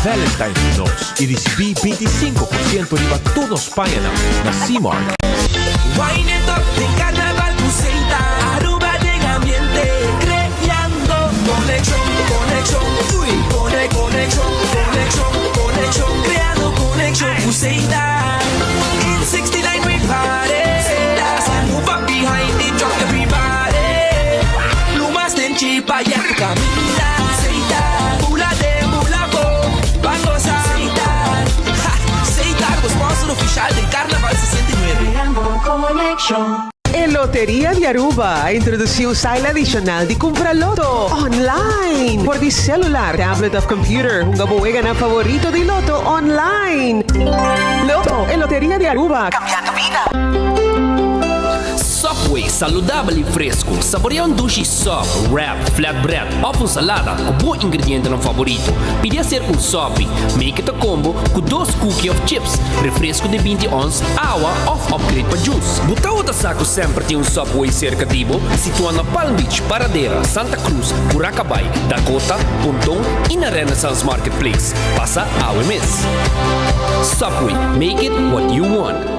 Valentine's Pinos e recebi 25% de batom nos Espanha na C-Mart. Wine it up, de carnaval Buceita, Aruba de ambiente, creando conexión, creando conexión, Buceita. In 69 we party, move up behind it, drop everybody. Lumas den chipa y camina, Buceita, mula de mulabo, vamos a Buceita, sponsor oficial del Carnaval 69. A Loteria de Aruba introduziu o style adicional de comprar loto online por de celular, tablet of computer. Um gabuega na favorito de loto online. Loto, a Loteria de Aruba. Cambiando vida. Subway, saudável e fresco. Saboreia um duche soft, wrap, flatbread ou com salada com bom ingrediente no favorito. Podia ser com sopi, make it a combo com 2 cookies of chips, refresco de 20 ons, água ou upgrade para juice. Buta outra saco sempre tem um Subway cerca de você, situado na Palm Beach, Paradera, Santa Cruz, Curacabai, Dakota, Pontão e na Renaissance Marketplace. Passa a OMS. Subway, make it what you want.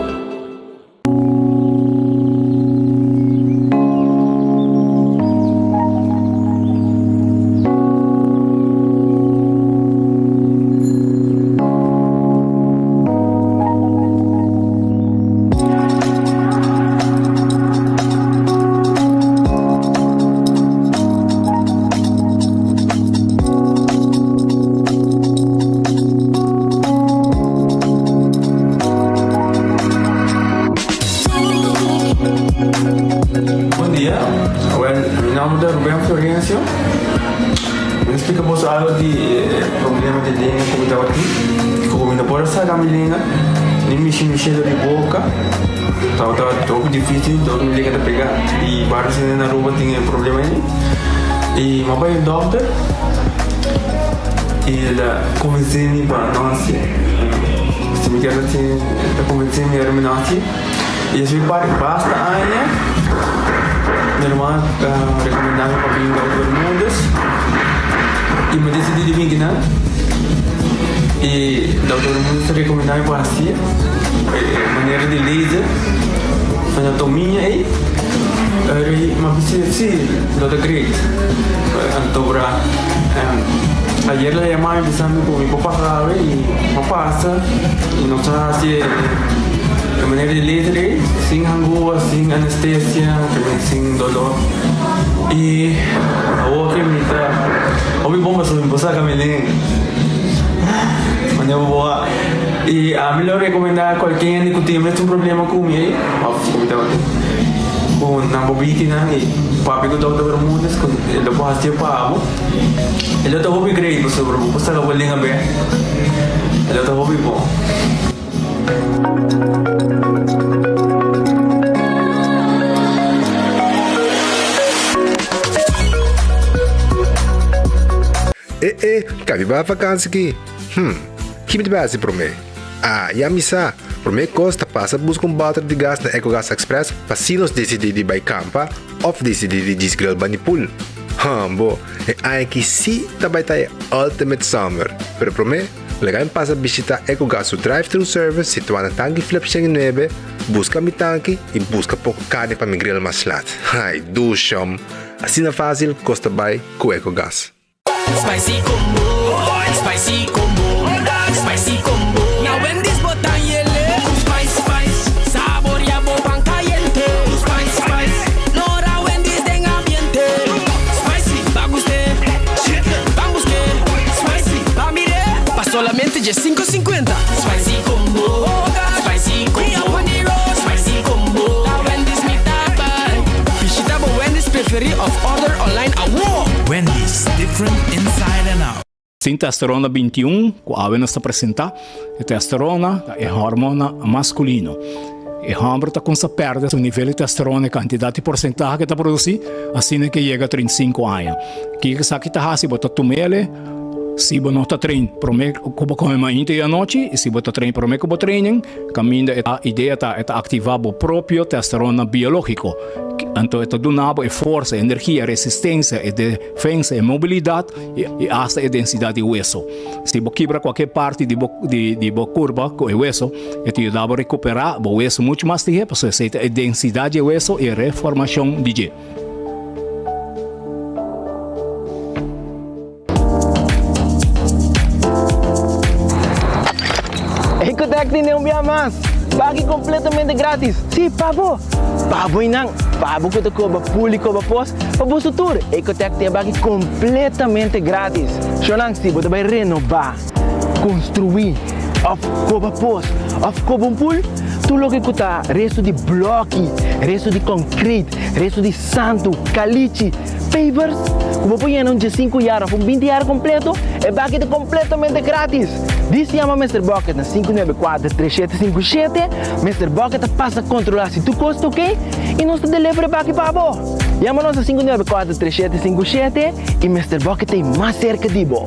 E uma vez o doutor, ele convenceu-me para nós, se me quer assim, ele convenceu-me a nós, e eu basta ainda, minha irmã recomendava para vir para todo mundo, e me decidi de vir aqui, e o doutor mundo recomendava para assim, maneira de laser, fazer a tominha aí. Mas sim, doutor Greg, Antobra, ayer le llamaba empezando con mi papá grave y papá pasa y nos hace de manera de letra, sin angúa, sin anestesia, sin dolor. Y ahora que me está, hoy vamos a empezar a caminar. Y a mí le recomendaba a cualquier que tiene un problema conmigo, com na bobina e papi ko doktor bermudas com ele pode ter pago ele tá hobby grade você bro você tá bolinha bem ele tá hobby bom cabe ba vacanza aqui que me base para mim já me sa por mim costa passa busca balde de gás na EcoGas Express para se nos decidir de ir campa ou decidir de desgrill banipul. Bo, é que sim também tá Ultimate Summer. Pero por mim, legal passa visitar EcoGas o drive-thru service situado na tanque Flip 9, busca mi tanque e busca pouco carne para me grill mais lat. Ai, ducham. Assim é fácil, costa bem com EcoGas. Spicy combo, spicy combo, spicy combo. Now when this button yellow, spice, saborea boban caliente. Spice, Nora when this den ambiente. Spicy, vamos que, spicy, va mire, pa solamente de 5.50. Spicy combo, spicy combo. Now when this me tapa, visita bo Wendy's preferi of order online award. Wendy's, different inside and out. Sim, testosterona 21, que a nos apresenta, a testosterona é hormona masculino. E o homem está com essa perda o nível de testosterona e quantidade de porcentagem que está produzindo, assim que chega a 35 anos. Que sabe que está assim, bota tomele, Se você não está treinando, como come mais à noite, e se você está treinando como training, caminho a ideia é ativar o próprio testosterona biológico. Então, é donado força, energia, resistência, defesa, mobilidade e até a densidade de hueso. Se você quebra qualquer parte de curva com o hueso, te ajuda a recuperar o hueso muito mais rápido, porque a densidade de hueso e a reformação de gelo. Ecotec tem um dia mais. Pague completamente grátis. Sim, pabo. Pabo e não. Pabo que tu cobra público, cobra pós. Pabo futuro. Ecotec tem pague completamente grátis. Xonang, se você vai renovar, construir, of cobra pós, of cobra pool, tu logo que tá resto de bloco, resto de concreto, resto de santo, caliche, pavers. Como põe em 5 anos, 20 anos completo, é pague completamente grátis. Diz chama Mr. Bucket na 594-3757. Mr. Bucket passa a controlar se tu custa ok e nós te delivery para aqui para bo. Chama-nos a 594-3757 e Mr. Bucket é mais cerca de bo.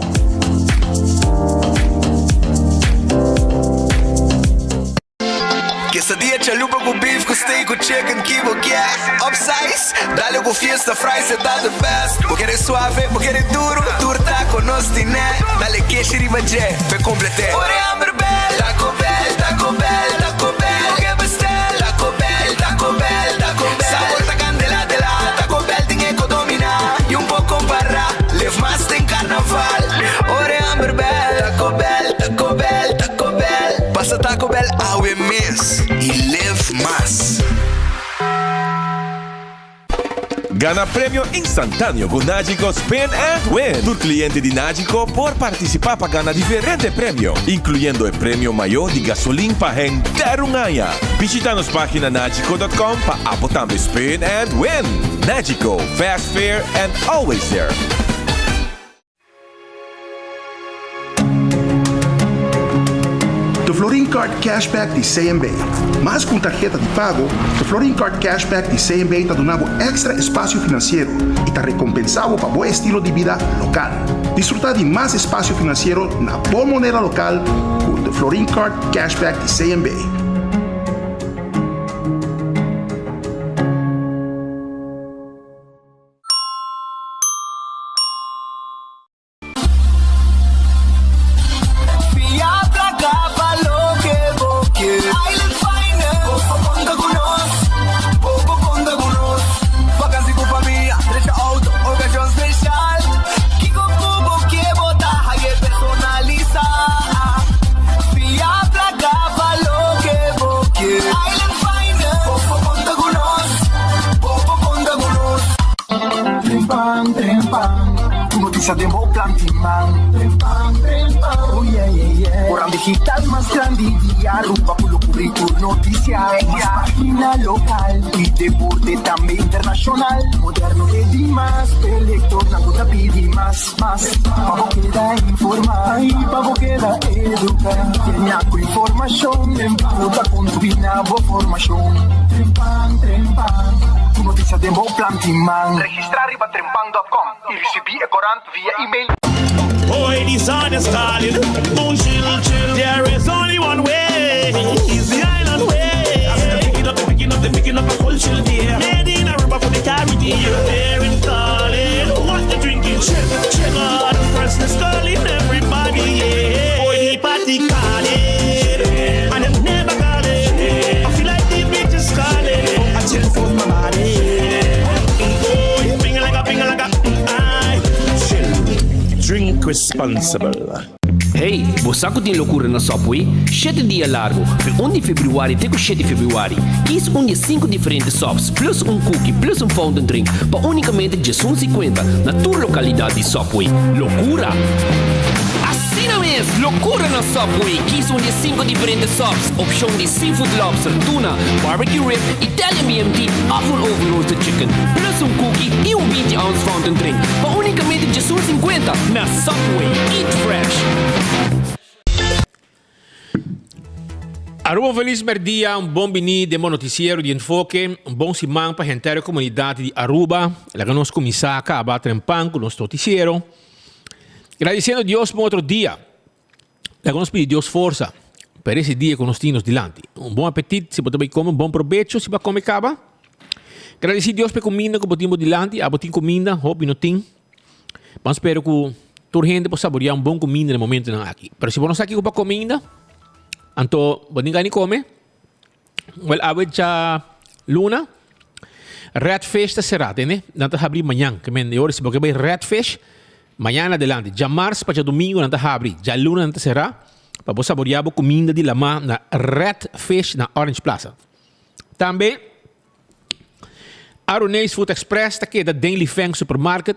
Quesadilla, chalupa com beef, com steak, com chicken, kibo, yeah. Upsize, dale com fiesta, fries, tá the best. Vou querer suave, vou querer duro, turta com nós tiné. Dale queixa e ribanjé, pe complete. Ore hambre bell, Taco Bell, Taco Bell, Taco Bell. Que bestel, Taco Bell, Taco Bell, Taco Bell. Sabor ta candela de la, Taco Bell tem que dominar. E pouco para, live mais tem carnaval. Ore hambre bell, Taco Bell, Taco Bell, Taco Bell. Passa Taco Bell, we miss e live más. Gana premio instantâneo com Nagico Spin and Win. Tu cliente de Nagico por participar para ganhar diferentes prêmios, incluindo o prêmio maior de gasolina para inteiro ganha. Visita nossa página nagico.com para apotar no Spin and Win. Nagico, fast, fair and always there. The Florin Card Cashback de CMB. Mas com tarjeta de pago, The Florin Card Cashback de CMB está dando extra espaço financeiro e está recompensado para bom estilo de vida local. Desfrutar de mais espaço financeiro na boa moneda local com The Florin Card Cashback de CMB. Demo Plantiman. Oh yeah, yeah, yeah. Orang digital más grande día, rumba por lo currículo, noticias, página local y deporte también internacional. Moderno de más, electrónico tapidi más. Pavo queda informar y pavo queda educar. Tiene con información, en puta combina formación. Trempan. Tu noticia Demo Plantiman. Registrar riba trempan.com y recibir corant via email. Boy, the sun is calling. Don't chill. There is only one way. It's the island way. They're picking up a whole chill there. Made in a rubber for the Caribbean. You're there in calling. What the drinking? Chill. God, the freshness calling everybody. Yeah. Boy, the party calling. And it never calling. I feel like the beach is calling. I chill for my body. Boy, finger like a. Drink responsible. Hey, você que tem loucura na Subway? 7 dias largo, de 1 de fevereiro até 7 de fevereiro. Quis de 5 diferentes sops, plus cookie, plus fountain drink, para unicamente R$1,50 na tua localidade de Subway. Loucura! Assim mesmo, loucura na Subway. Quis de 5 diferentes sops, opção de seafood lobster, tuna, barbecue rib, Italian BMT, awful over roasted chicken, plus cookie e 20-ounce fountain drink, para unicamente R$1,50 na Subway. Eat fresh! Aruba feliz merdia, bom bini de noticiero de enfoque, bom simão para a inteira comunidade de Aruba, lá que nós começamos a acabar trempando com nosso noticiero. Agradecendo a Deus por outro dia. Le vamos pedir Deus força para esse dia que nós temos diante. Bom apetite, se você comer, bom proveito, se você comer caba. Agradecer a Deus por comida que temos diante. A botin comida, hope não tem. Mas espero que toda gente possa saborear bom comida no momento aqui. Mas se você não está aqui com comida, então, você não come. Well, a já luna, redfish será, né? Não está abrir amanhã. Que men, hoje se você vai redfish, amanhã adelante. Já março para domingo não está abrir. Já luna não será. Para você saborear a comida de lama na redfish na Orange Plaza. Também, Aronês Food Express está aqui da Daily Feng Supermarket.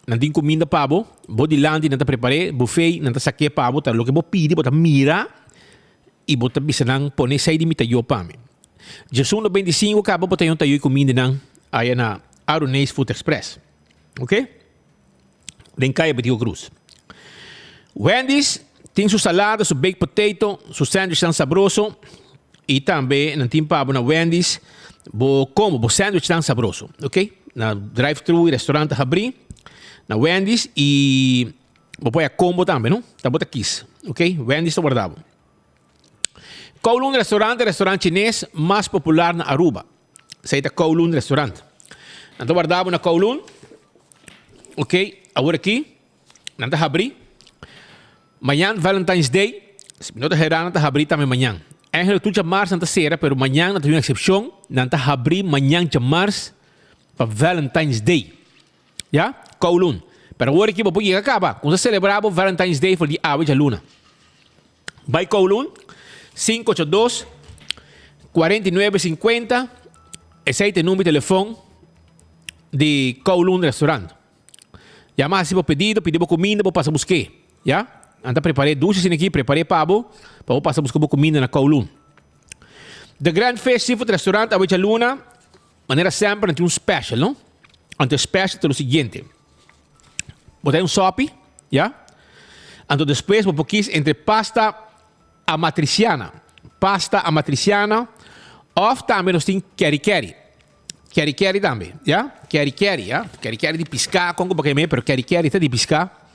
Não tem comida para você. Body land não está preparado. Buffet não está saque para você. Lo que você pede, você mira. E você precisa pôr sair de mitayo para mim. Jesus no 25 acaba por ter um tayo comida nang aí na Aronês Food Express. Ok? Den kaya Betio Cruz. Wendy's tem sua salada, seu baked potato, seu sandwich tão sabroso e também não tem pabo na Wendy's, bo sandwich tão sabroso, ok? Na drive-thru restaurante abrir na Wendy's e bo põe a combo também, não? Tá bota kiss, ok? Wendy's está guardado. Kowloon restaurante chinês mais popular na Aruba. Esse é Kowloon restaurante. Então guardado na Kowloon, ok? Agora aqui, não está abrir. Amanhã, Valentine's Day, se não está abrir também amanhã. Angelo, tu já março não está será, mas amanhã não tem uma exceção, não está abrir amanhã de março para Valentine's Day. Já? Kowloon. Mas agora aqui, vou acaba. Quando celebramos Valentine's Day, foi de Awe de Luna. Vai Kowloon, 582-4950. Esse é o número de telefone de Kowloon Restaurant. Llama se pedido comida, vou passar a buscar. Já? Anda preparei duas aqui, preparei pavo, para passar a buscar comida na Kowloon. The Grand Fish Seafood Restaurant, a Villa Luna, maneira sempre, tem um special, não? Ante special é o seguinte. Botei um sope, já? Então depois, vou quis entre pasta amatriciana, ou também nós temos keri-keri. Keri-keri também, já? Keri-keri, já? Keri-keri de piscar, como porque mas keri-keri está de piscar.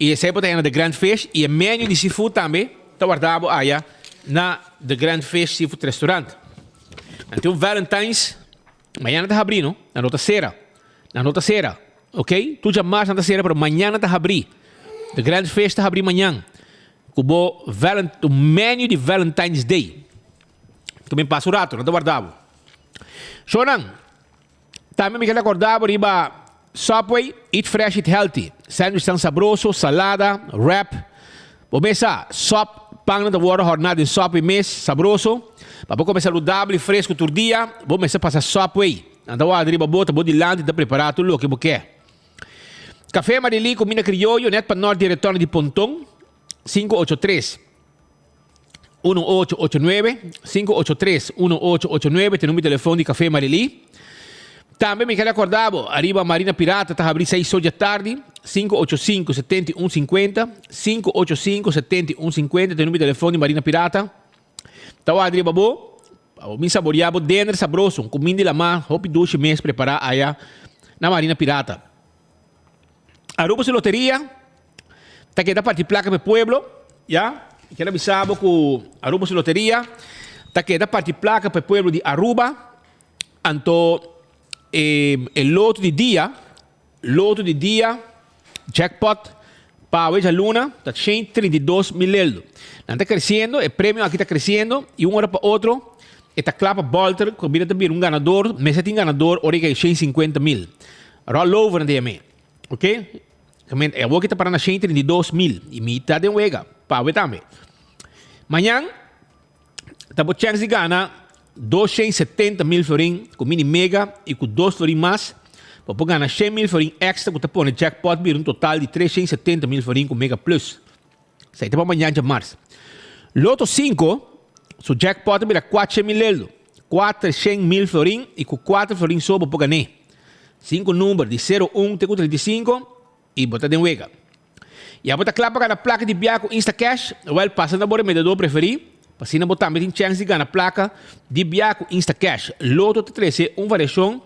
E esse é o The Grand Fish. E o menu de seafood também está guardado aí na The Grand Fish Seafood Restaurant. Então, Valentine's, amanhã não está abrindo, na nota cera, ok? Tu já mais na nota cera, mas amanhã não está abrindo. The Grand Fish está abrindo amanhã. O menu de Valentine's Day. Também passa o rato, não está guardado. Shonan, também me quero acordar por riba Subway, Eat Fresh, Eat Healthy. Sandwich tão sabroso, salada, wrap. Começa sop, pão da hora, jornada em Subway mês, sabroso. Para comer saudável e fresco todo dia, vou começar a passar Subway. Então, a driba bota, body land, está preparado tudo o que você quer. Café Marili, comida criollo, net para norte e retorno de Pontão. 583-1889. 583-1889, tem número de telefone de Café Marili. Também me quero acordar, arriba Marina Pirata, está abrindo 6 horas da tarde, 585-7150, 585-7150, tem número de telefone de Marina Pirata. Então, arriba, me saborear, dentro sabroso, comida de lama, hope 2 meses preparar aí na Marina Pirata. Aruba se loteria, está aqui da parte placa para o pueblo, já? Quero avisar que Aruba se loteria, está aqui da parte placa para o pueblo de Aruba, então, el loto de dia, jackpot, para a luna, está 132 mil euros. Está crescendo, o prêmio aqui está crescendo, e uma hora para outro, está clapa Bolter, combina também um ganador, mas tem ganador, hora que é 150 mil. Roll over na ok? Eu vou que está para 132 mil, e mitad de uega, para também. Amanhã, está por chance de ganhar 270 mil florin com mini mega e com 2 florin mais para ganhar 100 mil florin extra que está pondo jackpot vir um total de 370 mil florin com mega plus. Isso aí para amanhã de março. Loto 5, o jackpot vira 400 mil euros. 400 mil florin e com 4 florin sobre para ganhar. 5 números de 01 até 35 e botar de uega. E a botar clapa cada placa de biaco Instacash, ou ele passa na bora medador preferir. Para se não botar, tem chance de ganhar placa de Biaco Instacash. Loto 13, variação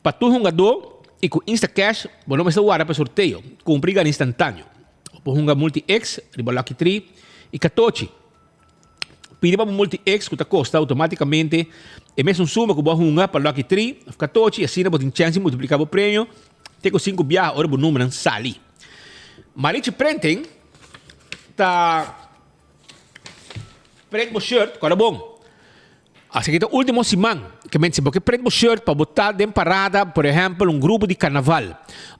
para tu jogador e com Instacash, não vai ser para sorteio, cumprir ganho instantâneo. hunga multi-X, riba Lucky 3 e 14. Pidi para multi-X, que custa automaticamente, e mesmo suma que hunga para Lucky 3, 14, e assim você tem chance de multiplicar o prêmio, tem que 5 biar, ora o número sali. Marichi printing, tá prende o shirt, cara bom. Assim que o último semana, que me porque prende o shirt para botar de parada, por exemplo, grupo de carnaval.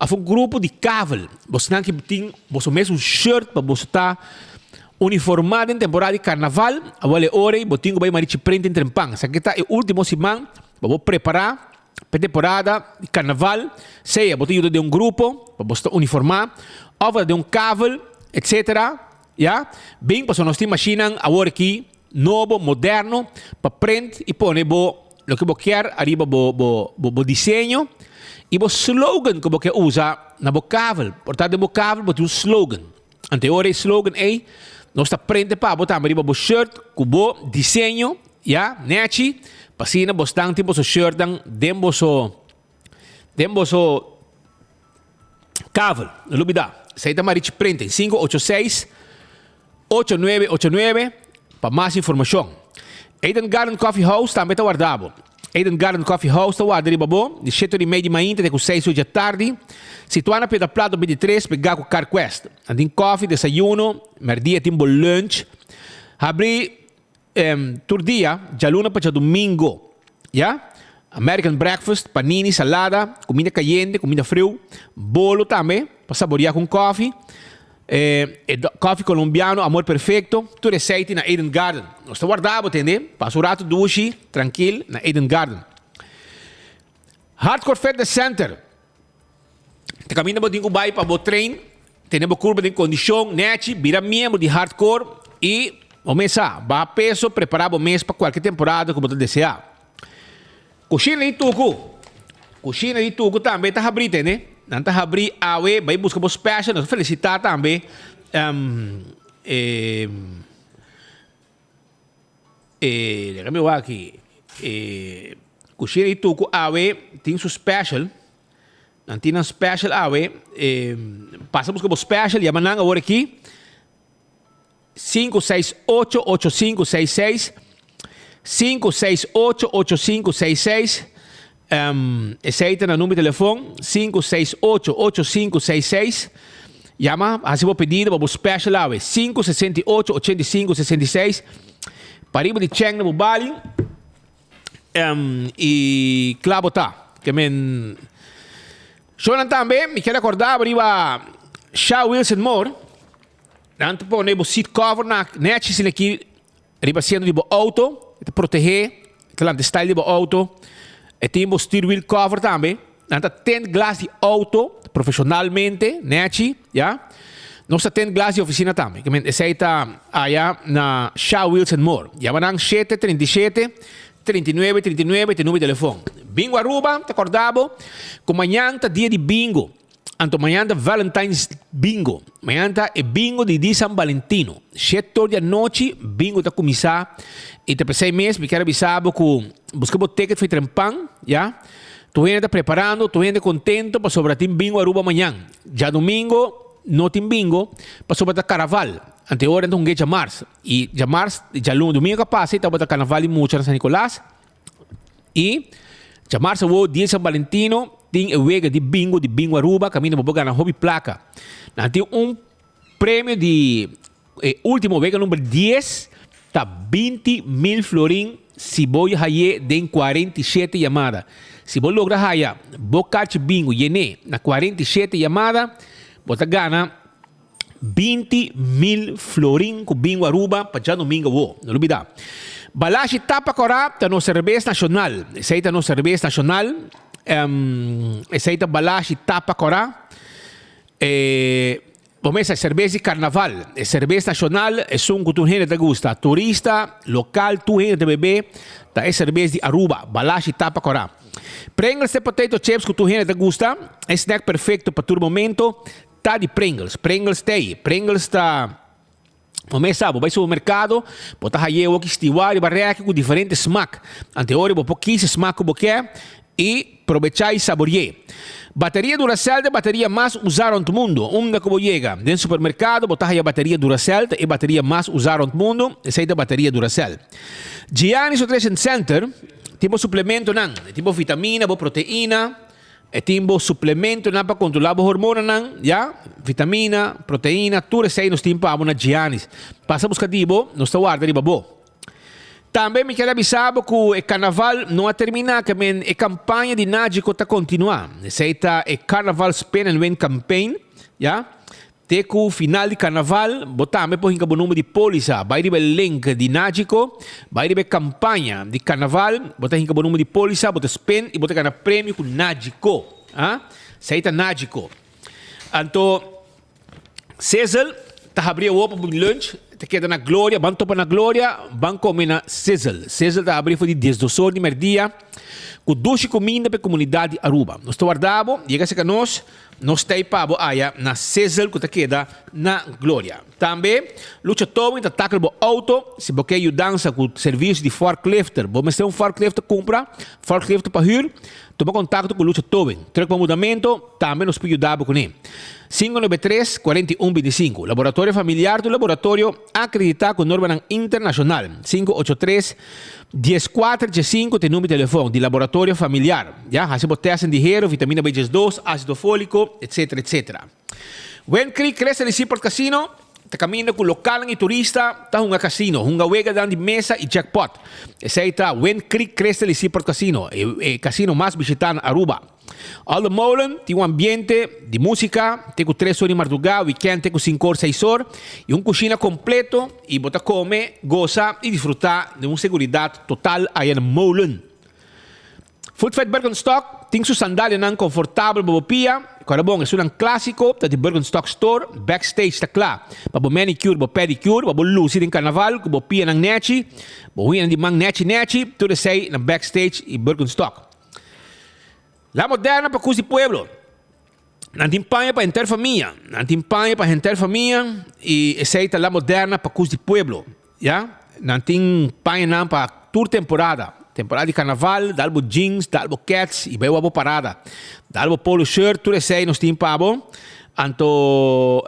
Ou grupo de caval. Você não tem o mesmo shirt para botar uniformado em temporada de carnaval. Agora, hora, você vai marichi prende em trempang. Assim que o último semana, para preparar para temporada de carnaval. Seja, você ajuda de grupo, para botar uniformado, ou de caval, etc. Ja? Bem, para nós temos machina agora aqui, novo, moderno, para print e pôr o que você quer, arriba o desenho e o slogan que você usa na caval. Portanto, o caval você um slogan. Anterior, o slogan é, nós está print para botar arriba o shirt com o desenho, ja, neti, para assim, nós estamos tipo o shirt dentro do caval. Não dá. Sai da Marichi Print em 586-8989 para mais informação. Eden Garden Coffee House também está guardado. Eden Garden Coffee House está guardado de 7h30 da manhã até 6h da tarde. Situado na Pedra Plato 23, pegar com CarQuest. Tem coffee, desayuno, merdia tem lunch. Abri todo dia, de luna para domingo. Ja? American breakfast, panini, salada, comida caliente, comida frio, bolo também, para saborear com coffee. Coffee colombiano, amor perfeito, tudo receita na Eden Garden. Nós estamos guardados, entende? Passa o rato duche, tranquilo, na Eden Garden. Hardcore Fitness Center. Te caminha para o bairro para o treino, temos curva de condição, net, vira membro de hardcore e começar, vai peso, preparar o mês para qualquer temporada que você desejar. Coxina de tuco também está abrindo, né? Não está abrindo a web, vai buscar o special, nós felicitar também. Deixa eu ver aqui. Coxina de tuco a web tem seu special. Não tem um special a web. Passa a buscar o special, e amanhã agora aqui. 568-8566. 568-8566. Esse aí está no número de telefone 568-8566. Chama, assim vou pedir para o special lá, 568-8566. Pariba de Cheng no Bali. E claro, tá. Que men. Shonan também, me quero acordar, pariba Shaw Wilson Moore. Tanto por o seat cover na net, se aqui, riba sendo de auto, para proteger, aquele style de auto. E temos steering wheel cover também. Nós temos glass de auto, profissionalmente, net, ja. Nós temos glass de oficina também. Esse aí está aí na Shaw Wilson Moore. Já van 737-3939, tem número de telefone. Bingo Aruba, te acordado? Com amanhã está dia de bingo. Anto amanhã é Valentine's Bingo. Amanhã é bingo de San Valentino. 7 da noite, bingo está começar. E te pensei mesmo, me quero avisar que buscar o ticket foi trempang, já? Tu ainda está preparando, tu ainda contento para sobrar tem bingo Aruba amanhã. Já domingo, não tem bingo, para sobrar carnaval. Anterior, então, já março. E já março, já domingo que passa, está para carnaval em Mucha, San Nicolás. E já março, o dia de San Valentino, tem o wega de bingo Aruba, caminho para ganhar hobby placa. Tem prêmio de último wega número 10, tá 20,000 florin, se você haye de 47 chamadas. Se você logra haye, bocache bingo, yene, na 47 chamadas, você ganha 20,000 florin com bingo Aruba, para já domingo, não olvidar. Balashi Tapa Corá, tá no cerveja nacional. Esse aí tá no cerveja nacional. Esse aí tá Balashi Tapa Corá. Começa a cerveja de carnaval. A cerveja nacional é um que tu gente gusta. Turista, local, tu gente bebê. Tá é cerveja de Aruba. Balashi Tapa Corá. Pringles de potato chips que tu gente gusta. É snack perfeito para todo momento. Tá de Pringles. Pringles tem. Pringles tá... Começa, vai ao mercado, botar aí o que estivar e barrear com diferentes smack. Anterior, vou pôr 15 smack que você quer. y aprovechar y saborear. Batería Duracell de batería más usada en el mundo. Una como llega del supermercado, botas a batería Duracell y batería más usada en el mundo, es de batería Duracell. Giannis Nutrition Center, tipo suplemento nan, tipo vitamina, proteína, tipo suplemento nan para controlar las hormonas nan, ya, vitamina, proteína, tudo isso aí nos tem para uma Giannis. Passa a buscar tipo, nos está guardando babo. Também me quero avisar que o carnaval não a terminar, que a campanha de Nágico está continuando. Essa é o Carnaval Spend and Win Campaign, já? Até que o final de carnaval, botamos por o número de polícia, vai receber o link de Nágico, vai receber campanha de carnaval, botamos o número de polícia, botamos spend e botamos prêmio com Nágico. Essa é Nágico. Então, César, está abrindo o open lunch, te queda na Glória, vão topar na Glória, vão comer na César. César está abrindo de 10 horas de merdia, com doce comida para a comunidade Aruba. Nós estamos guardando, chega-se que nós estamos para a na César, que queda na Glória. Também, Lucha Tobin, está atacando o auto, se você ajudança com o serviço de forklifter, vamos ter forklifter compra, forklifter para hur, toma contato com o Lucha Tobin. Troca para mudamento, também nos pode ajudar com ele. 593-4125. Laboratório Familiar do Laboratório acreditado com norma internacional. 583-1415 tem número de telefone de Laboratório Familiar. Já, hacemos testes de hierro, vitamina B2, ácido fólico, etc, etc. Wen Creek cresce de Seaport Casino. Te caminha com local e turista, tá um casino, wega de mesa e jackpot. Esse aí tá Wen Creek cresce de Seaport Casino, o casino mais visitado na Aruba. All the Molen tem um ambiente de música, tem com 3 horas de madrugada, weekend tem com 5 horas, 6 horas, e cozinha completo, e bota comer, goza e desfrutar de uma segurança total aí no Molen. Footfed Birkenstock tem sua sandália não confortável, babopia, cara bom, é um clássico da Birkenstock Store, backstage está claro, para manicure, para pedicure, para lucid em carnaval, com babopia não nete, babopia de mang nete, tudo isso aí na backstage e Birkenstock. La Moderna para cusi pueblo. Não tem panha para entrar família. Não tem panha para entrar família. E essa é La Moderna para cusi pueblo. Já? Não tem panha não para toda temporada. Temporada de carnaval, dalbo jeans, dalbo cats e bem boa parada. Dalbo polo shirt, tudo isso aí nós temos para bom. Anto,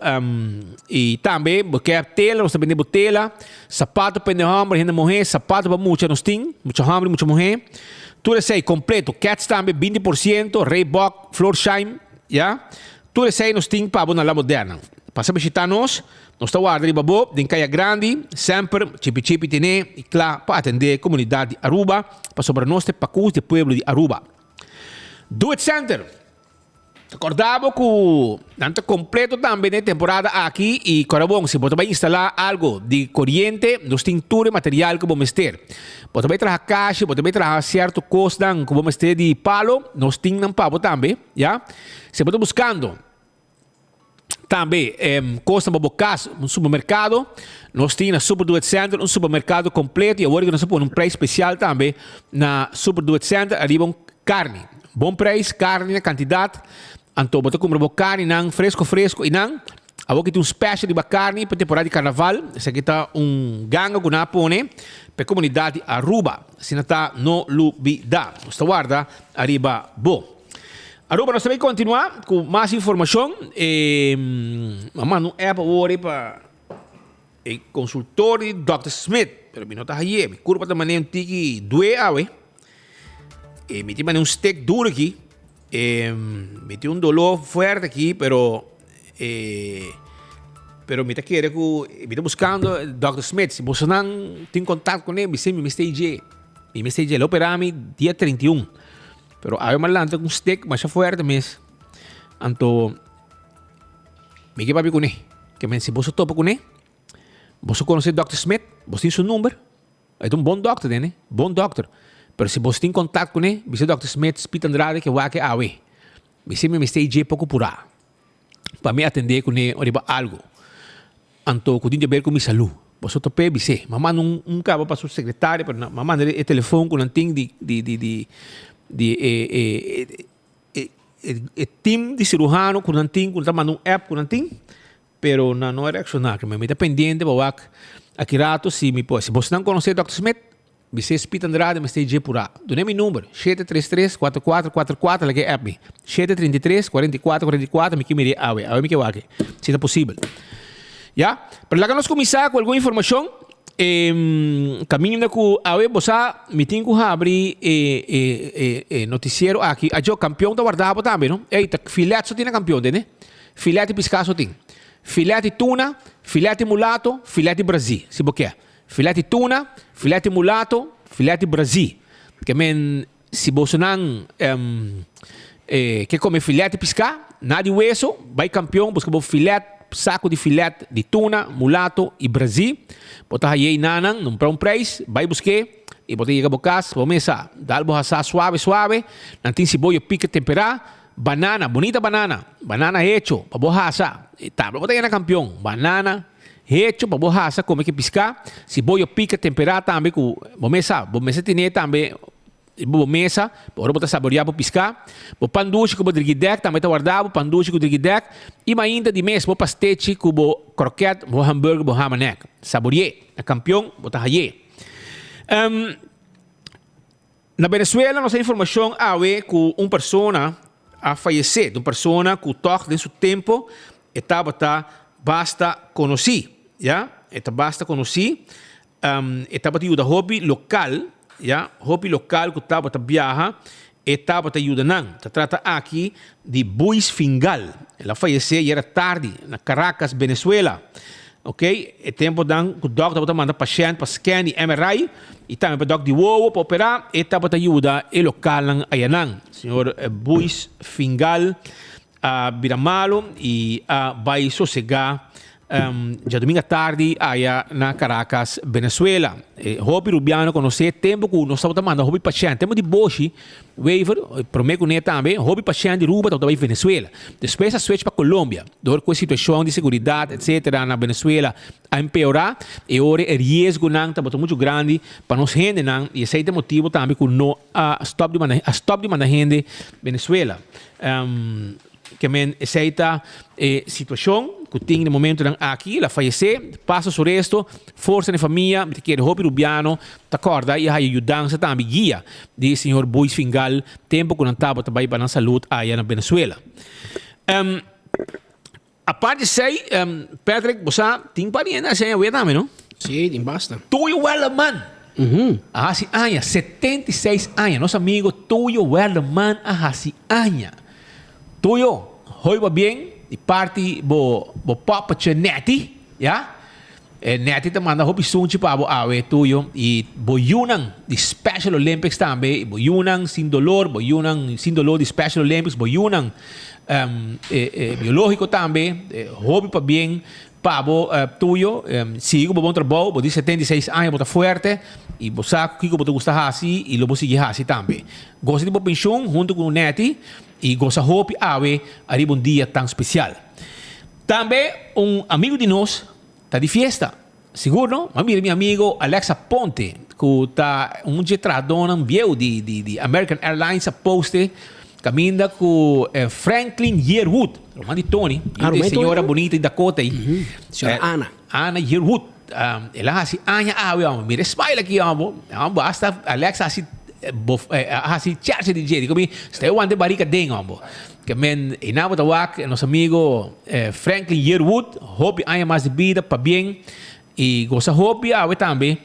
e também, porque a tela, nós também temos tela. Sapato para homem, gente mulher, sapato para muita nós temos. Muita homem, muita mulher. Tudo isso aí completo. Cats também 20%, Reebok, Florsheim, já? Tudo isso aí nós temos para na La Moderna. Passa a visitar nós estamos guardando babo, de Caia Grande, sempre, chipi tene, e claro, para atender a comunidade de Aruba, para sobre nós, para o pueblo de Aruba. Do It Center. Acordamos que tanto completo também na temporada aqui e bom, se você vai instalar algo de corrente, nós temos todo o material que vamos ter. Você vai trazer caixa, você vai trazer certo custo que vamos ter de palo, nós temos um pavo também, já? Se você está buscando também custa para casa, um supermercado, nós temos na Super Do It Center um supermercado completo e agora nós temos um preço especial também na Super Do It Center, arriba carne. Bom preço, carne na quantidade. Então, você compra carne não fresco e não. Agora tem um special de carne para temporada de carnaval. Esse aqui está ganga que nós põe para a comunidade Aruba. Se não está, não lubida. Você guarda, arriba, bom. Aruba, nós também continuar com mais informação. Mamãe, não é para o para o consultor de Dr. Smith. Mas não está aí. Me curva da maneira que doer a me tem um stick duro aqui. Me tem dolor forte aqui, pero me está querendo que me está buscando Dr. Smith. Se você não tem contato com ele, me está stage. E me stage ele operami dia 31. Pero aí eu malante com stick, mas forte mesmo. Então, me que papi com ele. Que se você topa com ele, você conhece Dr. Smith, você tem seu número. É bom doctor, né? Bom doctor. Pero se você tem contato com ele, você Dr. Smith, Spit Andrade, que vai que awe. Você me stage pouco pura. Para me atender com ele, ou algo. Então, que tem a ver com minha saúde. Você tope, você. Mamãe não acaba para sua secretária, pero mamãe é telefone com um ting de team de cirurgião com um ting, com um app com um ting, pero não é reaccionar. Me está pendente para aqui rato se você não conhece Dr. Smith, Você Spita Andrade, mas tem dia pura. Do meu número, 733-4444, lá que é app. 733-4444, me que me awe me que wake. Se é possível. Já? Para lá que nós começar com alguma informação, caminho com awe, você me tem que abrir noticiero aqui. A jo campeão da guardava também, não? Eita, filete só tem campeão, né? Filete piscaço tem. Filete tuna, filete mulato, filete Brasil, se você quer. Filete tuna, filete mulato, filete Brasil. Que men, se você não quer comer filete piscar, nada de hueso, vai campeão, busca o filete, saco de filete de tuna, mulato e Brasil. Botar aí nanang, não para um preço, vai buscar e botar aí a bocas, vamos começar. Dá algo assar suave, não tem cebola pica temperar, banana, bonita banana, banana hecho, para borracha. Tá, botar aí na campeão, banana hecho para borracha, como é que piscar, cebola pica temperar também com bomesa tem também bomesa, para botar saborear para piscar, o panduche com o driguidec também tá guardado, panduche com o driguidec e ainda de mês, o pastete com o croquete, o hambúrguer, o hamanek, saborear, a campeão, botar aí. Na Venezuela, nossa informação é que uma pessoa a falecer, uma pessoa que toca de seu tempo, estava basta conhecer. Ja, esta basta conhecer, estava de hobby local, ja, hobby local que estava viaja, estava ajudando. Se trata aqui de Buis Fingal. Ela faleceu e era tarde na Caracas, Venezuela. Ok? E tempo dan que o doctor estava mandando paciente para scan e MRI e também para o doctor de uovo para operar e estava ajudando o local na Ayanan. Senhor Buis Fingal a Biramalo e a vai sossegar já domingo à tarde aí na Caracas, Venezuela. Hobby Rubiano conhecer tempo que nós estamos mandando hobby paciente, tempo de Boshi, waiver, prometo que também, hobby paciente de Ruba estava em Venezuela. Depois a switch para Colômbia, dor com a situação de segurança, etc. na Venezuela a empeorar e ora o risco não está muito grande para nós gente não e esse é o motivo também que não stop de mandar gente Venezuela. Que men essa situação que tem no momento aqui, ela falecer, passa sobre resto, força na família, que é Hobby Rubiano, tá corda e a ajudança também guia de senhor Buis Fingal, tempo que não estava também para a saúde aí na Venezuela. A parte disso, Patrick, você tem parente assim, eu também, não? Sim, tem basta. Tuyo Wellerman. Hasi Anya, 76 anos, nosso amigo Tuyo Wellerman, Hasi Anya. Tuyo, hoy bem, de parte bo papa Neti, ya? Neti te manda hopi sunchi pa bo awe tuyo e boyunang de Special Olympics também, boyunang sin dolor de Special Olympics, boyunang biológico também, hobby pa bem, pabo tuyo, sigo bo bom trabalho, bo de 76 anos, bota forte e bo saco que bo te gusta hasi e lo bo sigue hasi também. Gosta de bo pensão junto com o Neti e gosta hope awe arriba dia tão especial. Também amigo de nós está de fiesta. Seguro, não? Meu amigo Alexa Ponte, que está getrador biel de American Airlines a poste, caminha com Franklin Yearwood, romano de Tony, e senhora bonita de Dakota aí. Senhora Ana Yearwood. Ela assim, awe, mira, smile aqui, basta Alexa assim, assim, charge de jeito, como está eu ande barica dentro, ambo. Que men inabo tawak nosso amigo Franklin Yearwood, hobby aya mais de vida para bem e gosta hobby awe também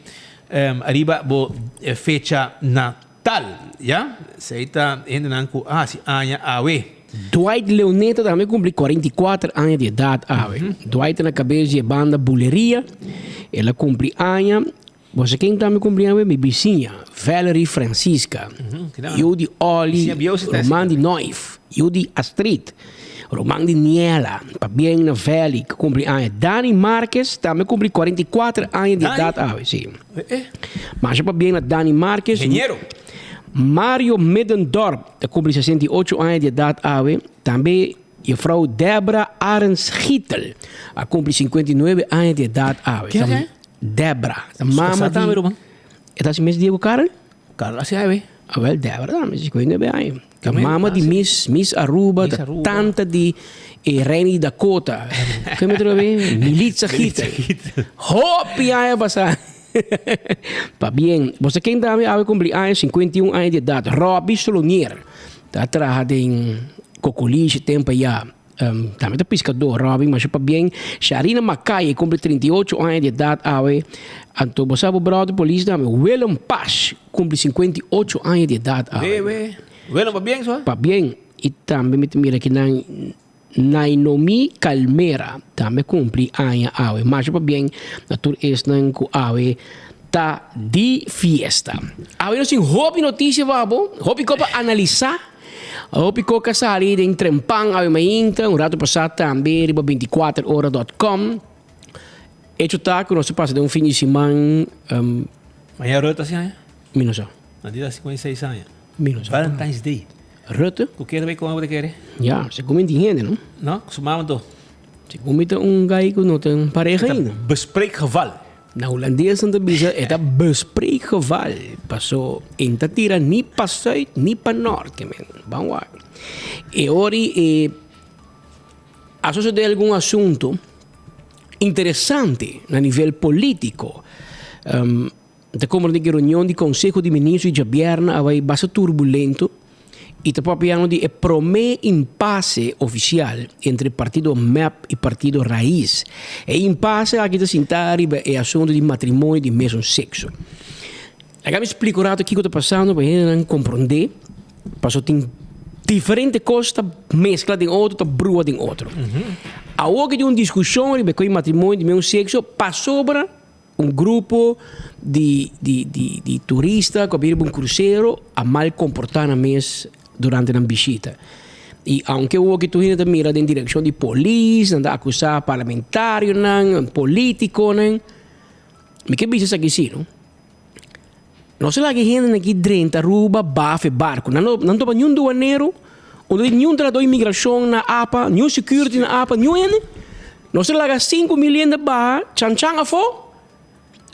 arriba bo fecha Natal, já? Seita ainda não com assim aya awe. Dwight Leoneta também cumpre 44 anos de idade, awe. Dwight na cabeça de banda Buleria, ela cumpre anos. Você quem também compreende minha vizinha, Valerie Francisca, eu de Oli, Roman de Noif, eu de Astrid, Roman de Niela, Pabien na Valley, que cumpre anos. Dani Marques também cumpre 44 anos de idade. Sim. Mas Pabien na Dani Marques. Engenheiro. Mario Middendorp, que cumpre 68 anos de idade. Também a vrouw Debra Arens Gietel, que cumpre 59 anos de idade. Debra, a mama de... Esta é mesmo Diego Carol? Carol, assim é, Well, Debra também, se conhece bem aí. A mama de Miss Aruba, da tanta de Reni Dakota. Como é que bem? Militza Hit. Hopi aí, passar. Pa bien, você quem dá a cumprir anos, 51 anos de idade. Robbie Solonier. Tá trabalhando em Cocoliche, tempo já. Também tá pescador, Robin, mas pa bien. Sharina Mackay, cumpre 38 anos de idade. Anto, você sabe o brother polícia, Willem Pash, cumpre 58 anos de idade. Willem, pa bien, só? Pa bien. E também me mira que Nainomi Calmera também cumpre anos. Mas pa bien, na tur es nan ku tá de fiesta. Awe no sin hopi notícia babo, hopi ko pa analisar. Hopi ko ka sali din trempang awe mainta, un rato passado também riba 24horas.com. Hecho tá que nós passa de um fim de semana Mas é rota assim, Minus só. Na dia 56 anos. Minus. Valentine's Day. Rota? Tu quer ver como você quer? Ja, se come dinheiro, não? Não, sumamos to. Se come gai que não tem pareja ainda. Bespreekgeval. Na Holandês não bisa é bespreekgeval. Passou em Tatira nem para zuid, nem para norte, men. Vamos lá. E ori associado de algum assunto interessante a nível político. Da como de reunião de Conselho de Ministros de Javierna vai bastante turbulento e está papiando de promê impasse oficial entre partido MEP e partido Raiz. E impasse aqui está sentar é assunto de matrimônio de mesmo sexo. Agora me explico o que está passando para gente compreender. Passou tem diferente coisas mesclada em outro, tá brua em outro. A hora de uma discussão sobre matrimônio de mesmo sexo passou para um grupo de turistas que viram um cruzeiro a mal comportar na mesa durante a visita. E aunque o que tu ainda mira em direção de polícia, anda acusar parlamentário, político, me que bicho aqui sim, não? Não sei lá que gente aqui dentro rouba, bafe, barco. Não topa nenhum doaneiro, ou nenhum tratador de imigração na APA, nenhum security na APA, nenhum ene. Não sei lá que 5 milhões de barra, chan-chan a fo.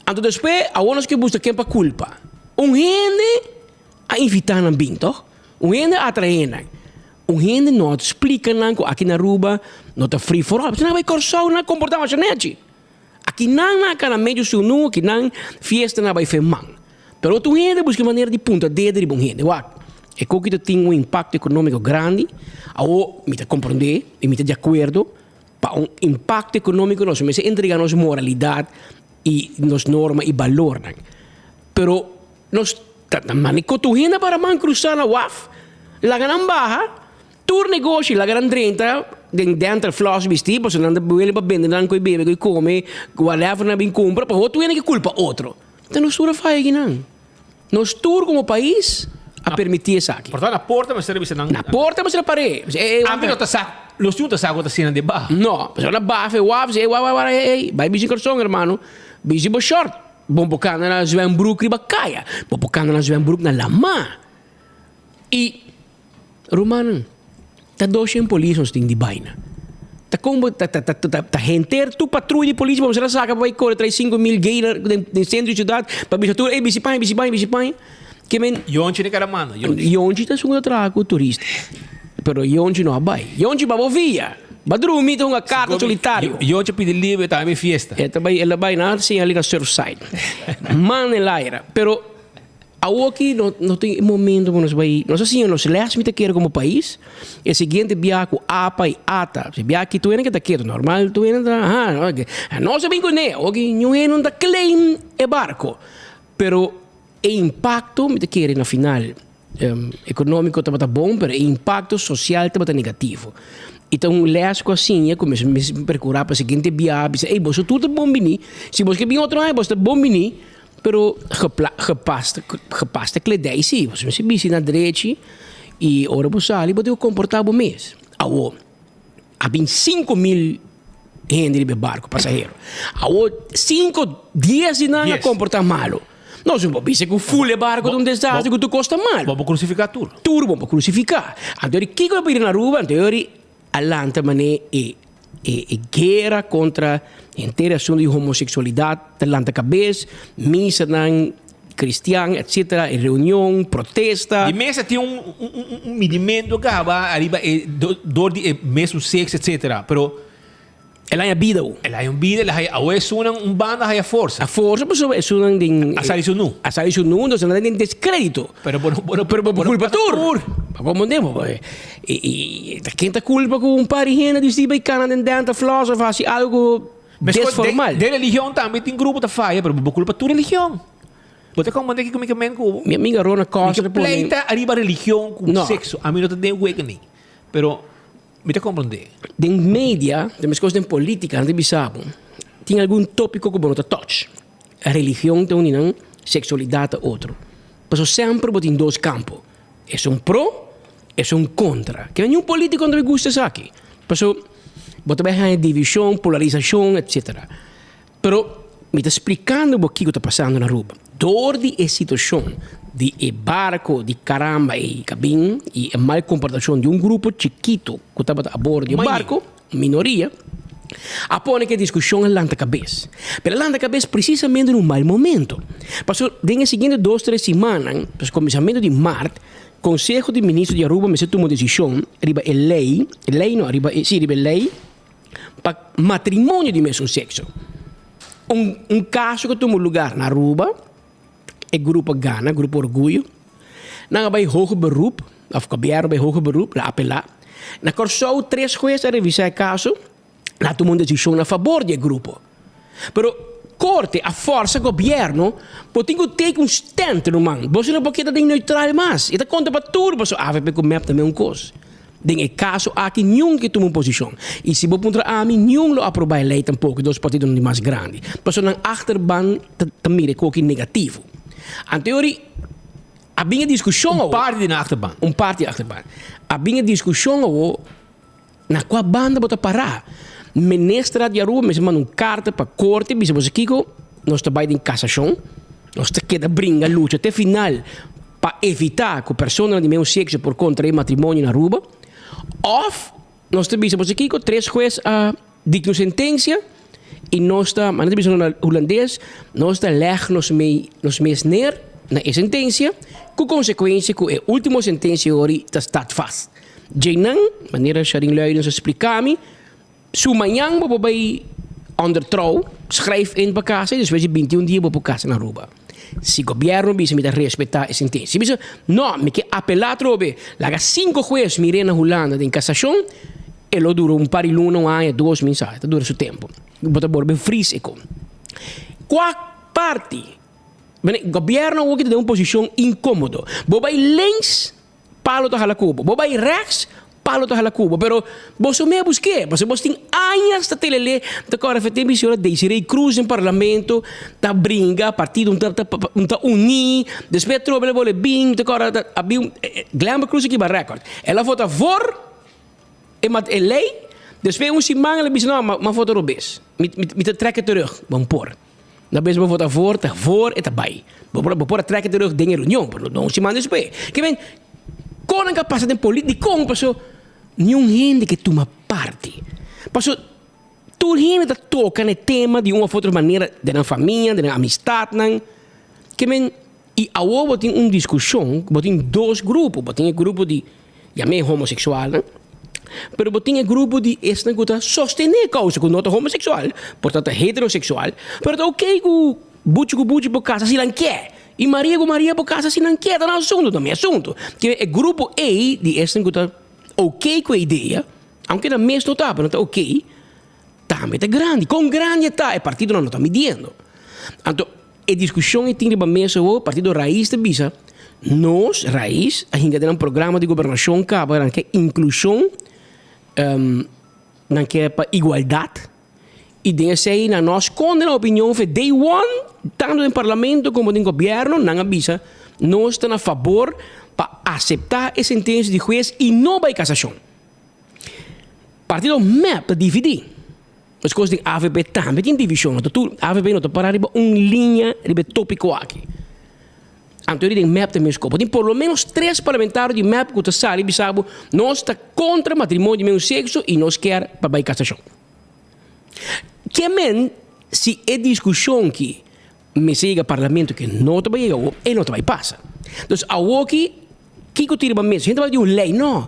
Então depois, a onas que busca quem para culpa. Gente a invitar na binto, gente a atrair. Gente não explica que aqui na Aruba não está free for all. Você não vai correr, não comportar mais gente. Aqui não há na meio sunu, aqui não fiesta não vai femang. Pero tu gente busca maneira de punta dedo de bom gente. É que tem um impacto econômico grande. Ao me te compreender e me te de acordo para um impacto econômico nós me se entregar nossa moralidade e nos normas e valor. Pero nós manico tu gente para man cruzar na UAF, la gran baja, tu negócio la gran 30 dentro flash vestido, você não deve para vender não coi bebe, coi come, whatever na bem compra, para outro gente que culpa outro. Então nós sura faz aqui não. Nós tur como país a permitir isso aqui. Portanto, na porta mas serve não. Na porta mas serve parede. A mim não tá saco. Los juntos saco tá cena de barra. Não, mas na barra, UAF, vai bici corção, irmão. Bici bo short. Bom bocana na Zwembroek riba kaya. Bom bocana na Zwembroek na lama. E Romano, tá dois em polícia tem de baina. Tá como tá renter tu patrulha de polícia, vamos lá saca vai correr 35.000 gay no centro de cidade para bichatura, ei bicipai. Que men Yonchi de caramano. Yonchi tá segundo trago turista. Pero Yonchi não vai. Yonchi babo via. Badrumi tem uma carta solitário. Yonchi pede livre também fiesta. Ela vai nada sem ali na Surfside. Man ela era. Pero aqui não tem momento que nós vai. Nós assim nós lemos me quer como país. E seguinte viaco APA e ATA. Se viaco tu ainda que tá quieto normal, tu ainda não se bem com né. Aqui não tá claim é barco. Pero o impacto me quer na final econômico estava bom, mas o impacto social estava negativo. Então, lesco assim, eu comecei a me procurar para o seguinte viagem, ei, você tudo bom bini, se você quer outro ano, você bom bini, pero repasta que lhe dei, sim, você me se na direita e ora você ali, você comportar bom mês. Há 5.000 gente de barco, passageiro. Há 5-10 não comportar malo. Não, se você pensa que o full barco é um desastre que tu custa mal. Vamos crucificar tudo. Tudo vamos crucificar. Então, o que eu na rua, então, alanta mané guerra contra a interação de homossexualidade, alanta cabeça, missa cristiana, etc., reunião, protesta. E mesa tem um medimento que arriba dor de mesmo sexo, etc., pero Ela é vida. Ela é vida, ela é um banda, ela é força. A força, pessoa, é uma ding. A sair nu. A sair nu, então não tem descrédito. Pero culpa tur. Como demo, e quem tá culpa com um par de gente de vai cana dentro filósofo faz algo desformal. De religião também tem grupo da faia, pero culpa tu religião. Você como que comigo com minha amiga Rona Costa pleita arriba religião com sexo. A mim não tem awakening. Pero me te compreender. Den mídia, de coisas em política, não tem sabe. Tem algum tópico que não te touch. A religião tem um, sexualidade outro. Mas sempre tem dois campos. É um pro, é um contra. Que nenhum político não gosta disso aqui. Mas você vai divisão, polarização, etc. Pero me está explicando o que está passando na rua. Door die situação de barco, de caramba e cabine e a mal comportação de grupo chiquito que estava a bordo de barco, minoria, apone que a discussão é lanta cabeça. Pero lanta cabeça precisamente no mau momento. Passou, den seguinte 2-3 semanas, para começamento de março, Conselho de Ministros de Aruba me tomou decisão, arriba a lei para matrimônio de mesmo sexo. Caso que tomou lugar na Aruba, é grupo Gana, grupo Orgulho. Não vai hoger beroep, of governo bij hoger beroep, la apelar. Na corso 3 jueces a revisar o caso, lá tomou uma decisão a favor do grupo. Pero corte, a força governo, pode ter um stand no man. Você não pode estar neutral mais. E está conta para tudo, mas a AVP com map também coisa. Den caso aqui nenhum que toma posição. E se você contra a mim, nenhum lo aprova a lei tampouco, dos partidos não mais grandes. Mas na achterban também é coisa negativo. En teorie, havia discussão. Parte na achterban. Parte na achterban. Havia discussão na qual banda bota parar. Ministra de Aruba me manda carta para a corte, disse você Kiko, nós trabalhamos em cassação, nós queda brinca luta até final para evitar que a pessoa de meu sexo por contra matrimônio na Aruba. Ou nós disse você Kiko, 3 jueces a dictam sentença. E nós está, mas não é holandês, nós está nos mês neer na sentença, com consequência que a última sentença agora está fast. Jainan, maneira Sharin Leiden explicar-me, se amanhã você vai ondertrouw, schrijf in para casa, e depois de 21 dias para casa na Aruba. Se o governo bisa me respeitar a sentença, bisa não, me que apelar trobe, laga 5 jueces mirem na Holanda em cassação, e lo dura um par de luna, 1 ano, 2 meses, dura seu tempo. Bota bem físico. Qual parte? O governo hoje tem uma posição incômoda. Vai links, palo da Halacuba. Vai rechts, palo da Halacuba. Pero você me busque, você tem anos de telele, da cora tem missão de Desiree Cruz no parlamento, da brinca, partido tá unir, depois trouxe ele bem, da cora havia Glamber Cruz aqui para recorde. Ela vota for e lei. Depois um semana ele disse não, mas vou robes. Me trekken terug, vamos pôr. Na vez vou votar voor e tá bem. Vou pôr trekken terug de reunião, não semana depois. Que bem, com a capacidade política, com passou nenhum gente que toma parte. Passou tudo gente que toca no tema de uma ou outra maneira, de uma família, de uma amistade, não. Que bem, e agora tem uma discussão, tem 2 grupos, tem o grupo de homossexual, não? Pero tinha grupo de esta que sostener causa que não é homossexual, portanto heterossexual, pero tá ok com bucho por casa se não quer. E Maria por casa se não quer, tá no assunto também, assunto. Que é grupo A de esta que tá ok com a ideia, aunque na mesma tá, pero tá ok, também tá grande. Com grande tá, é partido não tá medindo. Então, a discussão é tinha para mesa o partido raiz de bisa, nós raiz, ainda tem um programa de governação que é inclusão não quer para igualdade e desse aí na nós quando a opinião foi day one tanto no parlamento como no governo não avisa nós estamos a favor para aceitar a sentença de juiz e não vai cassação partido MEP dividir as coisas de AVP também tem divisão a AVP não está para uma linha de tópico aqui a teoria de MEP também escopo. Tem por lo menos 3 parlamentares de MEP que estão saindo e sabem nós está contra matrimônio de mesmo sexo e nós quer para a cassação. Que men se é discussão que me chega ao parlamento que não vai chegar, ele não vai passar. Então, a aqui, que tira para mesa, a gente vai de uma lei, não.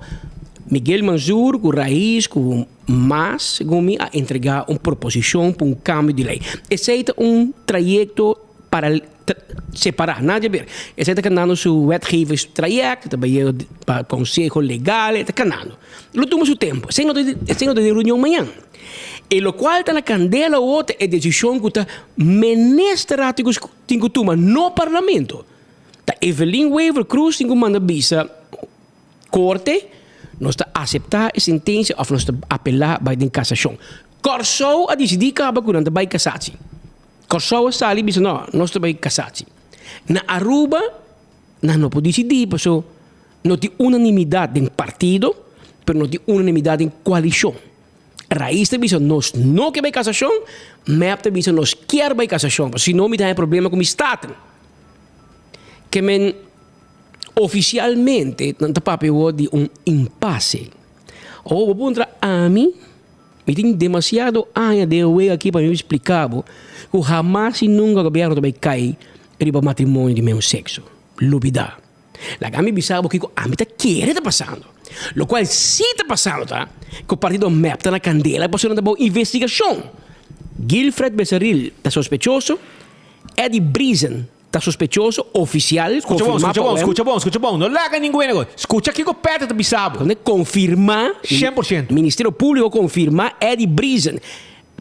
Miguel Manzur, com Raiz, com Mas, gomi a entregar uma proposição para um câmbio de lei. Esse é trajeto para separar, nada a ver. Esse é canando seu wetgevers traject, também para o conselho legal, está canando. Lo toma seu tempo, sem não de reunião amanhã. E lo qual está na candela outra é decisão que está ministrado tem que tomar no parlamento. Tá Evelyn Weaver Cruz tem que mandar visa corte, nós está aceitar a sentença ou nós está apelar para a cassação. Corso a decidir que acaba com a cassação. Corso a sair bisa não, nós está para cassação. Na Aruba, não pode decidir, porque não tem unanimidade em partido, mas não tem unanimidade em coalição. Raiz te bisa nós não quer cassação, mas te bisa nós quer cassação, porque senão me tem problema com o Estado. Que men oficialmente não papel de impasse. Ou contra a mim, me tem demasiado anos de eu aqui para me explicar que jamais e nunca o governo vai cair riba matrimônio de mesmo sexo. Lubida. La gami bisabo que a mim tá querendo passando. Lo qual se está passando, tá? Que o partido MEP está na candela, passando uma investigação. Gilfred Becerril está sospechoso, Eddie Brisen está sospechoso, oficial, Escucha bom. Não larga ninguém negócio. Escucha aqui que o Peter está bisabo. Confirmar, 100%. Ministério Público confirmar Eddie Brisen,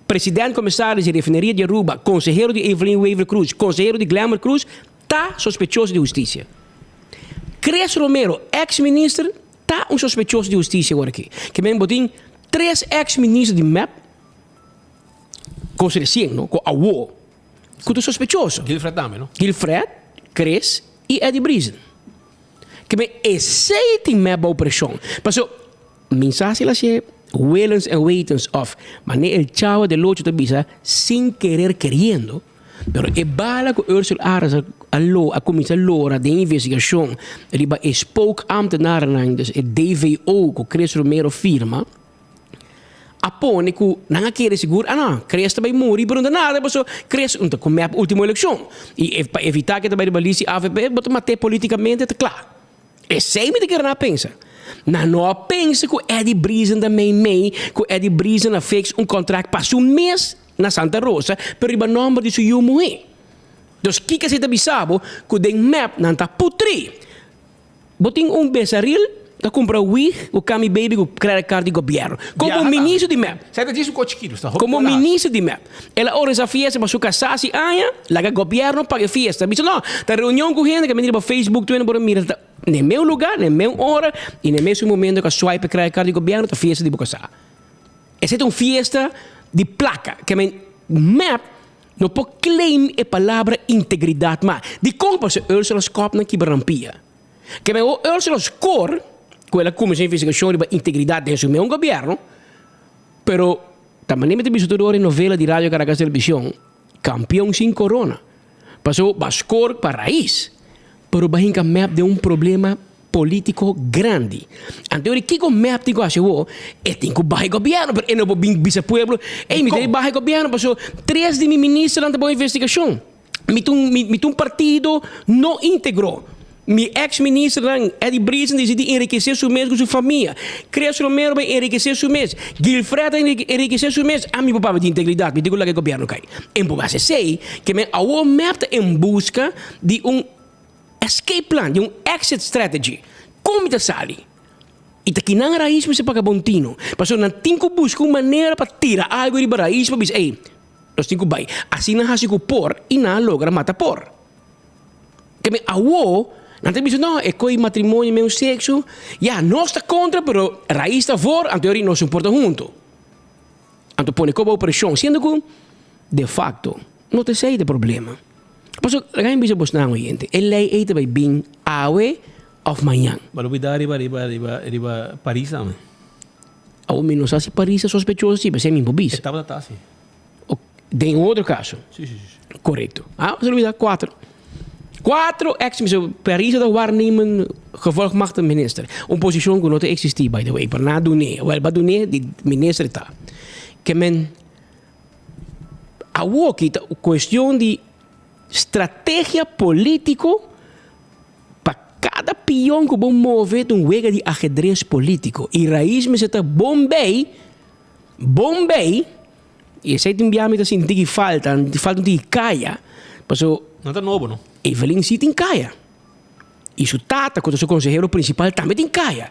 presidente comissário de refineria de Aruba, conselheiro de Evelyn Weaver Cruz, conselheiro de Glamour Cruz, está sospechoso de justiça. Cres Romero, ex-ministro, está sospechoso de justiça agora aqui. Que bem botem 3 ex-ministros de MEP, com recém, não? Com a UO, que é sospechoso. Gilfred também, não? Gilfred, Cres e Eddie Brisen. Que bem, esse tem MEP a operação. Passou, mensagem lá se Wellens and Waitens of, mas el chavo de locho de bisa, sem querer querendo, pero e bala com Ursula Aras a comissão Lora de investigação, riba spoke ambtenaar dus e DVO com Cres Romero firma, apone que não quer seguro, Cres também morre, pero não nada, porque Cres com a última eleição, e para evitar que também balise AVP, botar matar politicamente, é claro. E sei me de que não pensa. Não pensa que Eddie Brisen também que Eddie Brisen fez contrato para um mês na Santa Rosa, pero riba nome de sua mulher. Dus kika se bisabo que den map não está putri. Botin Becerril da compra o Cami Baby com credit card de governo. Como ministro de map. Você diz o cochiquilo, está como ministro de map. Ela ora essa fiesta para sua casasi anya, lá governo paga fiesta. Bicho não, tá reunião com gente que me para Facebook, tu não mira no meu lugar, no meu hora e no mesmo momento que a swipe credit card de governo, tá fiesta de bocasá. Essa é uma fiesta de placa que map não pode claim a palavra integridade, mas de como se Ursula Skop na quebrampia. Que o Ursula Skop, com ela como se investigação de integridade dentro do meu governo, pero também me tem em novela de rádio Caracas Televisão, campeão sem corona. Passou a Skop para raiz, pero bahinka map de problema político grande. Então, o que o MEP tem que fazer? Tem que baixar o governo, mas não pode vir ao povo. Me tem que baixar o governo, mas 3 de ministros não boa investigação. Me partido não integrou. Meu ex-ministro, Eddie Brisen, decidiu enriquecer seu mês com sua família. Cres Romero vai enriquecer seu mês. Gilfred enriquecer seu mês. Me papava de integridade, me digo lá que o governo cai. Então, você sei que o MEP está em busca de escape plan, de exit strategy. Como está sali? E aqui não raiz para se pagar bontino. Passou não tem que buscar uma maneira para tirar algo de raiz para dizer, nós temos que vai. Assim não há que por e não logra matar por. Que me não tem que não, é coi matrimônio mesmo sexo. Nós está contra, pero raiz está fora, a teoria não se importa junto. Então põe como operação, sendo que de facto não tem saída de problema. Pasok, lagay bisa bos na ang oyente. Lei ito by being awe of manhã. Balubida riba Paris naman. Ao menos si Paris sospechoso si, mas é min pobis. Estava na tasi. Tem outro caso. Sim. Correto. Você olvidar 4 ex-ministers. Paris da waarnemen gevolgmachtigde minister. Een positie que não existia, by the way. Para na doen. Wel, para doen de minister tá. Que men a aqui a questão de estratégia político para cada pion que bom move um wega de ajedrez político. E raiz me seta Bombay, e sei tem biame assim, que falta de caia. Passou, não tá novo, não? Evelyn City em caia. E seu tata, quando seu conselheiro principal, também tem caia.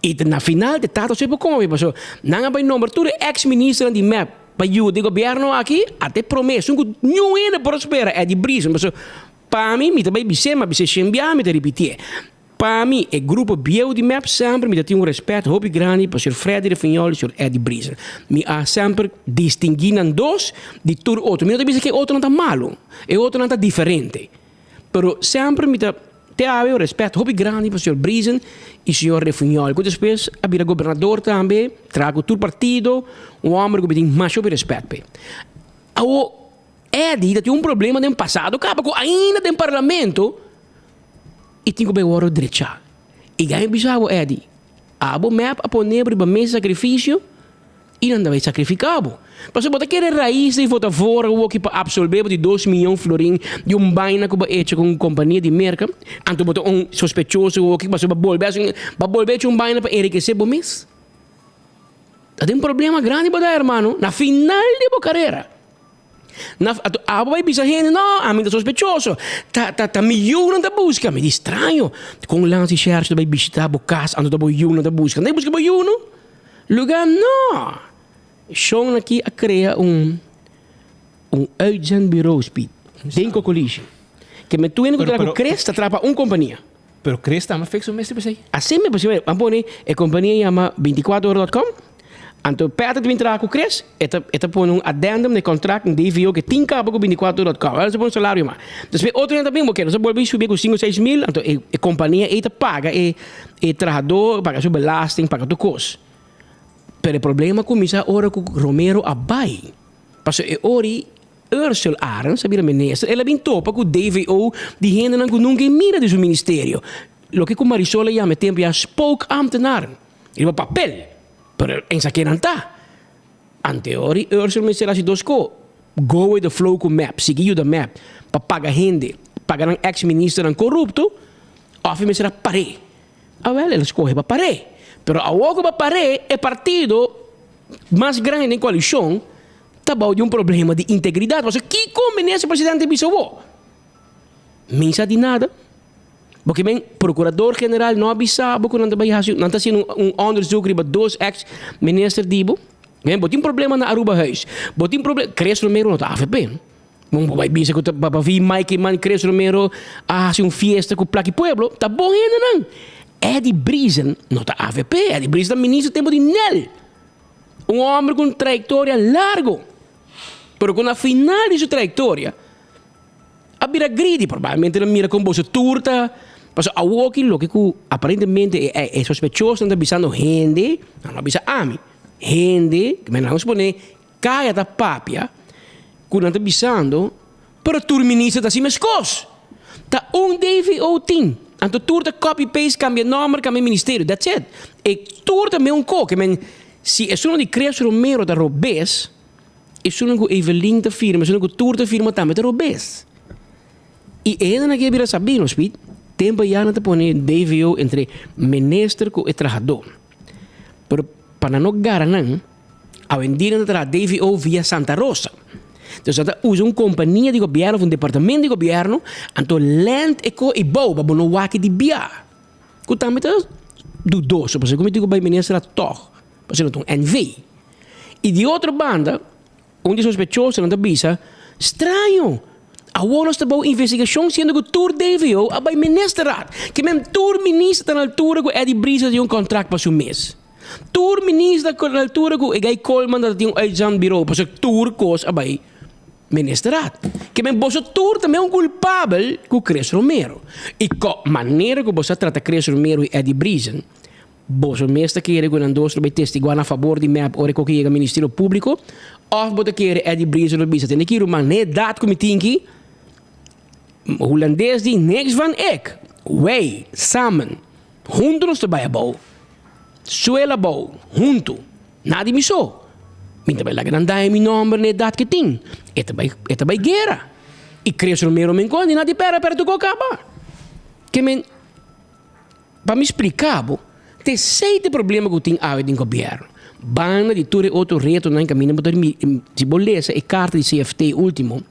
E na final, de tata, você pode comer. Passou, não vai número, tudo ex-ministro de MEP, para o governo aqui, até promessa, não ainda prospera, é de brisa. Passou, para mim, me também bisema, bisema, me te repetir. Para mim, o grupo bio de MEP sempre me tem respeito, hobby grande, para o Sr. Freddy Rafinholi e o Sr. Eddie Brisa. Me há sempre distinguindo dois de tudo outro. Me não diz que outro não está malo, e outro não está diferente. Pero sempre me há o respeito, hobby grande para o Sr. Brisa e o Sr. Rafinholi. Quando depois, a vida governador também, trago todo partido, homem que me tem mais respeito. O Eddie tem problema no passado, acaba com ainda tem parlamento, e tem que ver o direito. E ganha bisavo Eddie. Abo map a poner para mesa sacrifício e não vai sacrificar. Mas se você quer raiz e votar fora o que para absorver de 2 milhões de florins de baina que é hecho com companhia de merca, então botar sospechoso o que para volver baina para enriquecer o mês. Tem problema grande para irmão, na final de carreira. Vai bisa gente, não, a mim tá sospechoso. Tá milhão da busca, me estranho. Com lance certo vai visitar a casa, ando da milhão da busca. Não busca milhão? Lugar não. São aqui a criar uitzendbureau speed. Denko college. Que me tuin que cresta trapa companhia. Pero cresta, mas fez o mesmo para assim me passou, ampone, a companhia chama 24horas.com. Então, perto de entrar com o Cres, é põe addendum de contrato de DVO que tem cabo com 24horas.com. Ela se põe um salário mais. Depois, outro ano também, porque você pode subir com 5 ou 6 mil, então a companhia paga, o trabalhador paga sua belasting, paga o custo. Mas o problema começa agora com Romero Abay. Porque ori Ursula Arens, sabia a ministra, ela vem topa com o DVO de gente que nunca mira de seu ministério. Lo que com Marisola chama tempo é spoke ambtenaar. Ele papel. Pero en sa não está. Anteori, Ursula me será se dos co. Go with the flow com map, seguiu da map, para pagar gente, pagar um ex-ministro corrupto, off me será pare. Well, ela escorre para pare. Pero a outra para pare é partido mais grande em coalição, tá de problema de integridade. Mas que conveniência o presidente Bissau? Mensa de nada. Porque o procurador-geral não avisava que não está sendo onderzoek sobre 2 ex-ministros Dibo. Tem problema na Aruba Huis. Tem problema. Cres Romero não está AVP. Não vai dizer que para vir Mike Man Cres Romero a fazer fiesta com o Plaque Pueblo. Está bom ainda não. Eddie Brisen não está AVP. Eddie Brisen é ministro do tempo de Nel. Homem com trajetória larga. Mas com a final de sua trajetória, a mira gridi, provavelmente ela mira com bolsa turta. Mas a walking lo que aparentemente é sospechoso, não está avisando gente, não avisa a mim. Gente, que me não expõe, caia da papia, que não está avisando, para o ministro está assim, mas cos. Está DVO team. Então, turta copy-paste, cambia nome, cambia ministério, that's it. E turta me co, que se é só de Cres Romero da Robes, é só de Evelyn da firma, é só de turta firma também da Robes. E ainda não quer vir a saber, no speed, tempo já não te põe DVO entre ministro e trabalhador. Pero para não garantir, a vender a DVO via Santa Rosa. Então, usa uma companhia de governo, um departamento de governo, então land e boa, para não waki de bia. Que também é dudoso, porque como eu digo, o ministro toch, porque não tem NV. E de outra banda, onde sospechoso não avisa, estranho. A nós está boa investigação sendo que o tour DVO a ministro que mesmo tour ministro está na altura que Eddie Brisa de contrato para o mês. Tour ministro está na altura que o Guy Coleman tem uitzendbureau para o tour cos a ministro que mesmo você tour também culpável com Cres Romero. E com maneira que você trata Cres Romero e Eddie Brisa, você mesmo quer que o Nandostro vai testiguar a favor de MEP ou que chega ao Ministério Público, ou você quer Eddie Brisa ou Brisa. Tem que ir uma data que me tem que Holandês die niks van ik. Wij, samen. Juntos erbij bouwen. Suela bouwen. Junto. Nada me so. Minta bela grandai mi nombre ne dat que ting. Eta by guerra. E Cres Romero me enconde nada pera tu cocaba. Que men para me explicar, tem 7 problemas que tem a ver com o governo. Banda de tudo outro reto não caminho, mas se bolesa e carta de CFT último.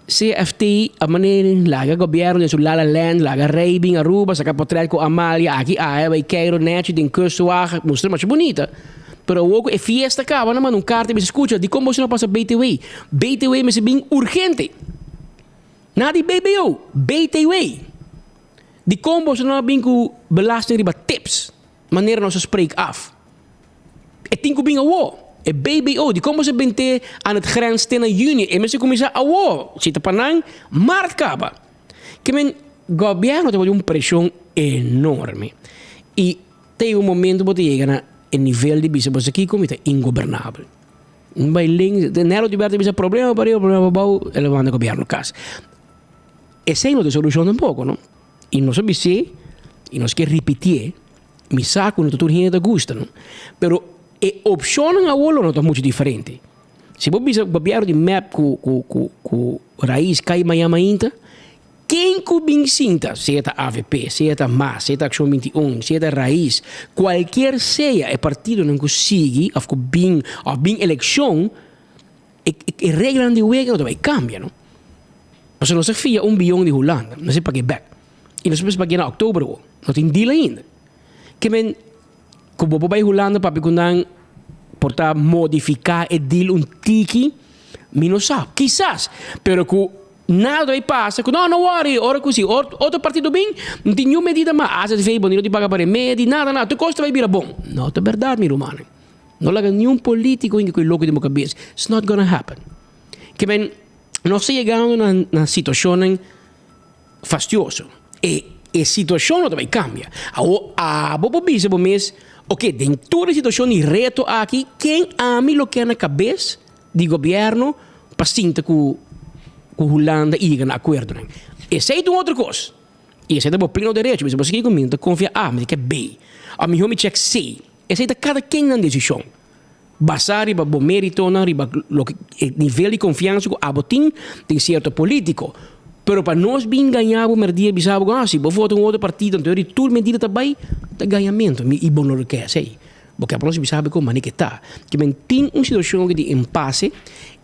CFT a maneira laga governo de Lala Land, laga Reibing, Aruba, saca portrait com Amália, aqui vai Cairo, Net, tem curso mostra mais bonita. Pero o fiesta acaba, não um carta me escuta, de como você não passa BTW. BTW me se bem urgente. Nada de BBO, BTW. De como você não bem com belasting riba tips, maneira não se spreek af. E tem que bem a é BBO, de como você bem ter aan het grens ten juni, e você começa a se tá panang, markt acaba. Que men governo tem uma pressão enorme. E tem momento que você chega a nível de bisa, você aqui como é ingovernável. Não vai links, nero de verdade bisa problema para o problema bau, elevando o governo casa. E sem outra solução tampouco, não? E nós sabemos e nós que repetir, me saco no tudo gente gusta, não? Pero e opção a wolo não é muito diferente. Se você bisa governo de map com raiz cai Miami, quem que bem sinta, seja AVP, seja MAS, seja Action 21, seja Raiz, qualquer seja é partido não consegue, ou bem eleição, é regra de wega não vai cambiar, não? Mas não se fia bilhão de Holanda, não se paga back. E não se paga em outubro, não tem deal ainda. Que men, como vai Holanda, papi kundan, portar modificar o deal tiki, me não sabe. Quizás, pero que nada aí passa, não worry, ora così, outro partido bem, não tem nenhuma medida mais, se fez bom, não te paga para medi, nada, tu costa vai vir bom. Não, é verdade, meu irmão. Não há nenhum político em que louco de minha cabeça. It's not gonna happen. Que bem, nós chegamos na situação fastidiosa. E a situação não vai cambiar. A bobo bisa, mês, ok, dentro toda a situação de reto aqui, quem ama o que é na cabeça do governo, para sinta que Holanda e na acordo. Essa é uma outra coisa. E essa é o pleno direito, mas você comigo confia mas que é B. A mim me check C. Essa é cada quem na decisão. Basar riba bom mérito na riba nível de confiança que abotim tem certo político. Pero para nós bem ganhar o merdia bisabo se voto um outro partido, então ele tudo medida também tá ganhamento. E bom não quer sei. Porque a próxima sabe como maneira que tá. Que tem uma situação de impasse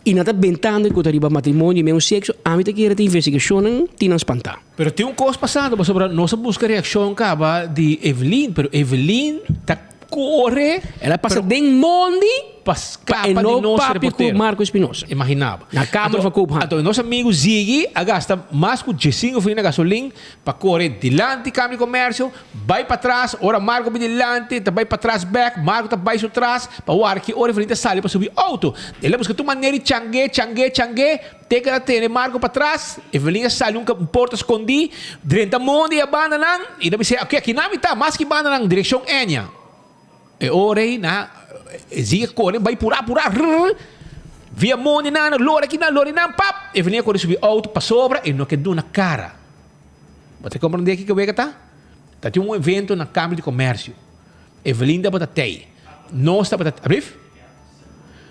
e nada bentando que arriba matrimônio e mesmo sexo, a mim que era investigação tinha espantar. Pero tem coisa passada sobre nossa busca reação acaba de Evelyn, pero Evelyn tá corre, ela passa de monde capa de nosso reporteiro. Com Marco Espinosa. Imaginava. Na Câmara foi Copenhague. Então, nosso amigo Ziggy gasta mais que 5 na gasolina para correr dilante Câmara de Comércio, vai para trás, ora Marco vai dilante, vai para trás back, Marco vai para trás, para o ar que ora frente sale para subir auto. Ele busca tu maneira changue, tem que ter Marco para trás, Evelyn sale porta escondi, 30 mundo e a banda não, e deve ser, aqui não está, mais que banda não, direção Enya. E ora aí, Zia corre, vai purar, via money lore na, pap, e venia corre subir auto para sobra e não quedou na cara. Você compreende aqui que eu vejo tá? Tá tinha um evento na Câmara de Comércio. Evelyn da batatei. Nós tá batatei.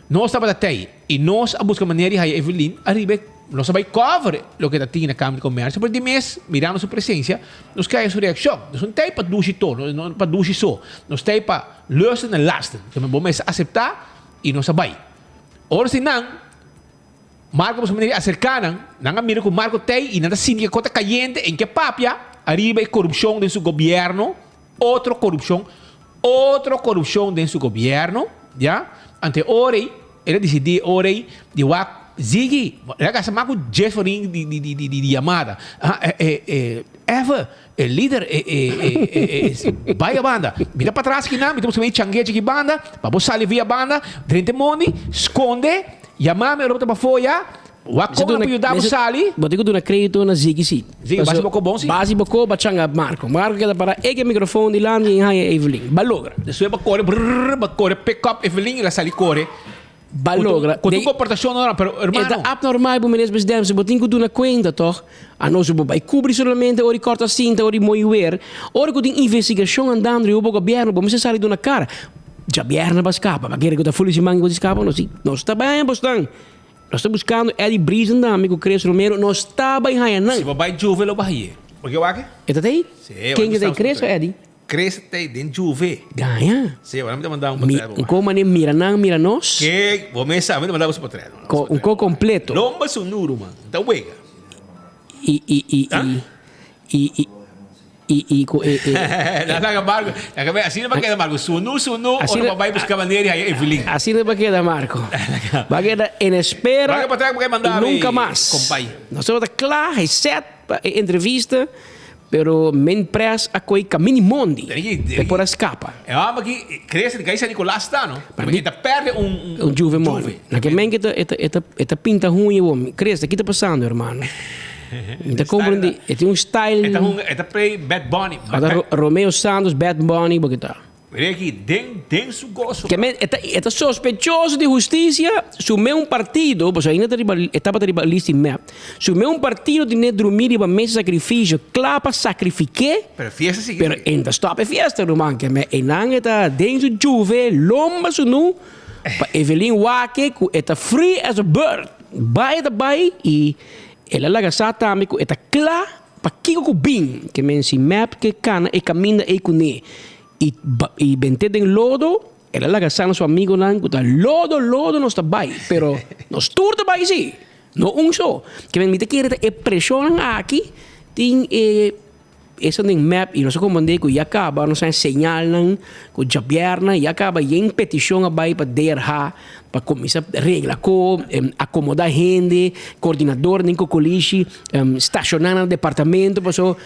Nós tá batatei. E nós a busca maneira de Evelyn arriba, nós vai cover o que tá tinha na Câmara de Comércio, por de mês, mirando sua presença, nós queremos sua reação. Nós não tem para dushi to, não para dushi só. Nós tem para lösen e lasten. Que nós vamos aceitar e nós vai. Ora se não, Marco vamos maneira acercar, não mira que Marco tem e nada sindica cota caliente em que papia arriba a corrupção dentro do governo, outra corrupção dentro do governo, já? Ante ora ele decidiu ora de wak Ziggy, ele gasta mais com Jefferin de chamada. Eva, o líder, vai a banda. Mira para trás que não, me temos também changuete aqui banda, para você sair via banda, 30 money, esconde, chamar me rota para fora, o acordo para ajudar você sair. Botigo do na crédito na Ziggy sim. Ziggy, base bocou bom sim. Base bocou, bachanga Marco. Marco queda para ege microfone de lá e aí Evelyn. Balogra. Depois corre, pick up Evelyn, ela sai corre. Balogra. Com tua comportação não, pero hermano. É abnormal para o ministro presidente, se botinho que tu na conta, toch? A nós vai cobrir solamente ori corta cinta, ori moiuer. Ora que tem investigação andando e o governo, vamos se sair do na cara. Já governo vai escapar, mas quer que tá folha de manga escapa, nós está bem, bastante. Nós estamos buscando Eddie Brisen, amigo Cresce Romero, nós está bem aí não. Se vai juve lo bahia. O que wakke? É tá aí? Sim, Quem que tem cresce, Eddie? Cresce tem den juve. Ganha. Sim, vamos mandar um Mi, potrero. como nem mira nós. Que, vou pensar, vamos mandar um potrero. Um co completo. Lomba sunuro, mano. Então, wega. Nada Marco, assim não vai quedar Marco, sunu, ou não vai buscar maneira aí Evelyn. Assim não vai quedar Marco. Vai quedar em espera. Vai mandar nunca mais. Compai. Nós estamos claro, é certo, entrevista, pero men press a coi cammini mondi. E por escapa. É uma que cresce de caísa Nicolás está, não? Porque tá perde um juve mondi. Na que men que eta pinta ruim o cresce, aqui tá passando, irmão. Então compreende, tem um style. Eta play Bad Bunny. Romeo Santos, Bad Bunny, porque tá. Vê aqui, tem su gosto. Que é sospechoso de justiça. Se o meu partido, porque ainda estava tribalista em mim. Se o meu partido tinha dormir e mesa sacrifício, claro, sacrifiquei. Pero fiesta seguinte. Pero ainda stop a fiesta, irmão. Que me enang está dentro de chuve, lomba sunu. Evelyn Wake, está free as a bird. Vai da vai e ela laga também que está claro para que o bem que men si map que cana e caminha e cune e bente den lodo ela laga sana seu amigo lá que tá lodo não está bem pero nos turta bem sim no só que men mita querer e pressiona aqui tem esse nem map e nós comandei que já acaba nós señal nan com jabierna e acaba em petição a vai para derha para começar regla com acomodar gente coordenador nem com coliche estacionar no departamento passou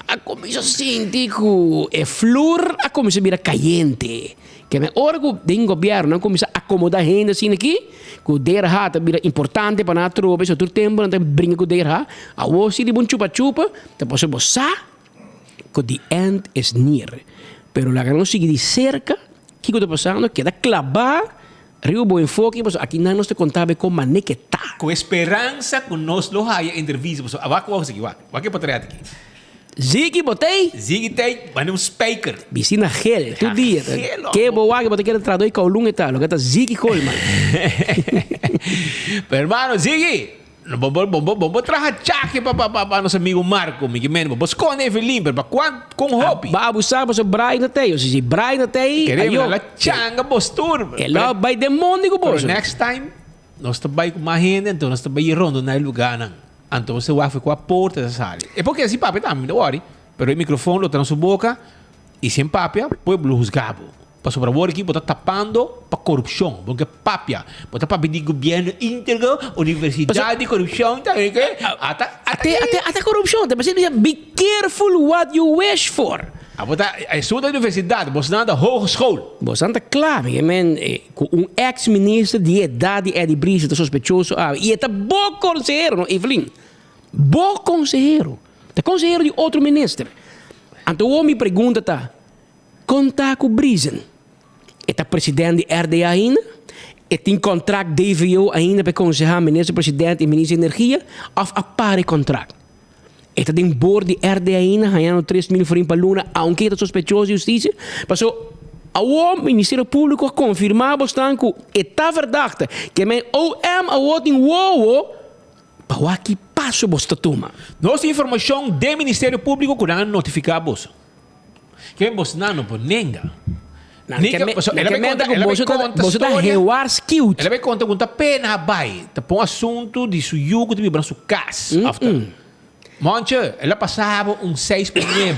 a começa sentir que é flor a começa virar caliente que me orgo den governo começa a acomodar gente assim aqui que derha tá vira importante para na tropa isso todo tempo não brinca com derha a você de bom chupa tá posso bossar que the end is near. Pero la gran sigue de cerca, que está pasando, queda clavar, rio bom enfoque, pues aqui não nos te contava como mané que tá. Com esperança que nós lo haya entrevista, pues abaco vamos aqui, vai que potrei aqui. Ziggy botei? Ziggy tem, mas um speaker. Vicina gel, tu dia. Que boa que botei que traduz Kaolung e tal, lo que tá Ziggy Coleman. Pero hermano, Ziggy, vamos trazer chaque para nosso amigo Marco, Miguel Mendes. Vamos com Evelyn, para com hobby. Vai abusar para o Brian até, ou seja, Brian até. Queremos ela changa postura. Ela vai demônio, bolso. Next time, nós estamos com mais gente, então nós estamos rondo no lugar, não. Então você vai ficar a porta da sala. É porque assim, papi, também, não worry. Pero o microfone lo tem na sua boca e sem papia, pode juzgar. Para sobrevoar aqui, está tapando para corrupção. Porque papia, está para pedir governo íntegro, universidade de corrupção, até corrupção. Mas be careful what you wish for. É sua da universidade, você não anda hogeschool. Você anda claro, ex-ministro de idade Eddie Brisa, está sospechoso. E está bom conselheiro, não, Evelyn? Bom conselheiro. Está conselheiro de outro ministro. Então o homem pergunta, tá? Conta com o Brisa. Está presidente de RDA ainda? E tem contrato DVO ainda para aconselhar ministro-presidente e ministro de energia? Ou a pare contrato? Está tem board de RDA ainda, ganhando 3 mil forinhos para Luna, aunque está sospechoso de justiça? Passou ao Ministério Público a confirmar bastante que está verdade que o OM a voting para aqui passo você toma. Nossa informação do Ministério Público que não notificar você. Que você não pode negar. Você está reuar skill. Ela vai contar com a pena vai. Tá um assunto de seu yugo de vibrar sua casa. Monte, ela passava 6.9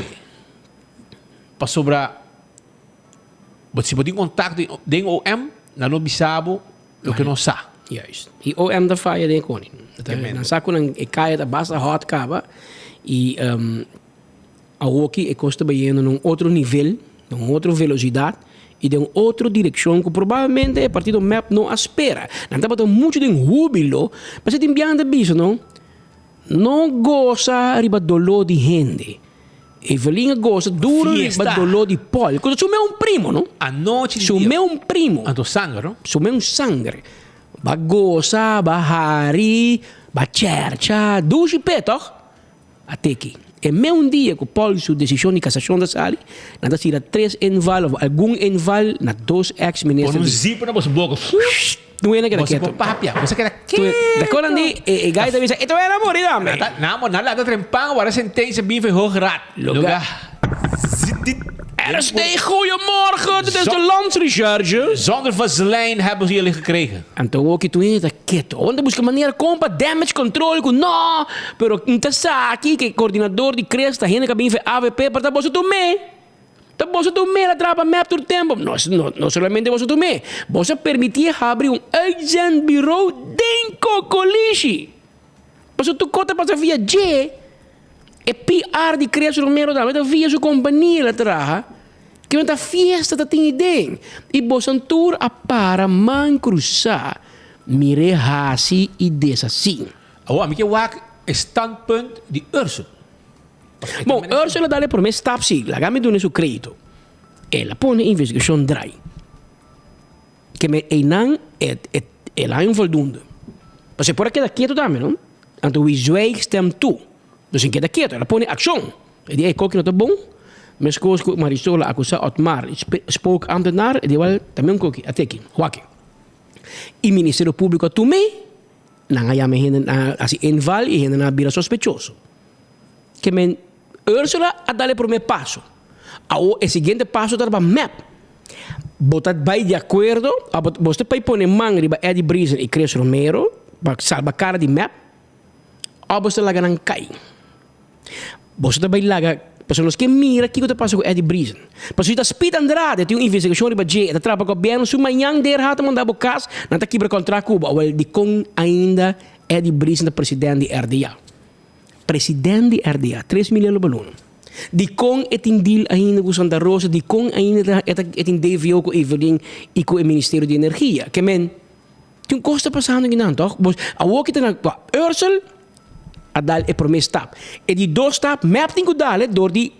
para sobrar. Se você tem contato com o OM, não bisabo o que não sabe. Yes. E o OM da faia de Cone. Não sabe quando cai da base hot cava e a Woki custa bem num outro nível, numa outra velocidade e de uma outra direção que provavelmente o partido MAP não espera. Não está batendo muito de júbilo, mas você tem bem de bicho, não? Não gosta riba dolor de gente. Evelyn gosta duro riba dolor de poli. Quando sume um primo, não? A noite sume um primo. A do sangue, não? Sume um sangue. Ba goza, ba hari, ba cerca, duas petos. Até aqui. É mesmo dia que o Paulo sua decisão de cassação da sala, nada se 3 enval ou algum enval na 2 ex-ministros. Por zip na vossa boca. Não é naquela Você quieto. pode papia. Você quer quieto. Da quando andi, e gai da visa, ito era amor, dame. Namo, nada trempang, wala sententie, bien veel hoog raad. Luga. Er steeg goeiemorgen, dit is de landsrecherche. Zonder vaseline hebben ze jullie gekregen. Então, o que tu ainda quieto? Onde busca maneira compa damage control com no, pero não sa aqui que coordenador de cresta, gente que bem AVP para bolsa tu me. Ta bolsa tu me la trapa map todo tempo. Não solamente bolsa tu me. Bolsa permitir abrir agent bureau denko colisi. Bolsa tu cota para via J. E PR de cresta Romero da, mas via sua companhia lá atrás. Que não tá fiesta da tem ideia. E bolsa tour a para man cruzar. Mire hasi e desassin. Oh, amigo, wak standpunt die Ursula. Bom, Ursula dá-lhe por mim stap sim. La gami dune su crédito. Ela põe investigação dry. Que me einan ela é voldoende. Mas por aqui quieto também, não? Então we zweig stem toe. Dus in queda quieto, ela põe ação. E die kook não tá bom. Mas coisa Marisola acusa Otmar, spoke ambtenaar, die wel também kook até aqui. Waki. E Ministério Público também não há me assim inval e ainda não vira sospechoso. Que men Ursula a dar por meu passo. O seguinte passo para map. Botar vai de acordo, você vai pôr mão riba Eddie Breezen e Chris Romero para salvar cara de map. Ou você laga não cai. Você vai laga pessoas que mira que passa com Eddie Breezen. Mas está Speed Andrade, tem uma investigação riba J, está trabalhando com o governo, se amanhã der rata mandar o caso, não está quebra contra Cuba, ou de com ainda Eddie Breezen, presidente de RDA. Presidente de RDA, 3 milhões de balões. De com etin deal ainda com Santa Rosa, de com ainda etin devio com Evelyn e com o Ministério de Energia. Que men, tem costa passando aqui não, toch? Mas a o que tem na Ursula a dar é por stap. E de 2 stap, map tem que dar door de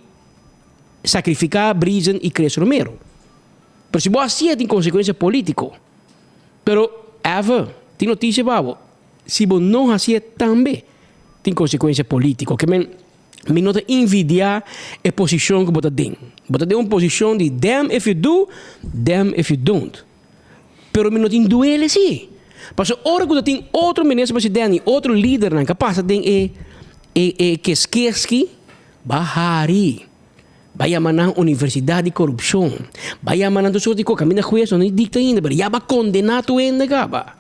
sacrificar Breezen e Chris Romero. Pero se você assim tem consequência político. Pero ever tem notícia babo. Se você não assim também tem consequência política. Que men não te invidiar a posição que você tem. Você tem uma posição de damn if you do, damn if you don't. Pero não tem duelo sim. Mas ora que tem outro ministro presidente, outro líder na capaz tem que esquece bahari. Vai amanar universidade de corrupção. Vai amanar do sorte que caminha juez não dicta ainda, mas já vai condenar tu ainda gaba.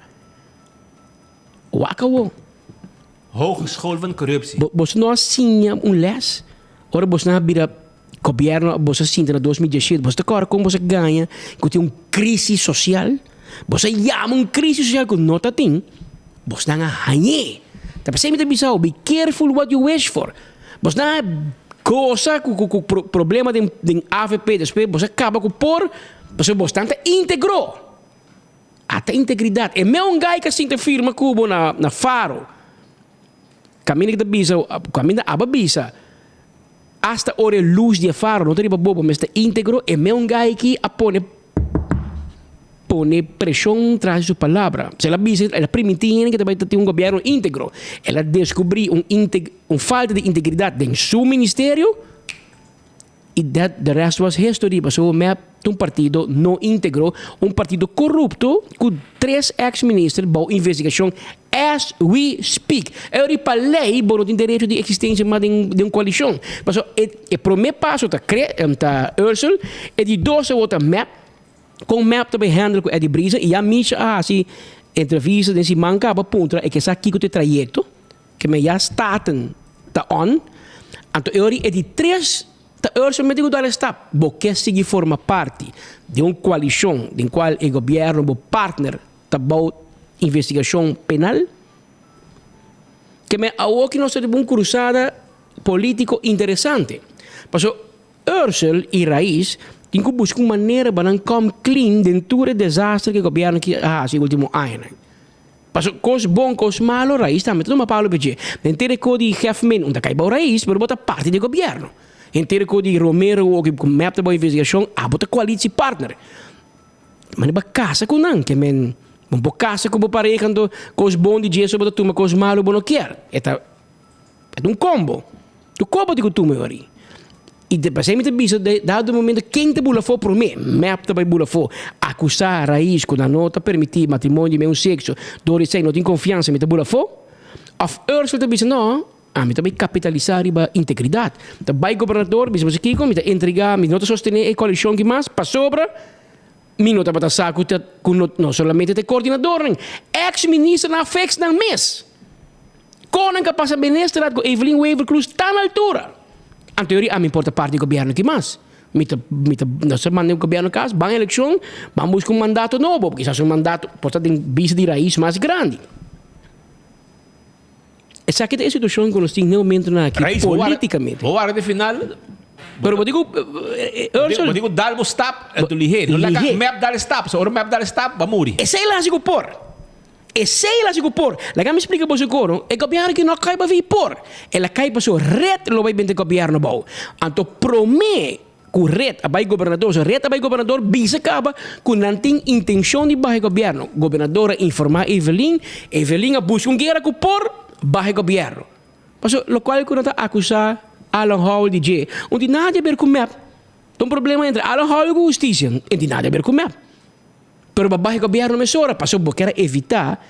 Wakawo. Hogeschool van corruptie. Você não assina les. Ora você não vira governo, você assina na 2017, você agora como você ganha, que tem crise social. Você chama crise social que não tem. Você não ganha. Tapi saya minta bisa, be careful what you wish for. Você não coisa com problema de AVP, depois você acaba com por, você bastante íntegro. Até integridade. É meu gai que assim te firma cubo na Faro. Caminho que te bisa, caminho aba bisa. Hasta ora luz de Faro, não tem bobo, mas está íntegro. É meu gai que pone pressão tras sua palavra. Se ela bisa, ela permitiu que também tenha governo íntegro. Ela descobriu falta de integridade em seu ministério e the rest was history. Mas o map de partido não íntegro, partido corrupto com 3 ex-ministros para investigação as we speak. É a lei não tem direito de existência de uma coalição. Mas o primeiro passo da Ursula é de 12 outros map com map também handle com Eddie Breezen e a misha assim entrevista desse manca para ponta é que essa aqui com o trajeto que me já starten tá on então eu é de 3 tá Ursula me digo dar stop porque seguir forma parte de uma coalição em qual o governo o partner tá bom investigação penal que me ao que nós temos uma cruzada político interessante porque Ursula e Raiz tem que buscar uma maneira para não come clean dentro do desastre que o governo no último ano. Mas coisa bom, coisa malo, Raiz também. Tudo uma Paulo PG. Dentro do de Hefman, onde cai o Raiz, mas bota parte do governo. Dentro do de Romero, o que mete a investigação, bota coalição partner. Mas não casa com não, que men não casa com o pareja quando coisa bom de Jesus, bota tudo, coisa malo, bom não quer. É um combo. Tu combo de tu me ori. E depois me bisa dado momento quem te bula for pro me, map te vai bula for, acusar a raiz com a nota permitir matrimônio meu sexo, dori sei não tem confiança me te bula for, of urso te bisa não, a me também capitalizar a integridade. Te vai governador, bisa você kiko, me te entregar, me nota sostener a coalição que mais, para sobra, me nota para saco não solamente te coordenador, ex-ministro na FEX na mês. Koning que passa benestrado com Evelyn Weaver Cruz está na altura. Em teoria, a mim importa parte do governo que mais. Nós mandamos o governo caso, vai eleição, vamos buscar um mandato novo, porque se um mandato pode ter vista de raiz mais grande. Essa aqui é a situação que nós temos no momento aqui, politicamente. Vou hora de final. Pero eu digo, dar o stop, do ligeiro. Não é map dar stop, se o map dar stop, vai morrer. Esse é lá por. Esse é lá por. Lá me explica você coro, é governo que não cai para vir por. Ela cai para sua rede, lo vai bem de governo bom. Então promete que rede, a vai governador, a rede a vai governador, bisa acaba que não tem intenção de barra governo. Governadora informar Evelyn a busca guerra que por barra governo. Passo, lo qual que não está acusar Alan Howell de J. Não tem nada a ver com o map. Tem um problema entre Alan Howell e a justiça. Não tem nada a ver com o map. Pero babai governo mesora, passou porque era evitar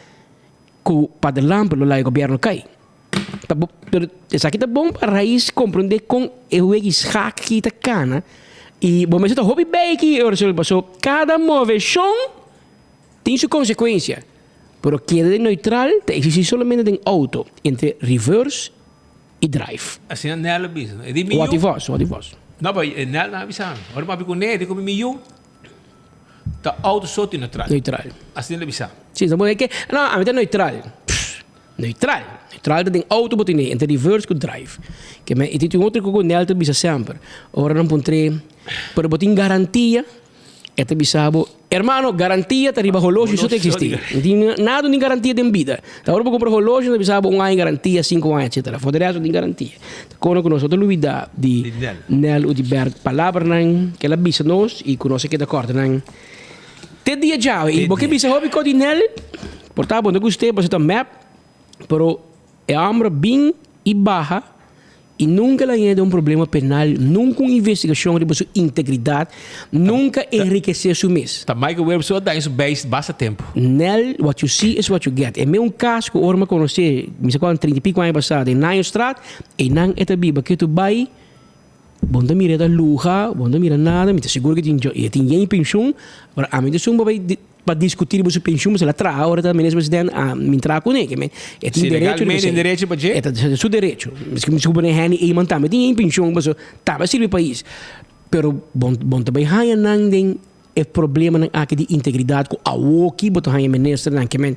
que o padrão pelo lado governo cai. Pero isso aqui tá bom para raiz compreender com o hack que tá cana e bom mas tá hobby bem que eu passou cada moveção tem sua consequência. Pero queda de neutral existe somente em auto entre reverse e drive. Assim não é bis. É de What it was. Não, mas não avisa. Ora mas com nele como milho. Tá auto só neutral. Assim ele avisa. Sim, então é que não, a mim é neutral. Neutral tem auto botine entre reverse e drive. Que me e tem outro que nele bisa sempre. Ora não encontrei para botin garantia. Esta bisabo, hermano, garantia tá riba relógio só tem existir. Não nada de garantia de vida. Tá agora para comprar relógio, tá bisabo um ano garantia, 5 anos, etc. Fora resto de garantia. Quando nós outro luida de Nel ou de Berg palavra nan que ela bisa nós e conosce que da corda nan. Te dia já e porque bisa hobby com Nel, portava não gostei, você tá map, pero é amra bem e barra. E nunca lá é um problema penal, nunca uma investigação de sua integridade, nunca enriquecer seu mês. Tá mais que o web só dá isso basta tempo. Nel, what you see is what you get. É meu caso que orma conhecer, me sei quando 30 e pico anos passado, em Nine Strat, e não é tabiba que tu vai, bom da mira da luha, bom da mira nada, me te seguro que tem pensão, para a mim de suma vai para discutir você pensão, mas ela traz a hora também presidente a me entrar com ele, que é tem direito para dizer, é seu direito, mas que me desculpa nem hani e mantar, mas tem pensão, mas tá, mas serve país, pero bom também há não tem é problema na aqui de integridade com a aqui botar há ministro não que men,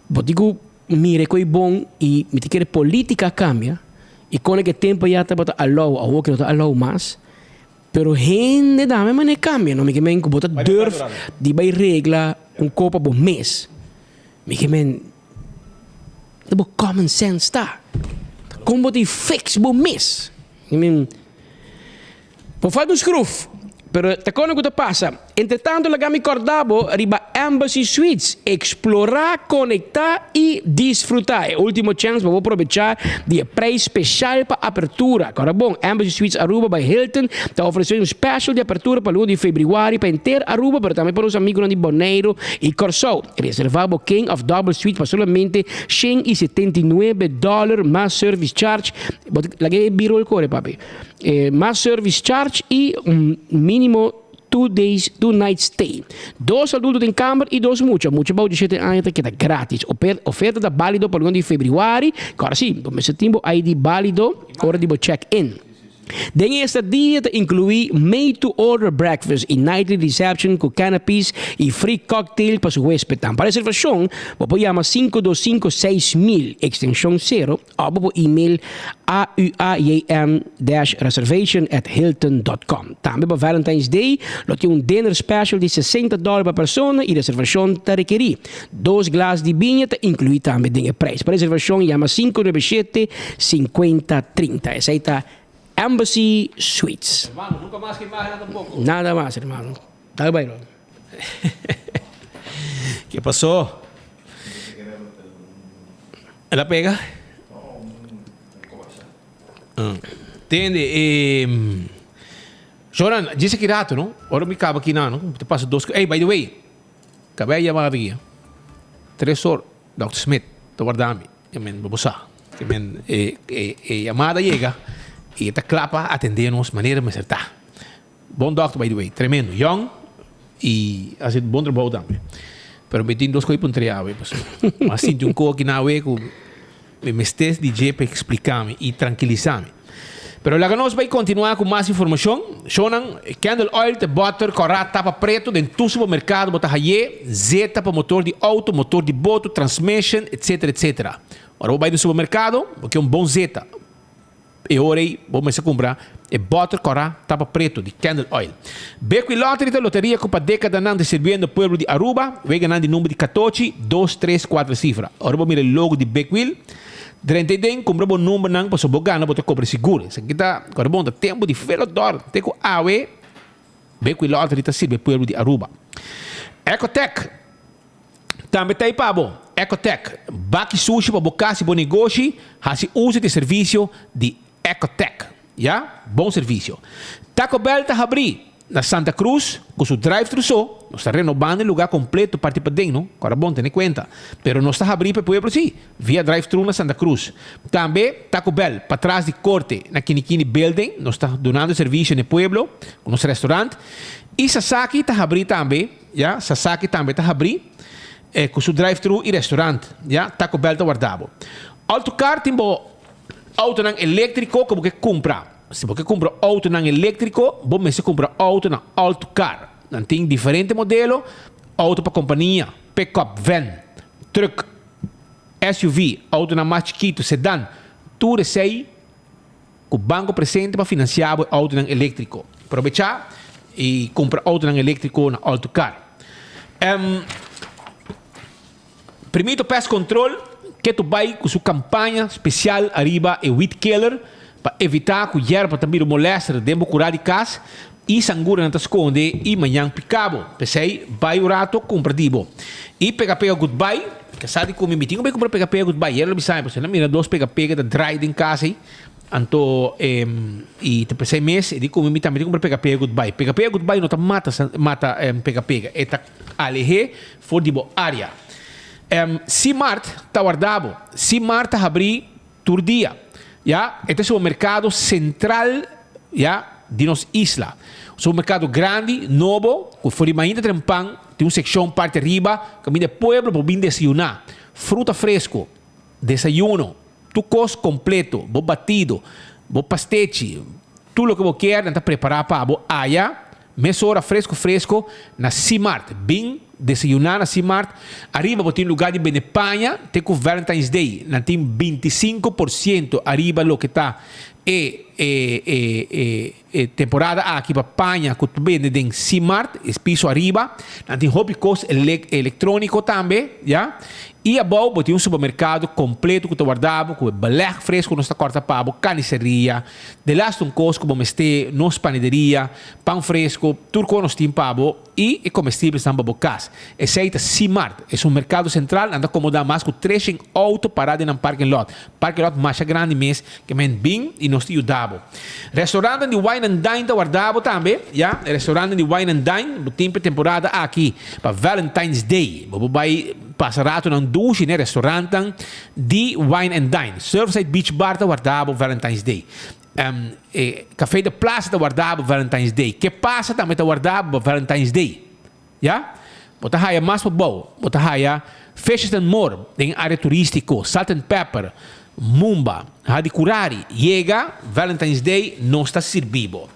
bom digo mire coi bom e me te quer política cambia e quando que tempo já tá botar allow a que não tá allow mais. Pero gente da mesma maneira cambia, não me que men bota durf de vai regla copa por mês. Me que men de common sense tá. Como de fix por mês. I mean, por falta de scruf. Pero te quando que passa. Entretanto, la gami cordabo riba Embassy Suites explorar, conectar e desfrutar. Último chance para aproveitar de preço especial para apertura. Agora bom, Embassy Suites Aruba by Hilton está oferecendo special de apertura para o mês de fevereiro para inteiro Aruba, mas também para os amigos de Bonaire e Corso. Reservado King of Double Suite para somente $179 mais service charge. Lagay biro el core, papi. Mais service charge e mínimo 2 days, 2 nights stay. 2 adultos em câmara e 2 muchos. Muchos bom de 7 anos que está grátis. Oferta está válido para o mês de fevereiro. Agora sim, no mês de setembro, aí de válido, hora de check-in. Dengue esta dia te inclui made-to-order breakfast e nightly reception com canopies e free cocktail para seu hóspede. Para reservação, você chama 525-6000 extensão 0 ou por e-mail auam-reservation@hilton.com. Também para Valentine's Day, tem dinner special de $60 por pessoa e reservação te requerir. 2 glasses de vinho te inclui também dengue preço. Para reservação, chama 597-5030. Essa aí está Embassy Suites. Hermano, nunca más que imagen tampoco. Nada más, hermano. Dale bailo. ¿Qué pasó? ¿La pega? Entende? Joran, disse que rato, não? Ora me acaba aqui, não? Te passo 2... Hey, by the way, acabei de chamar aqui. 3 horas, Dr. Smith, te guardami. Amen, babusa. Amen, chamada chega e te clapa atender-nos maneira de acertar. Bom doctor, by the way, tremendo. Young e faz bom trabalho também. Pero me tem 2 coisas para entregar, pessoal. Mas sinto coisa que na hora que me estés DJ para explicar-me e tranquilizar-me. Pero lá que nós vai continuar com mais informação. Shonan, Candle Oil, te butter, corá, tapa preto, dentro do supermercado, bota haie, zeta para motor de auto, motor de boto, transmission, etc, etc. Agora vai no supermercado, porque é um bom zeta. E ora aí, vamos comprar, é butter, corá, tapa preto, de Candle Oil. Beco e Lottery, da loteria com a década não servindo o povo de Aruba, vai ganhando de número de 14, 2, 3, 4 cifras. Agora vamos ver o logo de Beco e 31, compra bom número não para sober ganhar, para comprar seguro. Isso aqui está, agora bom, tempo de velodor, tem com AUE, Beco e Lottery, está servindo o povo de Aruba. Ecotech, também está aí para bom. Ecotech, baki sushi para bocar se bom negócio, se usa de serviço de Ecotech, já? Bom serviço. Taco Bell está abrindo na Santa Cruz, com seu drive-thru só, nós está renovando o lugar completo para tipo dentro, agora bom, tem conta. Pero nós está abrindo para o povo sim, via drive-thru na Santa Cruz. Também Taco Bell, para trás de corte, na Kinikini Building, nós está donando serviço no povo, com nosso restaurante. E Sasaki está abrindo também, já? Sasaki também está abrindo, com seu drive-thru e restaurante, já? Taco Bell está guardado. Autocar tem auto elétrico como que compra. Se você compra auto elétrico, você compra auto na Autocar. Tem diferente modelo, auto para companhia, pick-up, van, truck, SUV, auto na mais chiquito, sedã, tudo isso aí, o banco presente para financiar o auto elétrico. Aproveitar e comprar auto elétrico na Autocar. Primeiro pest control, que tu vai com sua campanha especial arriba e Weed Killer para evitar que o erva também moleste dentro curar de casa e sangura não te esconde e manhã picabo. Pensei, vai o rato, compra dibo. E pega goodbye, que sabe como me tinha, vai comprar pega goodbye. Ela me sabe, você não mira 2 pega da dry em casa aí. Anto, e te pensei mês, e digo, me também compra pega goodbye. Pega goodbye não te mata pega. E tá aleje for dibo área. C-Mart está guardado. C-Mart está abrindo todo dia. Ya, este es un mercado central, ya, de nos isla. Es un mercado grande, novo, que for ainda trempan, tem uma secção parte arriba, caminho de pueblo para vir desayunar. Fruta fresco, desayuno, tu cos completo, bo batido, bo pastechi, tudo o que você quer, está preparado para bo allá, meia hora fresco, na C-Mart, bem desayunar na C-Mart. Arriba você tem lugar de Benepanha, tem com Valentine's Day, tem 25% arriba lo que está temporada aqui para panha que tu vende em C-Mart, piso arriba, tem hobby cost eletrônico também, já? E abaixo tem um supermercado completo que tu guardava, com beleg fresco, não está corta pavo, carniceria, de last um costo como este, nos panaderia, pão fresco, turco nos tem pavo e comestíveis também para casa. Esse aí é C-Mart, é um mercado central, anda acomodar mais com 3 em auto parado em um parking lot mais grande mesmo, que é bem e nos ajudava. Restaurante de Wine and Dine está guardado também, já? Restaurante de Wine and Dine, tem temporada aqui para Valentine's Day, vai passar rato num douche, né, restaurante de Wine and Dine. Surfside Beach Bar está guardado Valentine's Day. Café de Plaza está guardado Valentine's Day. Que passa também está guardado Valentine's Day. Já? Bota raia mais para bom. Bota raia Fishes and More, em área turístico, Salt and Pepper, Mumba, Hadicurari, Yega, Valentine's Day não está servido.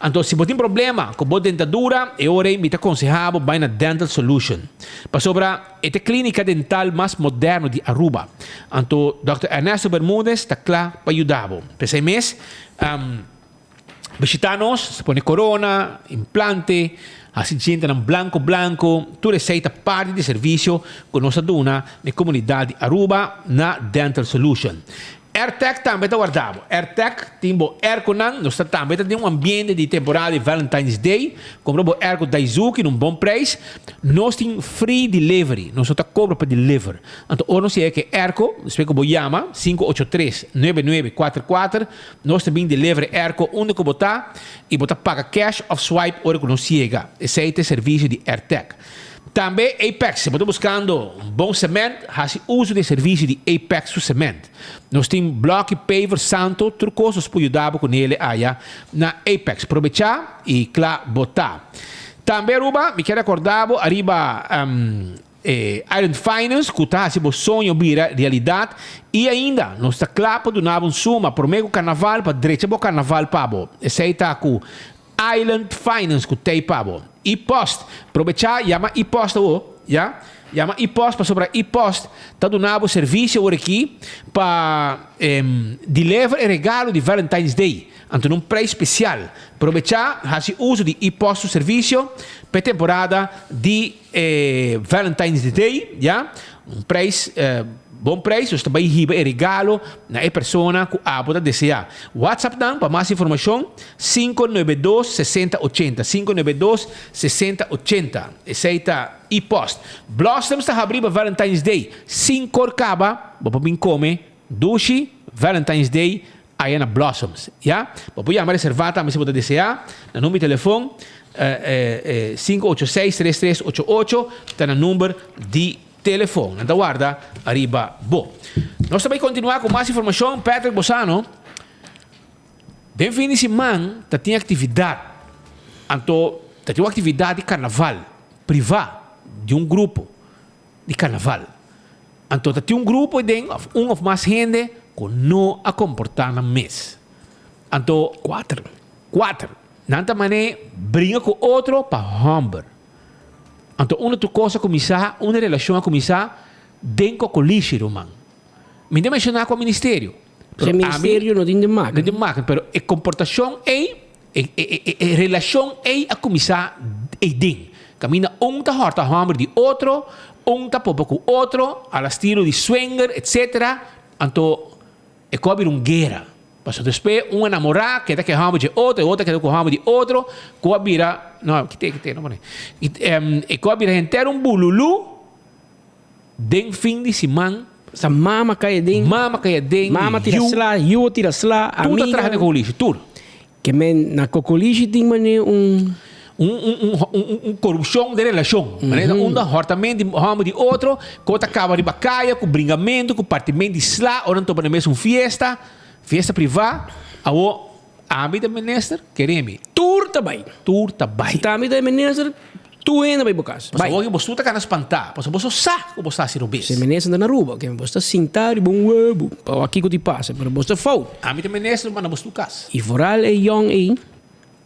Então, se você tem problema com a dentadura, eu me aconselho vai na Dental Solution. Para sobre esta clínica dental mais moderna de Aruba. Então, Dr. Ernesto Bermúdez está claro para ajudar. Pensei mês, visitar-nos, se põe corona, implante, assistente em blanco, tu receita parte de serviço com nossa dona na comunidade Aruba na Dental Solution. AirTag também está guardado. AirTag tem o airco não, nós também tem um ambiente de temporada de Valentine's Day. Comprou o airco da Izuki num bom preço. Nós tem free delivery. Nós só cobra para deliver. Então, ou não sei que airco, explico o chama 583-9944. Nós também deliver airco onde que botar e botar paga cash ou swipe hora que não chega. Esse é o serviço de AirTag. Também Apex, se você está buscando um bom cimento, faz uso do serviço de Apex do cimento. Nós temos bloco paver santo, trucosos para ajudar com ele aí na Apex. Aproveitar e claro, botar. Também, Ruba, me quero recordar, arriba Iron Finance, que está se sonho vira realidade. E ainda, nós está claro para donar um suma para o meio carnaval, para direito para o carnaval, pabo. Esse aí está com Island Finance, que tem pabo. E-Post, aproveitar, chama E-Post, já? Chama E-Post, para sobre E-Post, está dando serviço aqui para deliver e regalo de Valentine's Day. Então, um preço especial. Aproveitar, fazer uso de E-Post, o serviço, para a temporada de Valentine's Day, já? Um preço bom preço, você também riba e regalo na pessoa que a pode desejar. WhatsApp dan para mais informação 592-6080 592-6080. Aceita e-post. Blossoms está abrindo Valentine's Day 5 acaba, vou vir comer dushi Valentine's Day aí na Blossoms, já? Vou chamar reservada, mas se você desejar, no número de telefone 586-3388 está no número de telefone. Então, guarda, arriba, bom. Nós também continuar com mais informação. Patrick Bossano, de fim de semana, tem atividade. Então, tem uma atividade de carnaval, privada, de um grupo de carnaval. Então, tem um grupo de um ou mais gente que não a comportar na mesa. Então, quatro. Nanta mané, brinca com outro para hamburger. Então, uma coisa começar, uma relação a começar dentro do colégio, man. Me deu mencionar com o ministério. O ministério não tem de máquina. Não tem de máquina, mas a comportação é, a relação é a começar dentro. Camina tá horta hammer de outro, tá popa com outro, ao estilo de swinger, etc. Então, é como uma guerra. Mas depois, uma namorada que está com hammer de outro, outra que está com hammer de outro, que vira, não, que tem, não, e que vira inteiro um bululu, den fim de semana. Sa mama cai dentro. Mama tira slá, eu tira slá. Tudo atrás do colégio, tudo. Que men na colégio tem mané corrupção de relação. Um da hortamento de hammer de outro, que outra acaba de bacaia, com bringamento, com partimento de slá, ou não estou para mesmo festa privada, a vida minister, queremos. Tour também. Se tá a vida minister, tu ainda vai bocar. Mas hoje você está espantar, você sabe que você está sendo bem. Se minister na rua, que você está sentar e bom webo, aqui que te passa, mas você falta. A vida minister, mas não você casa. E foral é young aí,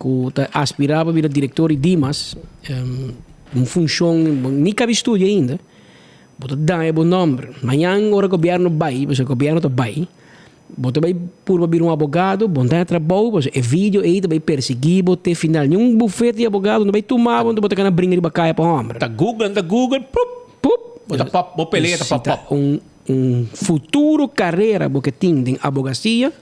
que aspirava a vir diretor de Dimas, função, nem cabe estúdio ainda, você dá bom nome. Amanhã, hora o governo vai, o governo está vai. Você vai por abrir um advogado, você trabalho, você é vídeo aí, vai perseguir, você final. Nenhum bufete de advogado, não vai tomar, você vai brincar de bacaia para o homem. Tá Google, você peleia, pop. Um futuro carreira que tem em advocacia,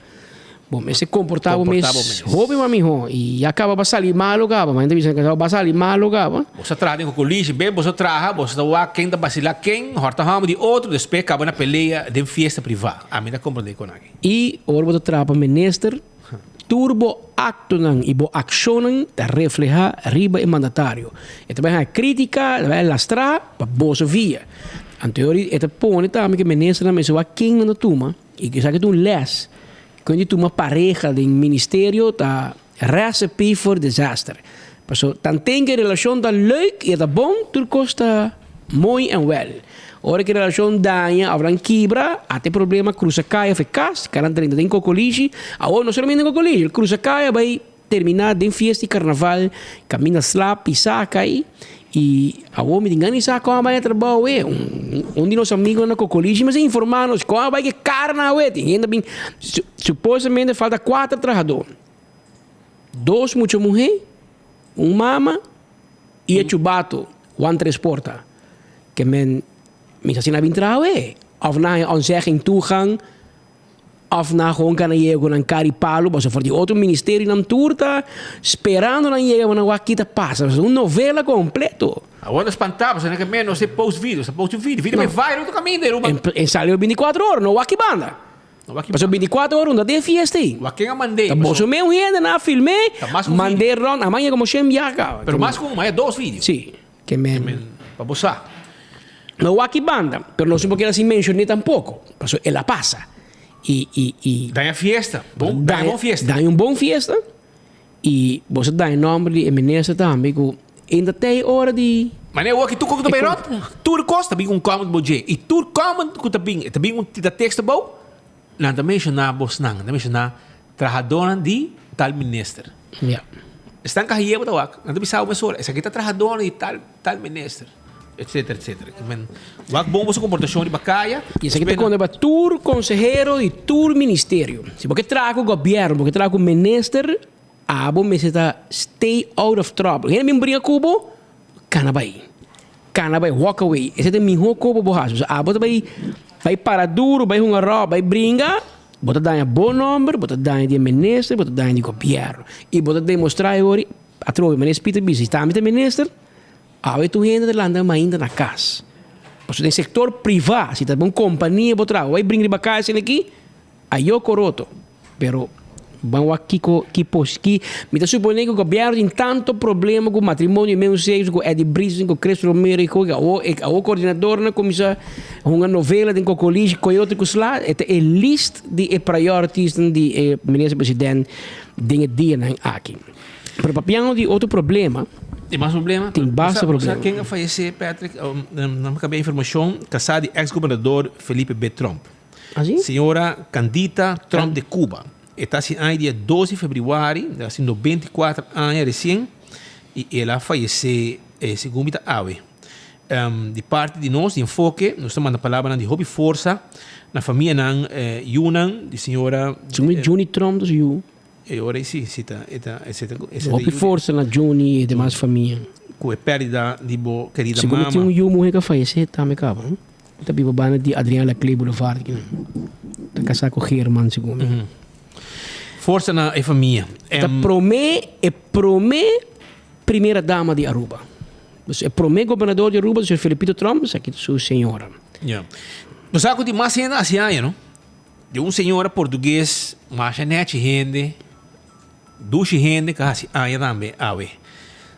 bom, esse comportava mesmo, houve uma mijo, e acaba a sair mal, mas ainda dizem que vai sair mal, você traz com o colégio, você traz, você dá quem da vacilar quem, horta ramo de outro, depois acaba na peleia de festa privada. A mim não compreende com aqui. E agora você traz para o ministro, turbo acto e bo action da reflejar riba e mandatário. E também a crítica, vai lastrar para boa via. Anterior, e põe também que o ministro não se vai quem não toma, e que sabe que tu les. Quando tu uma pareja de ministério, tá recipe for disaster. Passo tem que relação da leuk e da bom, tudo costa muito and well. Ora que relação danha, haverá quebra, até problema cruza caia eficaz, carantena tem cocoligi, agora não somente cocoligi, cruza caia vai terminar de festa e carnaval, caminha slap, pisar cai. E agora me engano isso como vai trabalhar de nossos amigos na cocoligi, mas informar-nos como vai que carna ainda bem supostamente falta 4 trabalhadores, 2 muitas mulheres, mama e o chubato, o transporta que men assim na bem trabalhar, of na on zeggen toegang of na gewoon kan je con een caripalo, mas voor die outro ministerie nam turta, esperando na llega una guaquita passa, uma novela completo. Agora espantava, você não quer menos, você post vídeo, você post um vídeo me vai no caminho, En salió 24 horas, no waki banda. Passou 24 horas, não tem fiesta aí. Quem a mandei? Tá bom, mesmo gente na filmei, mandei ron, amanhã como sempre viaja. Pero mais com mais 2 vídeos. Sim, que men. Para posar. No waki banda, pero no sé por qué así mencioné tampoco. Pasó, ela pasa. Dá uma fiesta. Dá uma fiesta. Dá um bom fiesta. E você dá em nome de ministro também, que ainda tem hora de... Mas eu aqui, tu como tu bem rot, tu costa bem um comment budget. E tu comment que tu bem um texto bom, não também mencionar bos não, também mencionar trabajadora de tal ministro. Yeah. Estão carregando o wak, não bisa uma sora. Essa aqui tá trabajadora de tal ministro. Etc, etc. Wak bom você comportação de bacaia. E isso aqui tá quando é tur consejero e tur ministério. Se porque trago o governo, porque trago o ministro, abo me está stay out of trouble. Ele me brinca cubo, canabai, walk away. Esse é meu cubo borracho. Abo vai para duro, vai uma roba, vai brinca. Bota dar um bom número, bota dar de ministro, bota dar de governo. E bota demonstrar agora, a troca, ministro Peter Bisi, está me ministro. Aí tu ainda de landa ainda na casa. Porque tem setor privado, se tá uma companhia botar, vai brincar de bacana aqui, aí eu coroto. Pero vamos aqui que me está supondo que o governo tem tanto problema com o matrimônio mesmo sexo, com Eddie Brisson, com Crespo Romero, com o coordenador na comissão, uma novela de Cocoligi, com outro lá, é a lista de priorities de ministro presidente de dia aqui. Pero papiano de outro problema. Tem mais problema? Tem bastante problema. Quem vai falecer, Patrick? Não acabei a informação, casado de ex-governador Felipe B. Trump. Assim? Senhora Candida Trump de Cuba. Está assim, dia 12 de fevereiro, assim, 94 anos recém, e ela faleceu, segundo a AWE. De parte de nós, de enfoque, nós estamos mandando a palavra de hobby força, na família nan Yunan, de senhora... Juni Trump dos Yu. Ora sim, hobby força na Juni e demais família. Com a perda de boa querida segundo mama. Segundo tinha um mulher que faleceu, também acaba, não? Está viva banda de Adriana Clay Boulevard, que está casada com o Herman, segundo. Força na família. Promê primeira dama de Aruba. Você promê governador de Aruba, o senhor Felipito Trump, isso aqui é sua senhora. Você sabe que mais ainda assim, não? De uma senhora português, mais net gente, duas gente, que assim, também,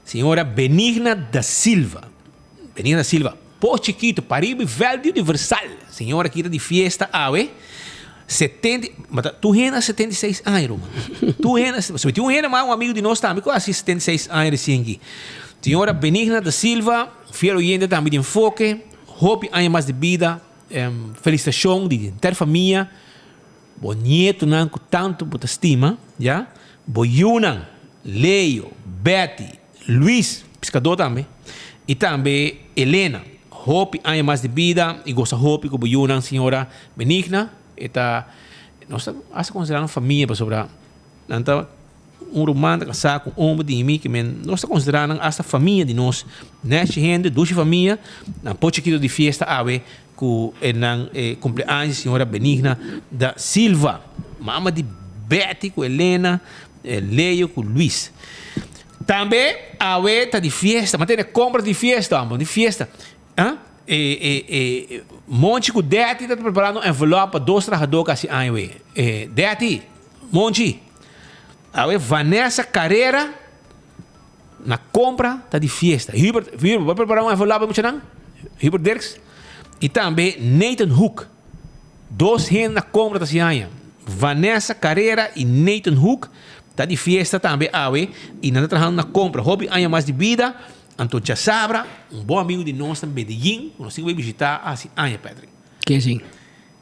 senhora Benigna da Silva. Benigna da Silva, por chiquito, Paribe Velho Universal. Senhora que de fiesta, 70, mas tu renda 76 anos, tu renda, se tu renda mais um amigo de nós também, quase 76 anos recém aqui. Senhora Benigna da Silva, fiel oyente também de enfoque, hope anos mais de vida, felicitação de ter família, bonito não com tanto puta estima, já, Boyunan, Leio, Betty, Luiz, pescador também, e também Helena, hope anos mais de vida, e gosta hope com Boyunan, senhora Benigna. Eta nós estamos considerando família para sobrar então romance casado com homem de mim que nós estamos considerando esta família de nós nesta gente duas família na pochiquito de fiesta ave com cumpleaños senhora Benigna da Silva mama de Betty com Helena Leio com Luiz também ave está de fiesta mas tem compra de fiesta Monte com Deti está preparando um envelope para 2 trabalhadores assim aí Deti Monte aí Vanessa Carreira na compra está de fiesta vai preparar um envelope para não Hubert Dirks e também Nathan Hook 2 gente na compra está assim aí Vanessa Carreira e Nathan Hook está de fiesta também aí e não está trabalhando na compra hobby aí mais de vida Então, já sabe, bom amigo de nós em Medellín, nós temos que visitar assim, Patrick. Que sim?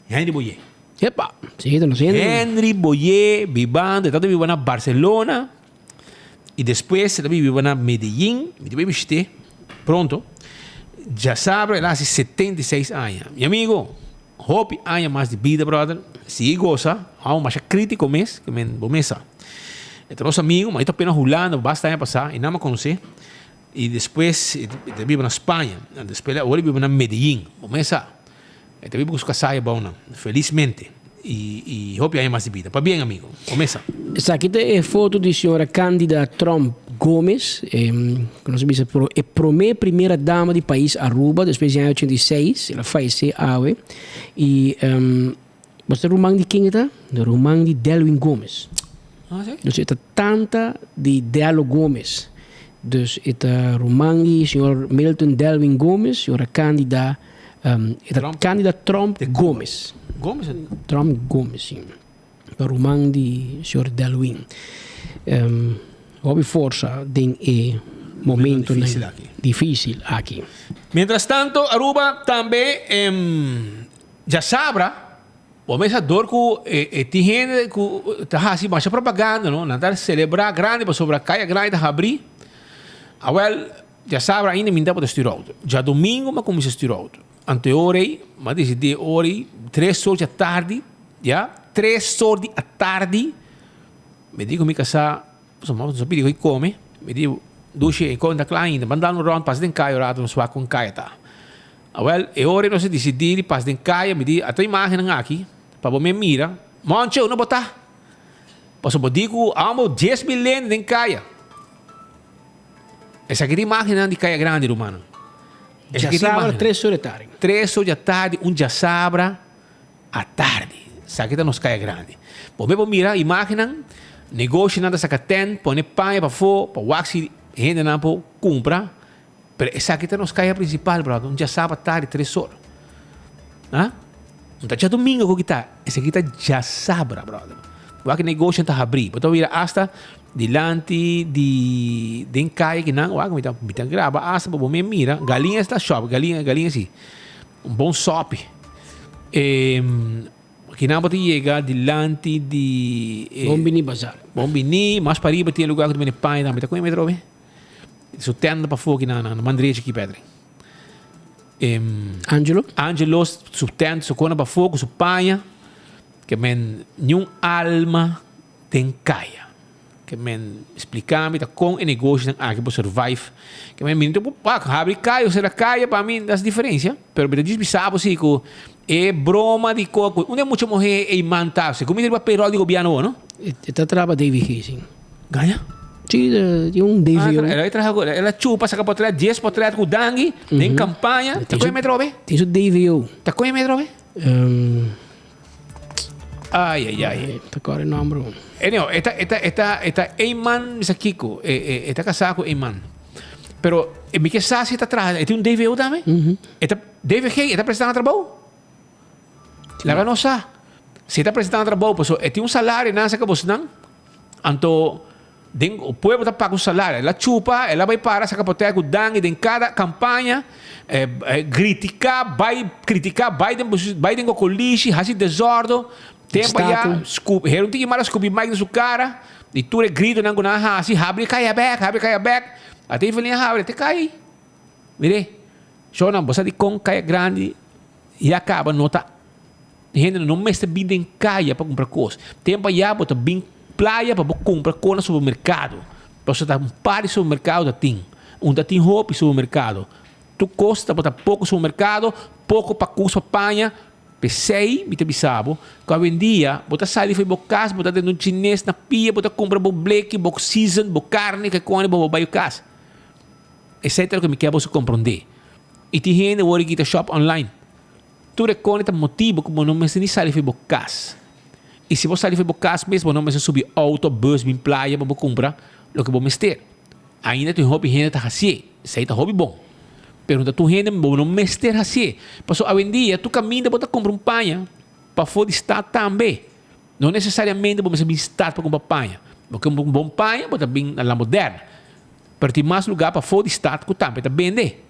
Henry Boyer. Epa, sim, não sei. Henry Boyer, vivendo, está vivendo na Barcelona, e depois está vivendo na Medellín, me vai visitar, pronto. Já sabe, ele há 76 anos. Meu amigo, hope anos mais de vida, brother. Se gosta, há mais crítico mês, que me vou começar. Então, nosso amigo, mas está apenas rolando, basta anos passar, e não me conhecer. E depois ele vive na Espanha, depois agora vive na Medellín, começa, ele vive com os casais bons, felizmente. e hope aí mais de vida. Para bem, amigo. Começa. Essa aqui é a foto da senhora Cândida Trump Gomes, que nós sabemos é a primeira dama do país Aruba, depois em 86, ela faleceu ave. E você é romang de quem está? Romang de Delwin Gomes. Ah, sim? Dus het tante de Delo Gomes. Dus het romangi, senhor Milton Delwin Gomes, senhora Cândida, Cândida Trump Gomes. Gomes? Trump Gomes, sim. O romang de senhor Delwin. Houve força em momento difícil aqui. Mientras tanto, Aruba também já sabe. O pensador que tem gente que está assim, baixa propaganda, não? Não celebrar grande, para sobre a caia grande da abrir. Well, já sabe ainda me dá para estirar outro. Já domingo, mas como se estirar outro. Anteorei, mas decidi ore 3 horas da tarde, já 3 horas da tarde. Me digo me casar, só pedi que come. Me digo, duche e conta lá ainda, mandar no round, passa de caia, rato no suaco com caia tá. Well, e ora nós decidimos passa de caia, me digo, até imagem aqui. Para me mira, manche, não botar. Posso digo, amo 10 milhões de caia. Essa aqui é a imagem de caia grande, humano. Já sabra 3 horas da tarde. 3 horas da tarde, já sabra à tarde. Essa aqui está nos caia grande. Por me mira, imagina, negócio nada saca ten, põe panha para fora, para waxi, gente não pode comprar. Mas essa aqui está nos caia principal, brother. Já sabra à tarde, 3 horas. Ah? Então, já domingo que está, esse aqui está já sabra, brother. O que negócio está a abrir. Então, vira hasta dilante de caia que não, o que me está grava, hasta para me mira, galinha está shop, galinha assim, bom shop. Que não pode chegar dilante de Bombini Bazar. Bombini, mas para ir tem lugar que me pai, não me está com me trobe. Isso tenda para fora que na mandreja aqui pedra. Angelo subtende su cona para fogo su panha que men nenhum alma tem caia que men explicar-me tá com o negócio aqui para survive que men menino abre caia ou será caia para mim das diferença pero me diz sabe se que é broma de coco onde muito morrer e manta se como ele vai perol de governo não está traba David Hissing ganha sim de David ela chupa saca para trás 10 para trás com dangue em campanha tá com metro be tem o David tá com metro be ai tá com o nome esta Eyman Misakiko está casado com Eyman pero me que sabe se está atrás tem David também esta David está prestando trabalho lá não sabe se está prestando trabalho pues tem salário não saca você não anto o povo está pagando salário. Ela chupa, ela vai para essa capoteia com dangue em cada campanha, criticar Biden com colírio, fazer desordem, tempo já, não tem mais Scooby Mike na sua cara, e tu grito não na assim, abre caia back, até ele abre, até cai. Mire, só não, você de com caia grande e acaba nota, gente não mete bem em caia para comprar coisas, tempo já bota bem playa para comprar coisa no supermercado. Você está um par de supermercado da tem. Da tem roupa supermercado. Tu custa para pouco supermercado, pouco para custo panha. Pensei, me te bisabo, que hoje em dia, você sai de casa, você dentro de chinês na pia, você compra black, season, carne, que come, você vai casa. Esse é o que me quer você compreender. E tem gente que está shop online. Tu reconhece o motivo como não me sai de casa. E se você sair para casa mesmo, não precisa subir autobus, bem praia, para comprar o que você ter. Ainda tem hobby gente tá assim, sei tá hobby bom. Pergunta tu gente não mestre assim. Passou hoje em dia, tu caminha para comprar um panha para fora de estado também. Não necessariamente você bem estado para comprar panha. Porque um bom panha, você bem na moderna. Para ter mais lugar para fora de estado que também tá vender.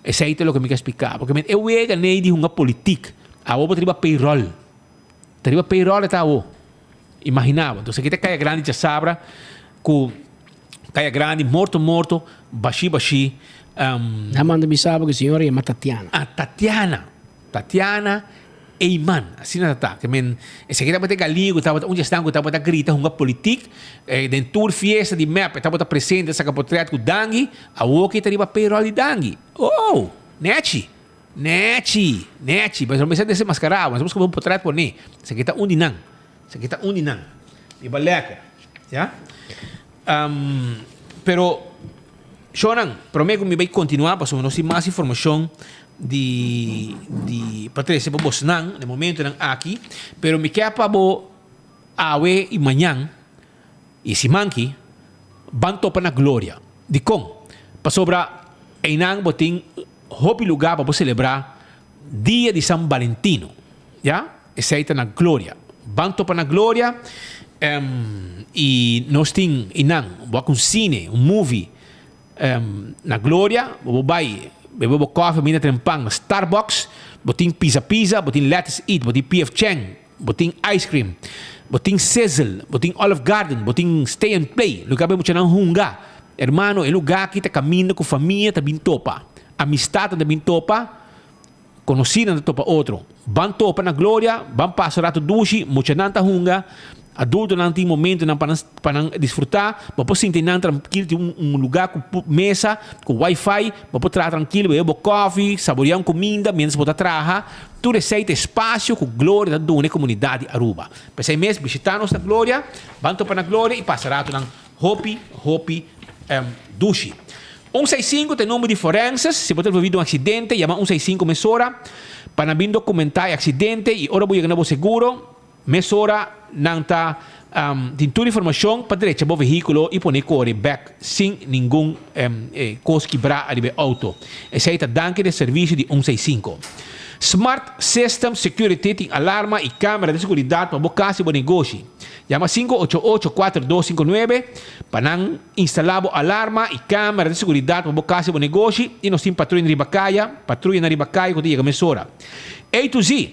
Esse aí é o que me quer explicar. Porque eu ganhei de uma política. A outra triba payroll. Tariba payroll está o imaginava. Então, se aqui tem caia grande já sabra, com caia grande, morto, baixi. Na manda me sabe que a senhora é Tatiana. Tatiana Eyman. Assim não está. Esse aqui está para ter galinho, onde está para gritar uma política, dentro fiesta de map, está para presente essa capotrete com dangue, a outra tariba payroll de dangue. Oh, nete. Nechi, mas não precisa desmascarar, mas vamos como portrait por nem. Isso aqui tá undinan. Di baleco. Ya? Pero Shonan, prometo que me vai continuar, para nós ter mais informação de Patrícia para vos no momento não aqui, pero me quer para bo awe e manhã e se manque van topa na glória. De com para sobra einang botin hopi lugar para celebrar dia de San Valentino, ya? Essa na glória. Van topa na glória e nós tem inang, boa cine, movie na glória, vai bebo coffee, mina trempang na Starbucks, botin pizza, botin lettuce eat, botin PF Chang, botin ice cream, botin Sizzle, botin Olive Garden, botin Stay and Play. Lugar bebo nang hunga. Hermano, é lugar que tá caminhando com família, tá bem topa. Amistade tá bem topa, conhecida tá topa outro. Van topa na glória, van passar rato dushi, mucha nanta hunga. Adulto não tem momento para desfrutar, para poder sentir tranquilo, ter lugar com mesa, com Wi-Fi, para poder estar tranquilo, beber coffee, saborear comida, menos poder trabalhar. Tu receita espaço com glória da dona comunidade Aruba. Para esse mês, visitar nossa glória, vão para na glória e passará tu Hopi Dushi. 165 tem número de forenses, se você ter um acidente, chama 165 mesora, para vir documentar acidente e ora vou ganhar seguro. Mesora não está tem toda a informação para direita do veículo e pôr corre back sem nenhum coisa quebrar ali do auto. Esse aí é danke de serviço de 165. Smart System Security tem alarma e câmera de segurança para bocar seu negócio. Chama 588-4259 para instalar alarma e câmera de segurança para bocar seu negócio e nós temos patrulha na Ribacaia quando chega a Mesora. A to Z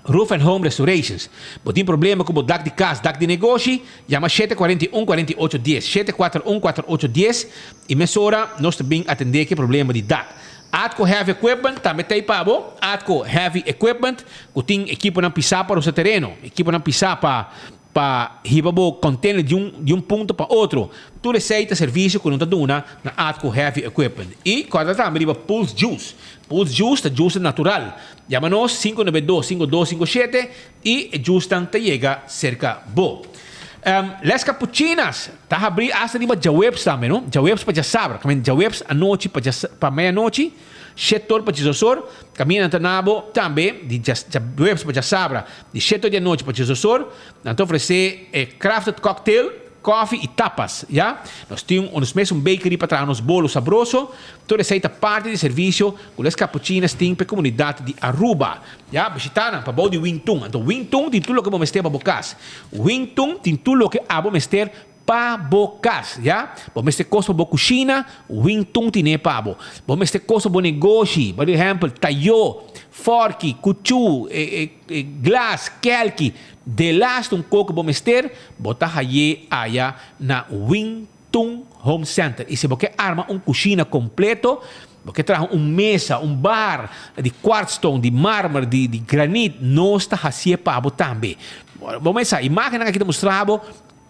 Roof and Home Restorations. Se tem problema com o dak de casa, dak de negócio, chama 741-4810. 741-4810 e mesora nós também atender que problema de dak. Atco Heavy Equipment, também tem para o Atco Heavy Equipment, que tem equipo na pisar para o seu terreno, equipo na pisar para ribabo container de ponto para outro. Tu receita serviço com duna na Atco Heavy Equipment. E quando também riba Pulse Juice. Pulse Juice é juice natural. Chama-nos 592-5257 e juice te chega cerca bo. Les Capuchinas, tá abrir hasta riba Jawebs também, não? Jawebs para sabra, caminho Jawebs à noite para meia-noite. Setor para Josor, caminha na Nabo também, de Jawebs para sabra, de setor de noite para Josor, então oferecer crafted cocktail, coffee e tapas, já? Nós temos mesmo bakery para trazer nos bolos saborosos, toda essa parte de serviço, com as cappuccinas tem para a comunidade de Aruba, já? Visitaram para o de Wingtung, então Wingtung tem tudo o que vamos ter para bocas, Wingtung tem tudo o que vamos ter para bocas, já? Vamos ter coisa para cozinha, Wingtung tem para vamos ter coisa para negócio, por exemplo, tayo, fork, cuchu, glass, kelki, de last coco vamos ter, botar aí na Wingtung Home Center. E se você arma cozinha completo, você traz mesa, bar de quartzstone, de mármore, de granito, nós está assim para também. Vamos a imagem que estamos mostrando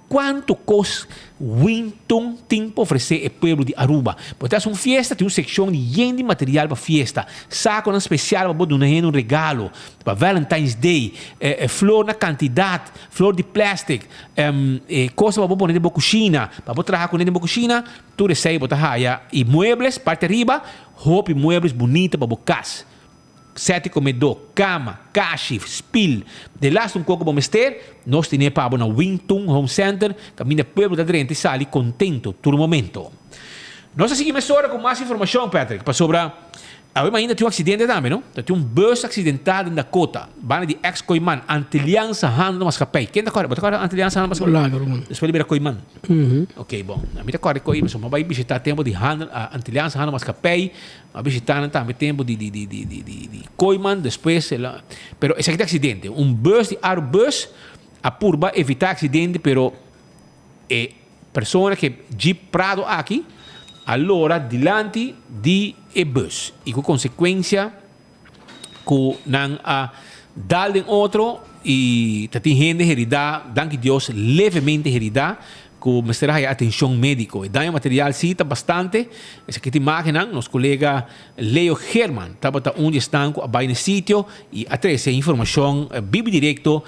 quanto custa Wingtung tem para oferecer ao povo de Aruba. Porque é uma festa, tem uma secção de material para festa, saco especial para dar um regalo, para Valentine's Day, flor na quantidade, flor de plástico, coisa para pôr na cozinha, para trabalhar com na cozinha, tudo isso aí, e muebles, parte arriba, roupa e muebles bonitas para casa. 7 comedor, cama, caixa, spill. De last coco vamos ter, nós temos para na Wingtung Home Center, caminho do povo da Drente, sali contento todo momento. Nós seguimos agora com mais informação, Patrick, para sobre ainda tem um acidente também, não? Tem um bus acidentado em Dakota, bana de ex-Coiman, Antilliança Handel Mascapay. Quem está correndo? Está correndo Antilliança Handel Mascapay? Depois libera Coiman. Ok, bom. A mim está correndo Coiman, mas vai visitar tempo de Antilliança Handel Mascapay, vai visitar também tempo de Coiman, depois... Pero esse aqui é acidente. Um bus de Airbus, a purba evitar acidente, pero pessoa que Jeep Prado aqui, allora dilante di bus e com consequência que não dá em outro e tem gente herida, danke Deus levemente herida, com mestre hay atenção médico e daí material cita bastante esse aqui tem máquina nosso colega Leo Herman estava onde estão abai no sítio e até essa informação bibi direto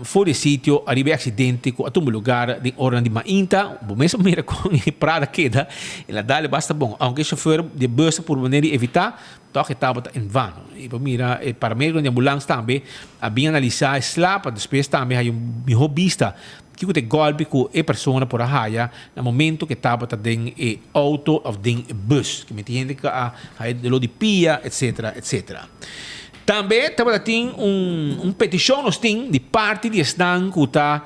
fora do sítio arriba acidente com um lugar de ordem de mainta o mesmo mira com prada queda ela dá basta bom aunque chauffeur de bus por maneira de evitar toque estava em vano e para mira para meio de ambulância também a bem analisar slap depois também hay melhor vista que o golpe com a pessoa por a raia no momento que estava dentro do auto ou dentro do bus que me entende que a de lo de pia etc etc também estava tem petição nos tem de parte de estão que está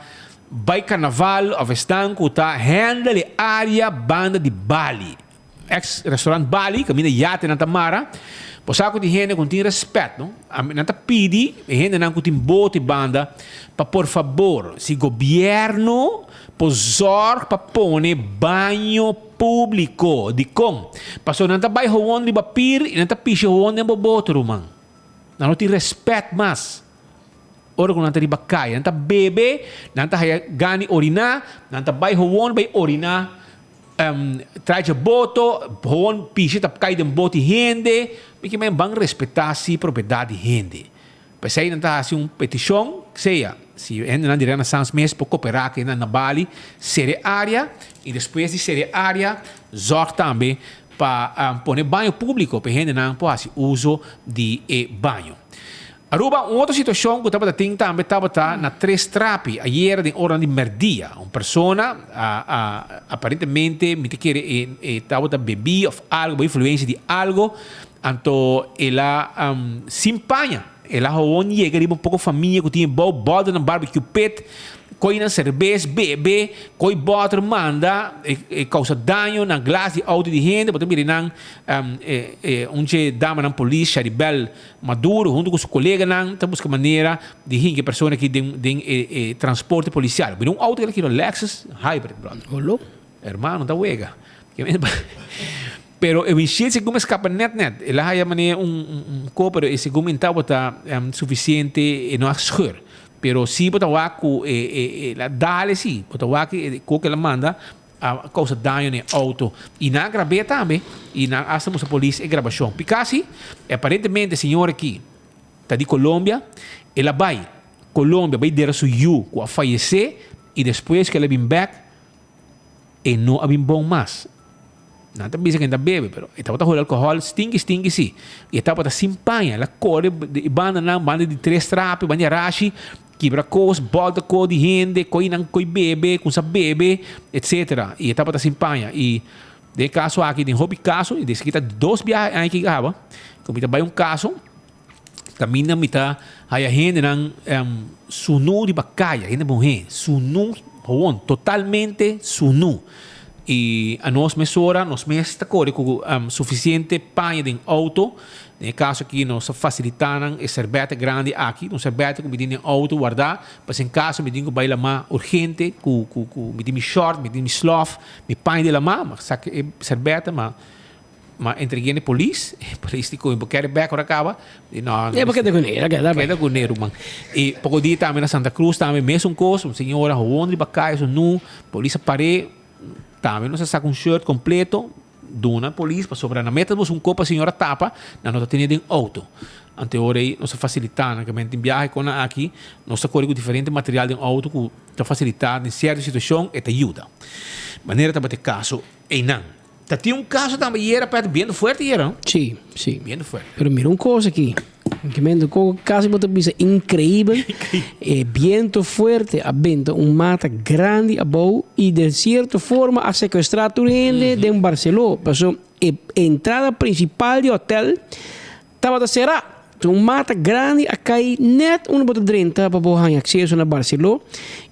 by carnaval ou estão que está handle área banda de Bali ex restaurant Bali que mina yate na Tamara posaco de gente com tem respeito não a nata pedi gente não tem bote banda para por favor se governo pozor para pone banho público de com passou nata vai hoon de bapir e nata pisho hoon de boboto rumang não tem respeito mas ora com nata riba kaya nata bebe nata haya gani orina nata vai hoon vai orina traz boto hoon pisho tap cai de bote gente porque men bang respeitar si propriedade gente Pues aí não está assim petição, que seja, se ainda não dirá na Sans Mes, para cooperar aqui na Bali, ser área, e depois de ser área, zorg também para pôr banho público, para gente não pode uso de banho. Aruba, uma outra situação que estava tendo também estava na Três Trapi, ayer de hora de merdia. Uma pessoa, aparentemente, me quer estava bebida ou algo, influência de algo, então ela se empanha. Ela chega um pouco família que tinha bota no barbecue pit, coi na cerveja, bebe, coi bota manda, causa dano na glass de auto de gente, porque também não onde dama na polícia, rebel maduro, junto com os colegas não, tá busca maneira de gente pessoa que tem transporte policial. Mas auto que era Lexus Hybrid, brother. Olô, hermano, tá wega. Pero eu enxergo se como escapa net. Ela há copo, esse como então está suficiente e não schur. Pero se botar o aco, ela dá-lhe sim. Botar o aco, o que ela manda, a causa dano no auto. E na grave também, e na assamos a polícia e gravação. Porque aparentemente a senhora aqui, está de Colômbia, ela vai, Colômbia, vai dar a sua com a falecer, e depois que ela vem back, e não há bem bom mais. Não está bisa que ainda bebe, pero estava com alcohol, stingue sim. E estava se empanha, ela corre, banda de três trapos, banda rashi, quebra coisas, volta com de gente, coi bebe, com sa bebe, etc. E estava se empanha. E de caso aqui, tem hobby caso, e desse que está dois viagens aqui que hava, como está vai caso, caminha mita, aí a gente não sunu de bacaia, ainda bom sunu, totalmente sunu. E a nós mesora, nós está com suficiente panha de auto. No caso aqui, nós facilitamos a cerveja grande aqui, uma cerveja que me tem auto guardar, mas em caso me tenho que mais urgente, me tem short, me tem sloth, me panha de la mas saque cerveja, mas entreguei na polícia, polícia diz que eu quero back ou acaba, não. É porque é queda com dinheiro, man. E pouco dia também na Santa Cruz também mesmo coisa, senhora, onde bacai, nu, polícia parei. Também não se saca shirt completo duna polícia para sobrar na meta um copo a senhora tapa na nota tinha de auto ante hora aí nós facilitar que em viagem com aqui nós corre com diferente material de auto que está facilitar em certa situação e te ajuda maneira também ter caso e não tinha caso também era para bem forte era sim bem forte pero mira uma coisa aqui que mendo com caso bota bisa incrível viento fuerte abenta mata grande abou e de certa forma a sequestrar turende de Barcelona passou entrada principal de hotel estava a será mata grande a cair net bota drenta para boa acesso na Barcelona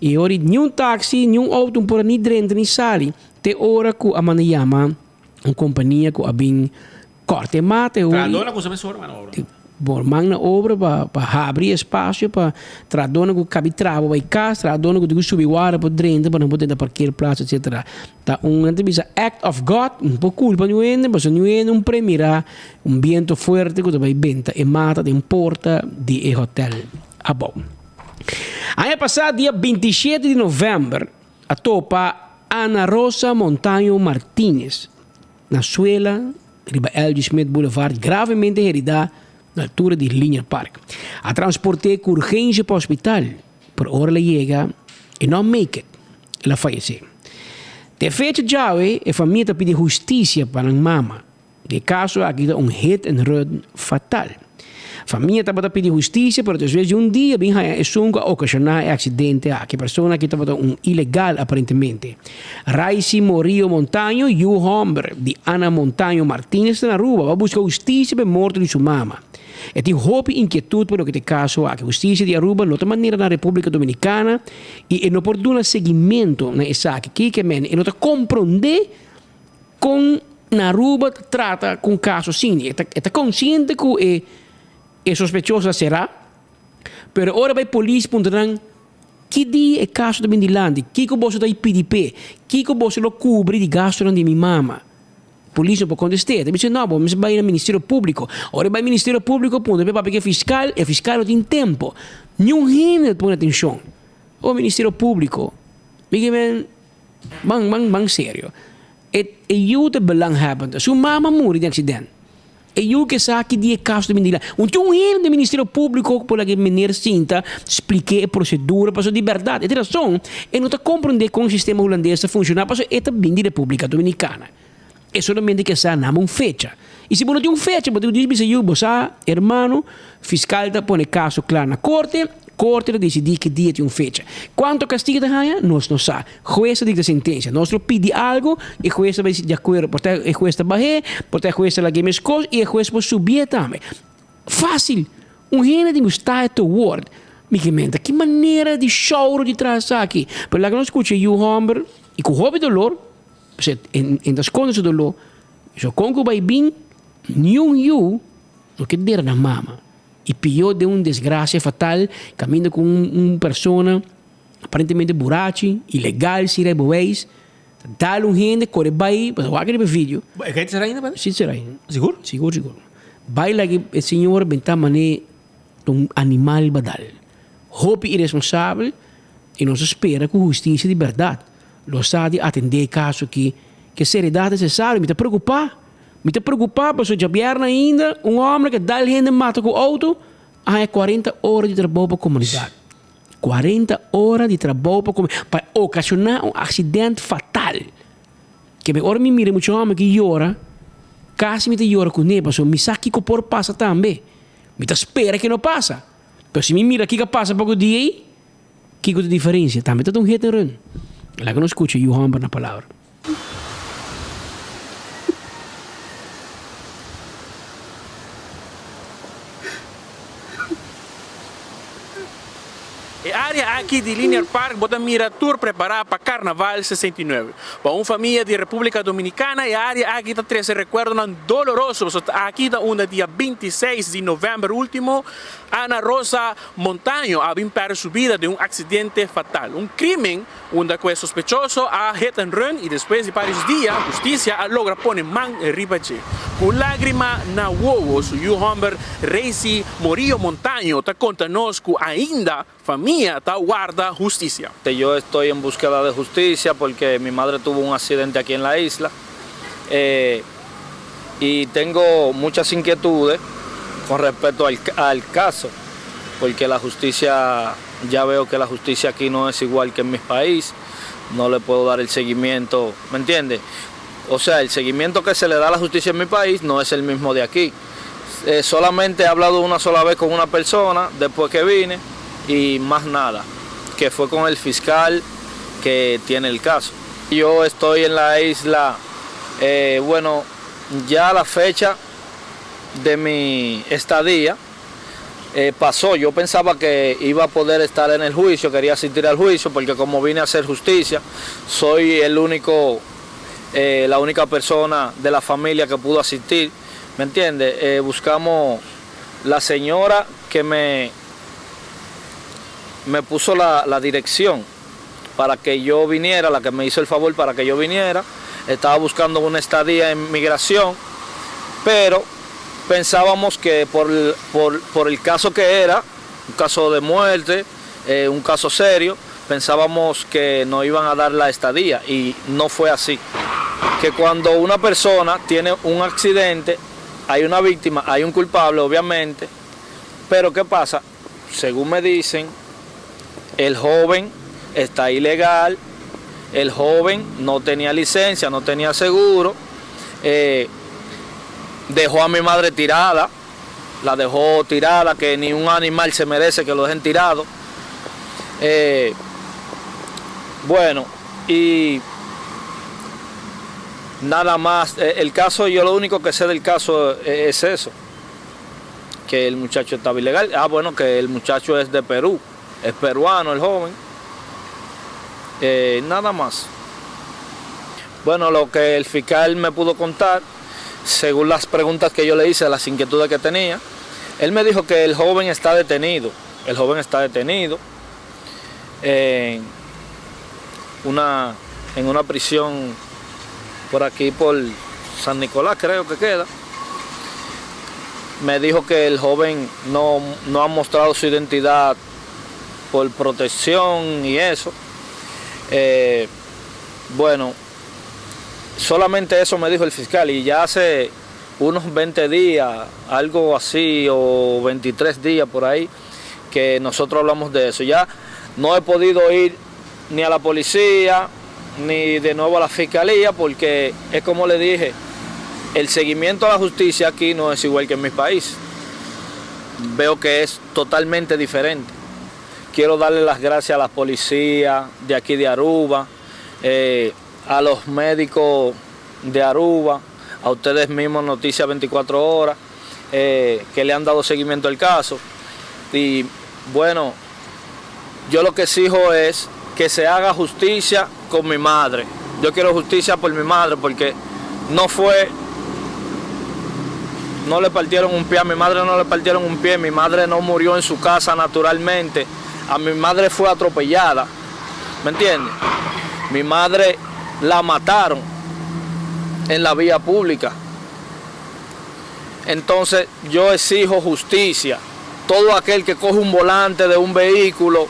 e ora nenhum táxi nenhum auto por nem drenta nem sali te hora que a mana chama uma companhia que abin corte mata tradona com essa mano Bormang na obra para abrir espaço para tradona com cabitrabo vai casa tradona com subir área para dentro para não poder dar parquear praça etc. Tá entrevista act of God pouco culpa não é mas não é premira viento forte que vai venta e mata de porta de hotel bom. Aí passado dia 27 de novembro a topa Ana Rosa Montaño Martínez, na Suela, riba L.G. Smith Boulevard, gravemente herida na altura de Linear Park. A transportei com urgência para o hospital, por hora ela chega e não make it, ela faleceu. De fecha já, a família pede justiça para a mama. De caso, aqui há hit and run fatal. A família estava pedindo justiça, mas às vezes dia, bem, é sunga ocasionar acidente a que pessoa que estava ilegal aparentemente. Raisi Morio Montaño e o homem de Ana Montaño Martínez na rua vai buscar justiça para a morte de sua mama. E tem hope e inquietude por este caso, a justiça de Aruba, de outra maneira na República Dominicana, e não pode dar seguimento nessa aqui, que não está compreender com na Aruba trata com caso assim. Está consciente que é sospechosa será, mas agora vai a polícia perguntar que dia é caso de Mindilande, que você está aí PDP, que você não cobre de gasto de minha mama. A polícia não pode contestar. Ele diz, não, você vai no Ministério Público. Agora vai no Ministério Público, porque é fiscal não tem tempo. Nenhum gente põe atenção. O Ministério Público, bang sério. E eu te belang hebben. Sua mama morre de acidente. E eu que sabe que dia caso de menina. Então, do Ministério Público, por que menina Cinta, expliquei a procedura, para a liberdade. E tem razão, e não está compreendendo como o sistema holandês funciona, para esta bem da República Dominicana. É solamente que sabe, não uma fecha. E se você não tem uma fecha, você diz, você, irmão, fiscal, põe caso claro na corte decide que dia tem uma fecha. Quanto castigo de ganha, nós não sabemos. Juez dicta sentença. Nós pede algo e o juez vai de acordo. Porque o juez vai porque o juez vai dar as coisas e o juez vai subir também. Fácil. Gente tem gostar de word. Me comenta, que maneira de choro de trás aqui. Pero lá que nós escutamos o homem e com o hobby dolor, em das contas do dolor, se o conco vai bem, nenhum não quer dizer na mama. E pior de uma desgraça fatal, caminhando com uma pessoa aparentemente burachi, ilegal, se reboéis, dá gente, corre vai, mas o aquele vídeo. É que será ainda, sim, será ainda. Seguro? Seguro. Vai lá que o senhor bentar mané um animal badal. Hope irresponsável e não se espera com justiça de verdade. Lo sabe atender caso que seriedade é necessária, me está preocupar. Me está preocupado, porque já vieram ainda homem que dá gente mata com o auto, há 40 horas de trabalho para a comunidade. 40 horas de trabalho para a comunidade, para ocasionar acidente fatal. Que agora me mira muito homem que llora, quase me llora com ele, porque me sabe que por passa também. Me espera que não passa. Mas se me mira que passa para o dia aí, que é a diferença? Também está um jeito de lá que não escuta o homem na palavra. A área aqui de Linear Park bota mira tour preparada para Carnaval 69. Para uma família de República Dominicana, e a área aqui está 13 recuerdos dolorosos. Aqui está um dia 26 de novembro último, Ana Rosa Montaño havia perdido sua vida de um acidente fatal. Um crime onde é sospechoso a hit and run e depois de vários dias, a justiça logra pôr mão em ribache. Com lágrima na uovos, o homem Raisi Morio Montaño está contando ainda família está guarda justicia. Yo estoy en búsqueda de justicia porque mi madre tuvo un accidente aquí en la isla y tengo muchas inquietudes con respecto al caso, porque la justicia, ya veo que la justicia aquí no es igual que en mi país, no le puedo dar el seguimiento, ¿me entiende? O sea, el seguimiento que se le da a la justicia en mi país no es el mismo de aquí. Solamente he hablado una sola vez con una persona después que vine y más nada, que fue con el fiscal que tiene el caso. Yo estoy en la isla, bueno, ya la fecha de mi estadía pasó. Yo pensaba que iba a poder estar en el juicio, quería asistir al juicio porque como vine a hacer justicia, soy el único, la única persona de la familia que pudo asistir, ¿me entiende? Buscamos la señora que me puso la dirección para que yo viniera, la que me hizo el favor para que yo viniera. Estaba buscando una estadía en migración, pero pensábamos que por el caso que era, un caso de muerte, un caso serio, pensábamos que nos iban a dar la estadía y no fue así. Que cuando una persona tiene un accidente, hay una víctima, hay un culpable, obviamente, pero ¿qué pasa? Según me dicen, el joven está ilegal, el joven no tenía licencia, no tenía seguro, dejó a mi madre tirada, la dejó tirada, que ni un animal se merece que lo dejen tirado. Bueno, y nada más, el caso, yo lo único que sé del caso es eso, que el muchacho estaba ilegal. Bueno, que el muchacho es de Perú, es peruano el joven, nada más. Bueno, lo que el fiscal me pudo contar, según las preguntas que yo le hice, las inquietudes que tenía, él me dijo que el joven está detenido, en una prisión por aquí, por San Nicolás, creo que queda. Me dijo que el joven no ha mostrado su identidad por protección y eso. Bueno, solamente eso me dijo el fiscal, y ya hace unos 20 días, algo así, o 23 días por ahí, que nosotros hablamos de eso. Ya no he podido ir ni a la policía, ni de nuevo a la fiscalía, porque es como le dije, el seguimiento a la justicia aquí no es igual que en mi país. Veo que es totalmente diferente. Quiero darle las gracias a la policía de aquí de Aruba, a los médicos de Aruba, a ustedes mismos, Noticias 24 Horas, que le han dado seguimiento al caso. Y bueno, yo lo que exijo es que se haga justicia con mi madre. Yo quiero justicia por mi madre, porque no le partieron un pie, a mi madre no le partieron un pie, mi madre no murió en su casa naturalmente, a mi madre fue atropellada, ¿me entiendes? Mi madre la mataron en la vía pública. Entonces yo exijo justicia. Todo aquel que coge un volante de un vehículo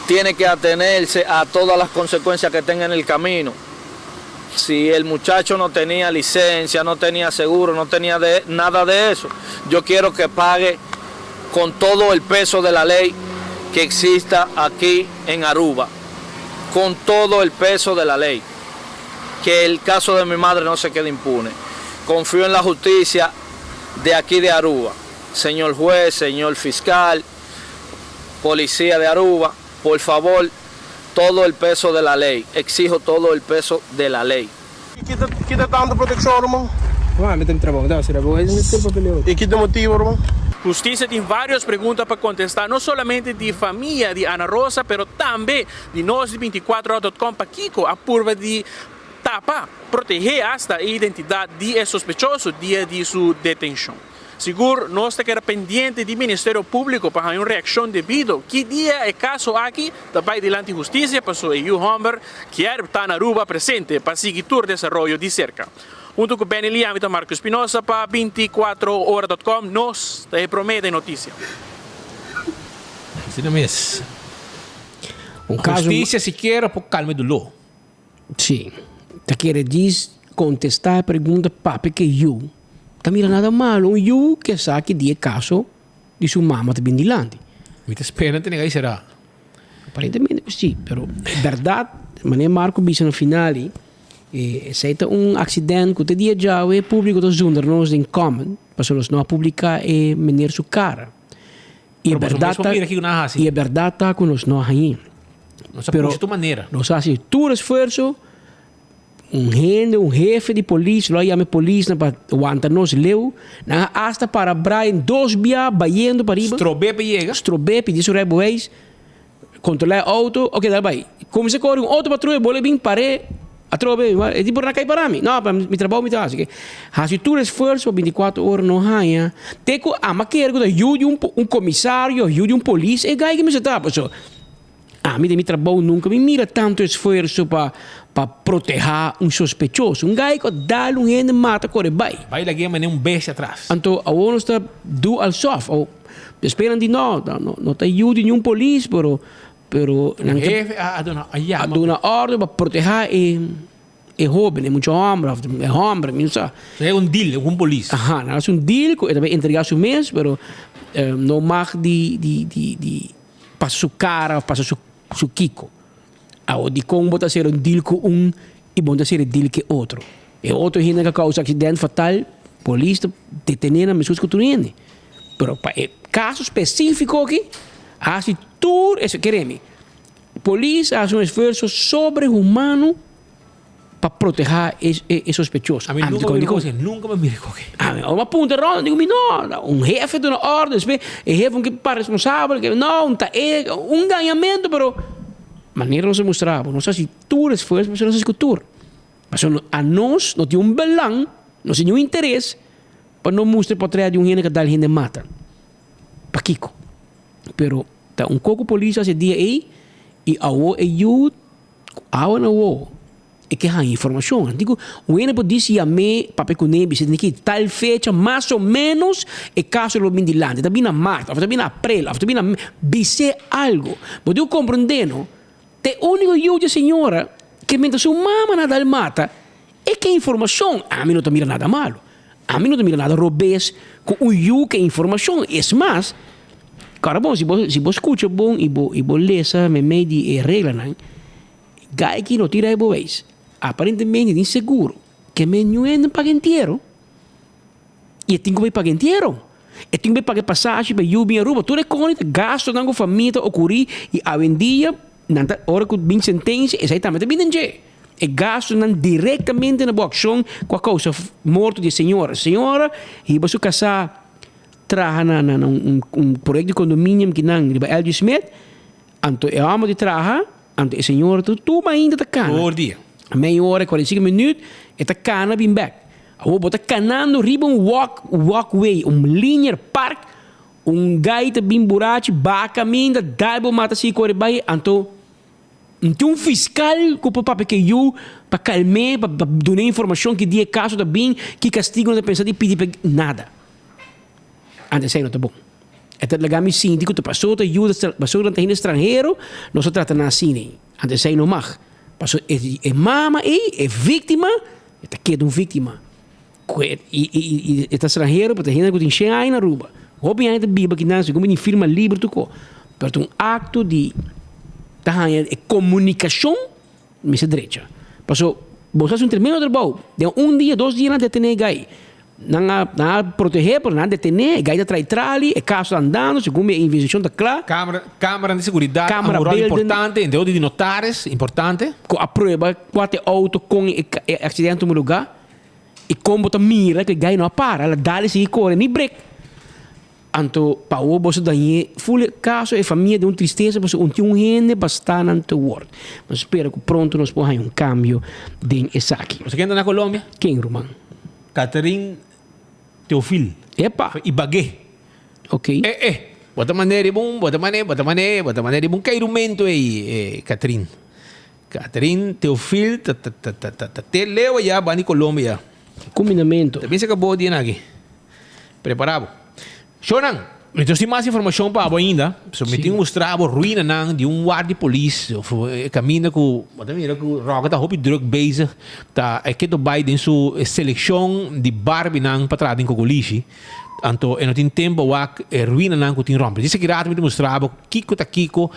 tiene que atenerse a todas las consecuencias que tenga en el camino. Si el muchacho no tenía licencia, no tenía seguro, no tenía nada de eso, yo quiero que pague con todo el peso de la ley que exista aquí en Aruba, con todo el peso de la ley, que el caso de mi madre no se quede impune. Confío en la justicia de aquí de Aruba, señor juez, señor fiscal, policía de Aruba, por favor, todo el peso de la lei. Exijo todo el peso de la lei. Que tá dando proteção, irmão? Me tem trabalho, dá, será bom? E que motivo, irmão? Justiça tem várias perguntas para contestar, não somente de família de Ana Rosa, mas também de nós de 24horas.com para Kiko, a curva de tapar, proteger hasta a identidade de sospechoso dia de sua detenção. Seguro, nós estamos pendientes do Ministério Público para uma reação devido. Que dia é caso aqui, também diante da Justiça, passou EU Humber, que está na Aruba presente para seguir o desenvolvimento de cerca. Junto com Benny Liam e Marco Espinosa para 24horas.com, nós te prometemos notícia. Assim mesmo. Justiça se quer por calma do lo. Sim. Te quer diz contestar a pergunta papi que eu. Também não é nada malo. Eu que sabe que é caso de sua mamãe também de lande. Me espera te negar será. Aparentemente sim, pero verdade, maneira Marco disse no final, se é acidente que o dia já é público dos zonder nós em common, para nós não publicar e menir sua cara. E é verdade tá com nós não aí. Nós sabemos de tua maneira. Nós assim, tu esforço um jefe de polícia, lá chama polícia para aguentar nos leu, hasta para Brian 2 dias baiando para riba. Strobepe chega. Strobepe diz o reboês, controlar auto, ok, dá vai. Como se corre auto patrulha, bole bem pare, atrobe, é tipo na cai para mim. Não, para me trabalho me assim. Se tu esforço 24 horas não ganha, teco a maqueira que ajude um comissário, ajude polícia, e gai que me se tapa, so. Me trabalho nunca me mira tanto esforço para proteger sospechoso. Gai que dá gente mata corre vai. Vai lá que nem bestia atrás. Então, a ONU está do al soft. Esperam de não te ajude nenhum polícia, pero pero aduna ordem para proteger e joven, é muito homem, não sabe. É um deal, com polícia. Ajá, não é um deal, que também entregar seu mês, pero não mag de para sua cara, para seu kiko. Ou de como botar ser um deal com e botar ser um deal com outro. E outro ainda que causa acidente fatal, polícia detener na mesma cultura. Pero para caso específico aqui, assim tudo isso queremos. Polícia faz um esforço sobre-humano para proteger o sospechoso. A mim nunca me mirei com ele. Uma ponta ronda, digo, não, jefe de uma ordem, o jefe que para responsável, que não, tá ganhamento, pero maneira não se mostrava. Não sei se tudo esforço, mas não se cultura. Mas a nós não tem belão, não tem nenhum interesse para não mostrar para trás de gente que dá gente mata. Para Kiko. Pero tá coco polícia esse dia aí e eu e que há informação. Digo, o ene pode dizer a mim, papel com nebe, se tem que tal fecha, mais ou menos, e caso do Mindilante, está bem na março, está bem na abril, está bem na bice algo. Mas eu compreendo, te único eu de senhora, que mentre sua mama nada mata, é que informação, a mim não te mira nada malo. A mim não te mira nada robês, com o eu que informação, é mais, cara bom, se você escuta bom e você lê, me mede e regra, não, gai que não tira a vez. Aparentemente é inseguro que me não paga inteiro e eu tenho que pagar inteiro eu tenho que pagar passagem para eu vir a Aruba tudo é com gasto na família ocorrer e a vendia na hora que bem sentença exatamente bem entender e gasto diretamente na boa ação com a causa morto de senhora e você casar traga na projeto de condomínio que não de L.G. Smith então eu amo de traga então a senhora tu ainda está cana por dia meia hora, 45 minutos, e está cana bem back. Eu vou estar canando riba walkway, linear park, gaita bem buraco, caminho, dá mata se corre bem, então tem fiscal que o papai que eu para calmar, para dar informação que dia caso da bem, que castigo não pensa de pedir nada. Antes aí não tá bom. Até legal me síndico, tu passou, tu ajuda, passou durante o estrangeiro, nós tratamos assim, antes aí não mais. Passou é mama é vítima está aqui uma vítima e está estrangeiro para ter gente que tem cheio aí na Aruba houve ainda biba que não se como em firma livre tudo mas um acto de comunicação me se direita passou você um termino do bom de dia 2 dias não detener gai não proteger por não detener gai da traitrali é caso andando segundo a investigação da clá câmara de segurança câmara moral importante em de notares importante com a prova quatro auto com acidente no lugar e como tá mira que gai não para ela dá-lhe se corre nem break então para o você daí full caso é família de tristeza você um gente bastante world mas espero que pronto nós possamos um cambio de essa aqui você quer andar na Colômbia quem Román Catherine Teofil. Epa. Ibagué. Ok. Bota maneira é bom, bota maneira é bom cairumento aí, Catherine. Catherine Teofil, te leu já, bani Colômbia. Combinamento. Também se acabou o dia aqui. Preparado. Shonan, então tem mais informação para ainda. Me tenho mostrado a ruína de guarda de polícia. Caminha com, mira que o roga tá roupa drug base, tá é que do Biden sua seleção de Barbie para trás em Cocolichi. Então, não tem tempo a ruína que tem rompe. Disse que rato me mostrava Kiko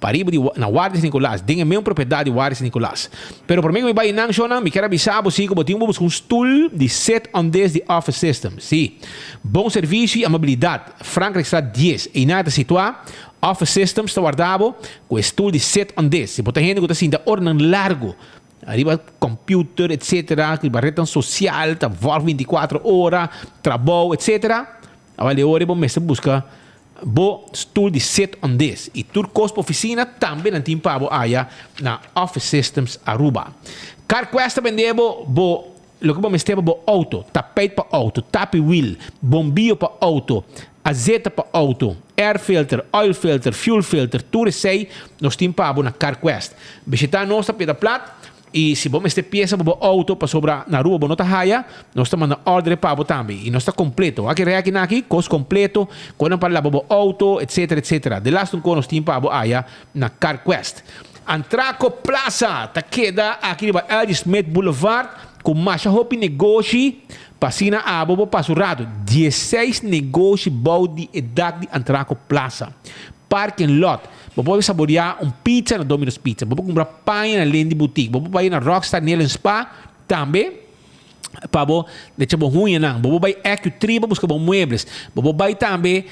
pariba na Guarda de Nicolás, tem a mesma propriedade de Guarda de Nicolás. Pero por mim me vai não Shonan, me quero avisar você que botinho um stool de 7 on 10 de Office System. Sim. Bom serviço e amabilidade. Frankrijk está 10. E nada situar. Office Systems está guardado com stool de 7 on 10. Se botar gente que está assim, da ordem largo. Arriba computer, etc. Que barreta social, está 24 horas, trabalho, etc. Avale hora, bom, mas busca bo stool de 7 on 10 e tur costo oficina também não tem pavo aí na Office Systems Aruba. Car cuesta vendebo bo lo que vamos ter bo auto, tapete para auto, tapi wheel, bombio para auto, azeite para auto, air filter, oil filter, fuel filter, tudo sei nós tem pavo na Car Quest. Visita nossa peda plat E se você tem peça para auto para sobrar na rua, não tá raia, nós estamos mandando ordem para você também. E nós está completo. Aqui é aqui, custo completo, quando para lá para auto, etc, etc. De lá estão nós temos para aí na CarQuest. Antraco Plaza, tá queda aqui na L. Smith Boulevard, com mais hopi negócio, passina a bobo passurado. 16 negócios bom de idade de Antraco Plaza. Parking lot. Você pode saborear pizza na Domino's Pizza. Você pode comprar pão na Lendi Boutique. Você pode ir na Rockstar Nail Spa também. Para você deixar ruim não. Você vai Eco3 para buscar muebles. Você vai também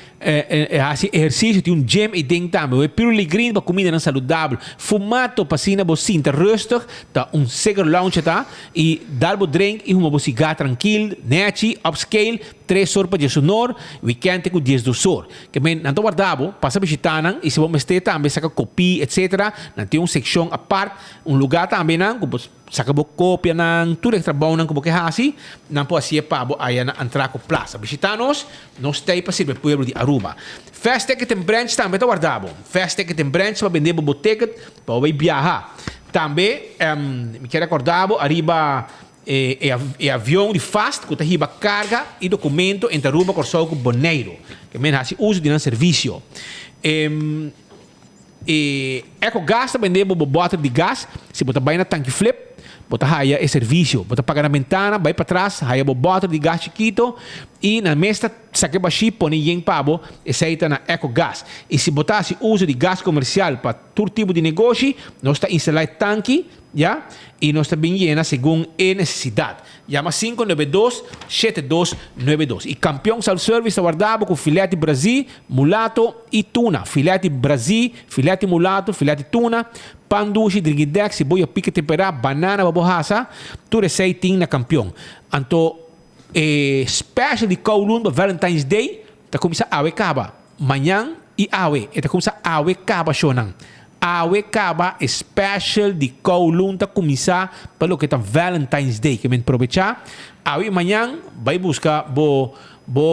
exercício de gym e tem também. Você piruli green para comida não saudável. Fumato para cima você sinta rustig. Tá cigar lounge tá e dar o drink e uma você gata tranquilo, neti, upscale. 3 sorpas de sonor, weekend com 10 do sor. Que bem, não guardado, passa a visitar e se você esteja também saca copia, etc. Não tem seção à parte, lugar também não, como saca cópia não, tudo que trabalha não como que assim, não pode ser para aí na Antraco Plaza. Visitar-nos, nós temos para servir o povo de Aruba. Fast Ticket and Branch também está guardado. Fast Ticket and Branch para vender o ticket para viajar. Também, me quero recordar, arriba avião de fast que tem carga e documento entre Aruba, Corsol e Bonaire que men hasi uso de serviço eco gás também vende bota de gás se botar bem na tanque flip bota raia é serviço bota pagar na ventana vai para trás raia bota de gás chiquito e na mesa saque baixi põe em pabo e saída na eco gás e se botasse uso de gás comercial para todo tipo de negócio nós está instalar tanque já e nós também llena segundo a necessidade. Llama 592-7292. E campeão self-service guardado com filete Brasil, mulato e tuna. Filete Brasil, filete mulato, filete tuna, pandushi, driguidex, cebolla pique temperada, banana, babohasa, tudo isso aí tem na campeão. Então, special de Kowloon para Valentine's Day, está começando a awe caba. Manhã e awe. Está começando a awe caba shonan. Awe Caba special de Kowloon tá começar para o que tá Valentine's Day que me aproveitar awe amanhã vai buscar bo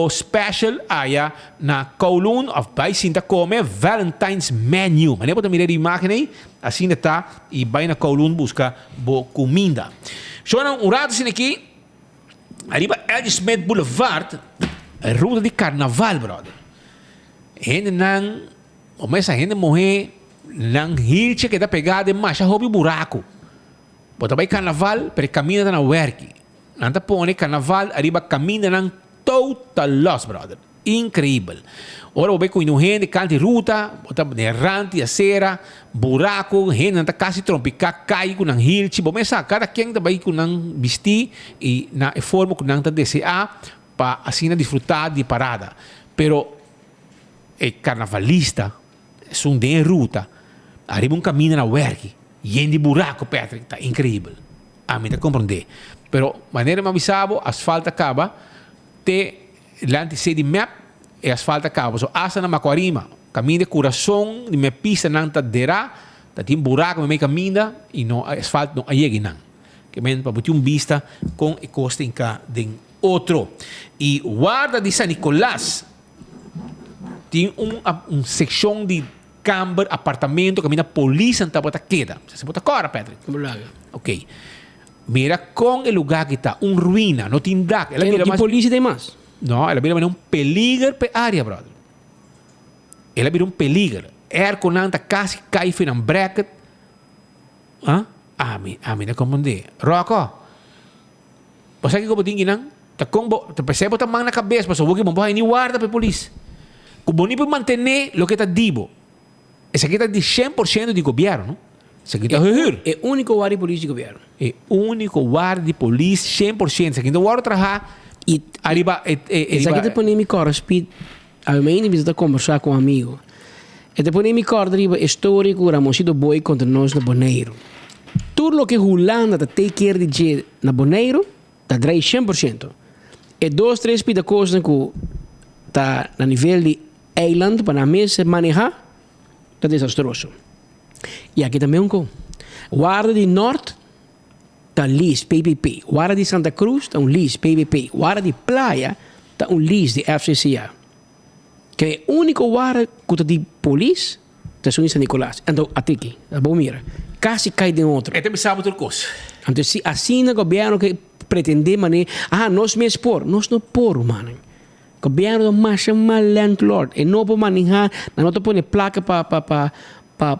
special aí na Kowloon of vai sinta comer Valentine's menu mas depois mirar a imagem aí assim tá e vai na Kowloon buscar bo comida shonan rato assim aqui arriba L. Smith Boulevard a ruta de carnaval brother gente não começa a gente morrer nang hilche que está pegada mas hobby buraco bota vai carnaval para caminhar na werk nanta pone carnaval arriba caminha nang total loss brother incrível ora vai com gente cante ruta bota errante a cera buraco gente nanta quase trompica cai com nang hilche bom essa cada quem tá vai com nang vestir e na forma com nang tá desejar para assim desfrutar de parada pero carnavalista é de ruta arriba caminho na werk e de buraco Patrick tá incrível a mim tá compreender pero maneira me avisava asfalto acaba te lante se de map e asfalto acaba so asa na Macuarima caminho de coração de minha pista não tá derá tá tem buraco me caminha e no asfalto não aí não que men para botar vista com e costa em cá de outro e guarda de San Nicolás tem seção de camber, apartamento, que a polícia não está queda. Você bota agora, Patrick? Ok. Mira com o lugar que está, ruína, não tem nada. Que polícia tem mais? Não, ela vira peligro para a área, brother. Ela vira peligro. Com nanta quase cai em um bracket. Ah, me não compreende. Rocco, você que como tem que não? Tá percebe botar mão na cabeça, mas o que vamos nem guarda para a polícia. Como não pode manter o que está dibo. Esse aqui está de 100% de governo, não? Esse aqui está é o único guarda de polícia de governo. É o único guarda de polícia 100%. Esse aqui não guarda trabalhar e arriba. Esse aqui depois nem me corre, speed. A minha visita conversar com um amigo. E depois nem me corre arriba histórico, Ramosito Boy contra nós na Bonaire. Tudo o que Holanda está take care de na Bonaire, está drai 100%. E 2-3 pida coisas que está na nível de eiland para na mesa manejar. Está desastroso. E aqui também Guarda de Norte está lease PPP. Guarda de Santa Cruz está lease PPP. Guarda de Praia está lease de FCCA. Que é o único guarda que está de polícia estação de San Nicolás. Então, até aqui, a bom mira. Quase cai de outro. É também sabe outra coisa. Então, se assim o governo que pretende, mano, nós mesmos por. Nós não por, mano. O governo mais chama landlord. E não pode manejar, não pode placa para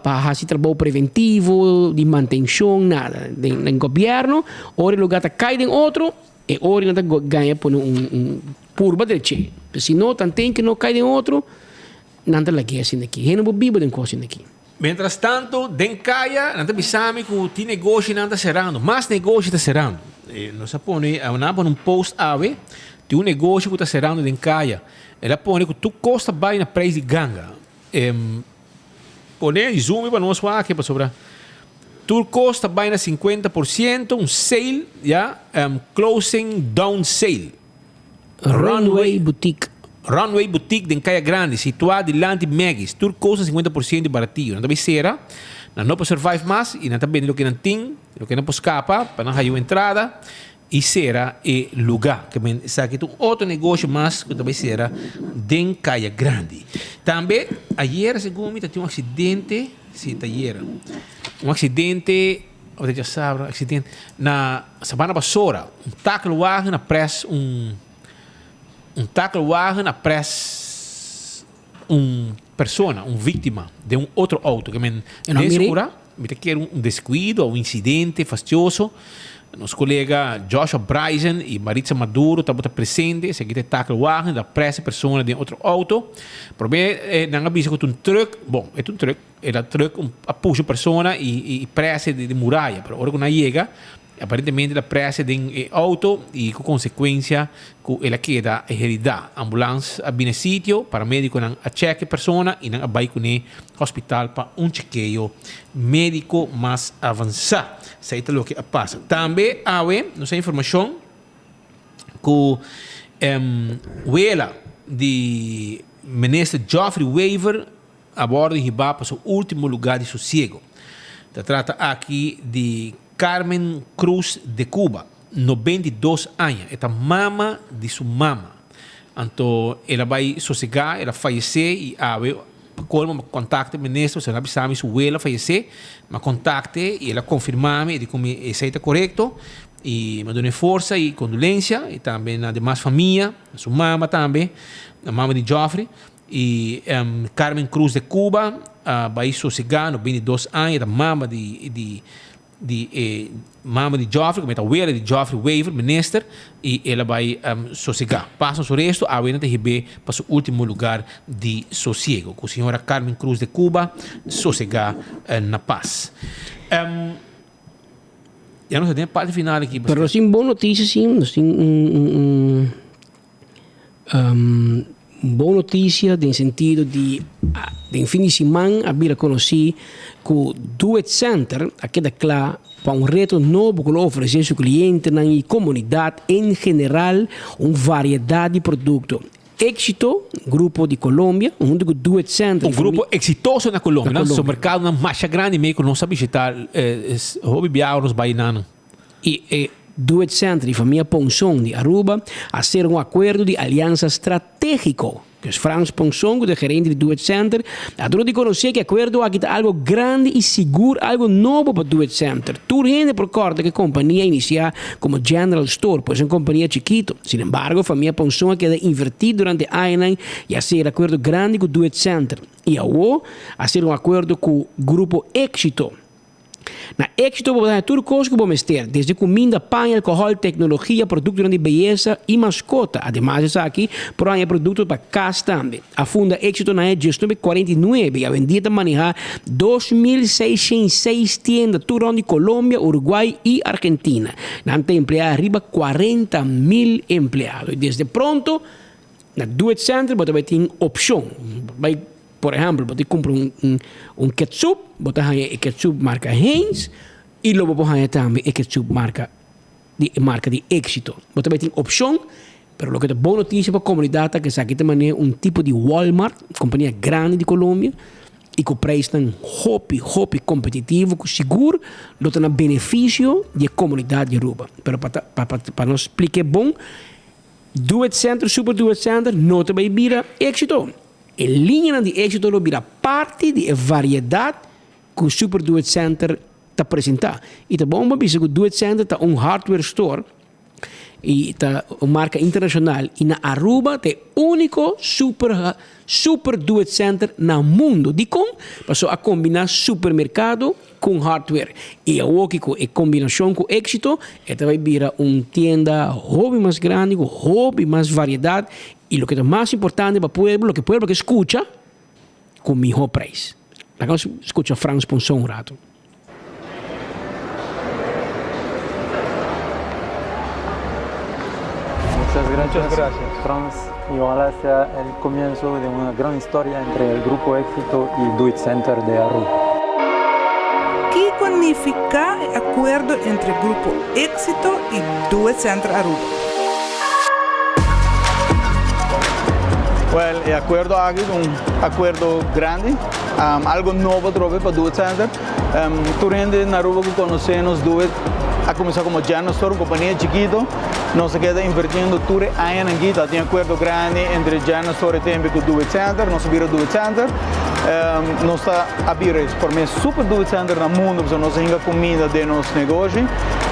fazer trabalho preventivo, de manutenção, nada. O governo, ora o lugar cai de outro, e ora não ganha por curva de che. Se não, tem que não cai de outro, não tem que assim daqui. Não pode viver de coisa daqui. Mientras tanto, den kaya, nanta bisami que ti negócio nanta cerrando, mas negócio está cerrando. Nós põe, um post ave, de um negócio que está cerrando den kaya. Ela põe que tu costa vai na preço de ganga. Põe zoom para nós aqui para sobrar. Tu costa vai na 50%, sale, closing down sale. Runway Boutique. Runway Boutique de Caia Grande, situado diante de Megis. Tudo custa 50% de baratinho. Não também será. Não pode survive mais e não também o que não tem, o que não pode escapar, para não ter entrada. E será o lugar. Que está aqui outro negócio mais que também será de Caia Grande. Também, ayer, segundo me, tinha um acidente. Sim, ayer. Um acidente. Você já sabe, acidente. Na semana passada, tackle wagen na press, tackle wagen na press persona, vítima de outro auto. Que que era descuido, um incidente fastidioso. Nosso colega Joshua Bryson e Maritza Maduro estavam presentes. Seguinte tackle wagen da press persona de outro auto. Problema não avisa que truck, é truck, era truck puxa persona e pressa de muralha. Pero agora quando chega, aparentemente la pressa de auto e com consequência que ela queda herida. Ambulância a bine sítio, paramédico não a cheque persona e não a vai com hospital para chequeio médico mais avançado. Isso é o que passa. Também há não sei informação que o de ministro Geoffrey Weaver aborda e vai para o último lugar de sossego. Se trata aqui de Carmen Cruz de Cuba, 92 anos. É a mama de sua mama. Então, ela vai sossegar, ela falecer e quando contacte o ministro, se ela sabe se ela falecer, mas contacte e ela confirma-me de como isso está correto e me dá força e condolência e também a demais família, sua mama também, a mama de Geoffrey e Carmen Cruz de Cuba vai sossegar, 92 anos, a mama de mama de Geoffrey, como é a abuela de Geoffrey Weaver, minister, e ela vai sossegar. Passam sobre resto, a abuela de para o último lugar de sossego, com a senhora Carmen Cruz de Cuba, sossegar na paz. Já não sei a parte final aqui. Pero sim, boa notícia, sim, boa notícia no sentido de fim de semana a conheci que o Do It Center queda claro para reto novo que oferecer ao cliente e comunidade em geral variedade de produtos. Éxito, grupo de Colômbia, único Do It Center. Grupo exitoso na Colômbia, né? O mercado mais grande meio que não sabe visitar, nos bainanos. E Do It Center e família Ponson de Aruba a ser acordo de aliança estratégico. Que Franz Ponson, o gerente de Do It Center, adoro de conhecer que acordo aqui algo grande e seguro, algo novo para Do It Center. Tu gente por corta que a companhia inicia como General Store, pois é uma companhia chiquito. Sin embargo, a família Ponson queda invertir durante anos e a ser acordo grande com Do It Center. E a ser acordo com o grupo Éxito. Na Éxito, vou dar tudo coisa que vamos ter, desde comida, pão, alcohol, tecnologia, produtos de beleza e mascota. Ademais, aqui, por aí, produtos para casa também. A funda Éxito na gestão de 49 e a vendida manejar 2.606 tiendas, tudo de Colômbia, Uruguai e Argentina. Não tem empregado arriba 40.000 empregados. E desde pronto, na Do It Center, você tem opção. Por exemplo, você compra ketchup, você tem ketchup marca Heinz e logo você tem também ketchup marca de Éxito. Você tem opção, mas o que é boa notícia para a comunidade é que aqui também é tipo de Walmart, companhia grande de Colômbia, e que o preço é hobby competitivo, seguro, não tem benefício da comunidade de Aruba. Mas para nós explicar bom, Do It Center, Super Do It Center, não também vira Éxito. En linha de éxito lo vira parte de variedade que o Super Do It Center te apresenta. E tá bom, mas o Do It Center tá hardware store e tá uma marca internacional. E na Aruba tem único super Do It Center no mundo. De como? Passou a combinar supermercado com hardware. E aqui com a combinação com éxito, esta vai virar uma tienda hobby mais grande, com hobby mais variedade. E o que é mais importante para o pueblo, que escuta, com melhor preço. Vamos escutar Franz Ponson um rato. Muchas gracias, Franz, y ojalá sea el comienzo de una gran historia entre el Grupo Éxito y Do It Center de Aruba. ¿Qué significa el acuerdo entre Grupo Éxito y Do It Center Aruba? Well, el acuerdo es un acuerdo grande, algo nuevo para Do It Center. Tu gente en Aruba que conocemos Do It a começar como Janustor, uma companhia chiquita, nós queda invertindo tudo aí na guita, tem acordo grande entre Janustor e tempo com o Do It Center, nós vira Do It Center, nós está a abrir por mim super Do It Center no mundo, porque nós ainda comida de nosso negócio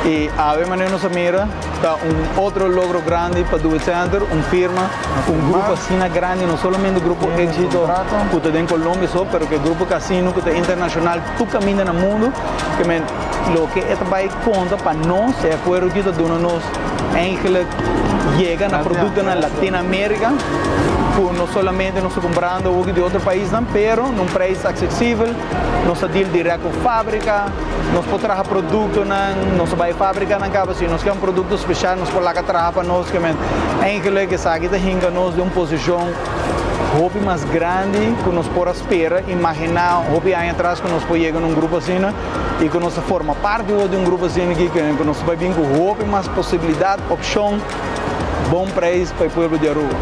e a ver maneira nossa mira está outro logro grande para Do It Center, uma firma, grupo assim grande, não somente o grupo Éxito que está em Colômbia só, mas que o grupo Casino que está internacional, tu caminha no mundo, que lo que vai conta para nós é acordo que nós eigenlijk chega na produto na Latinoamérica, não somente nós comprando o de outro país, mas num preço acessível, nós deal direto com fábrica, nós podemos trazer produto nós vai fábrica na casa, se nós queremos produto especial, nós podemos lá trazer para nós que eigenlijk que sabe que hinga nós de uma posição hobby mais grande que nós podemos esperar, imaginar hobby aí atrás que nós podemos chegar num grupo assim e que nós forma parte de um grupo assim que nós vai vir com hobby mais possibilidade, opção, bom preço para o povo de Aruba.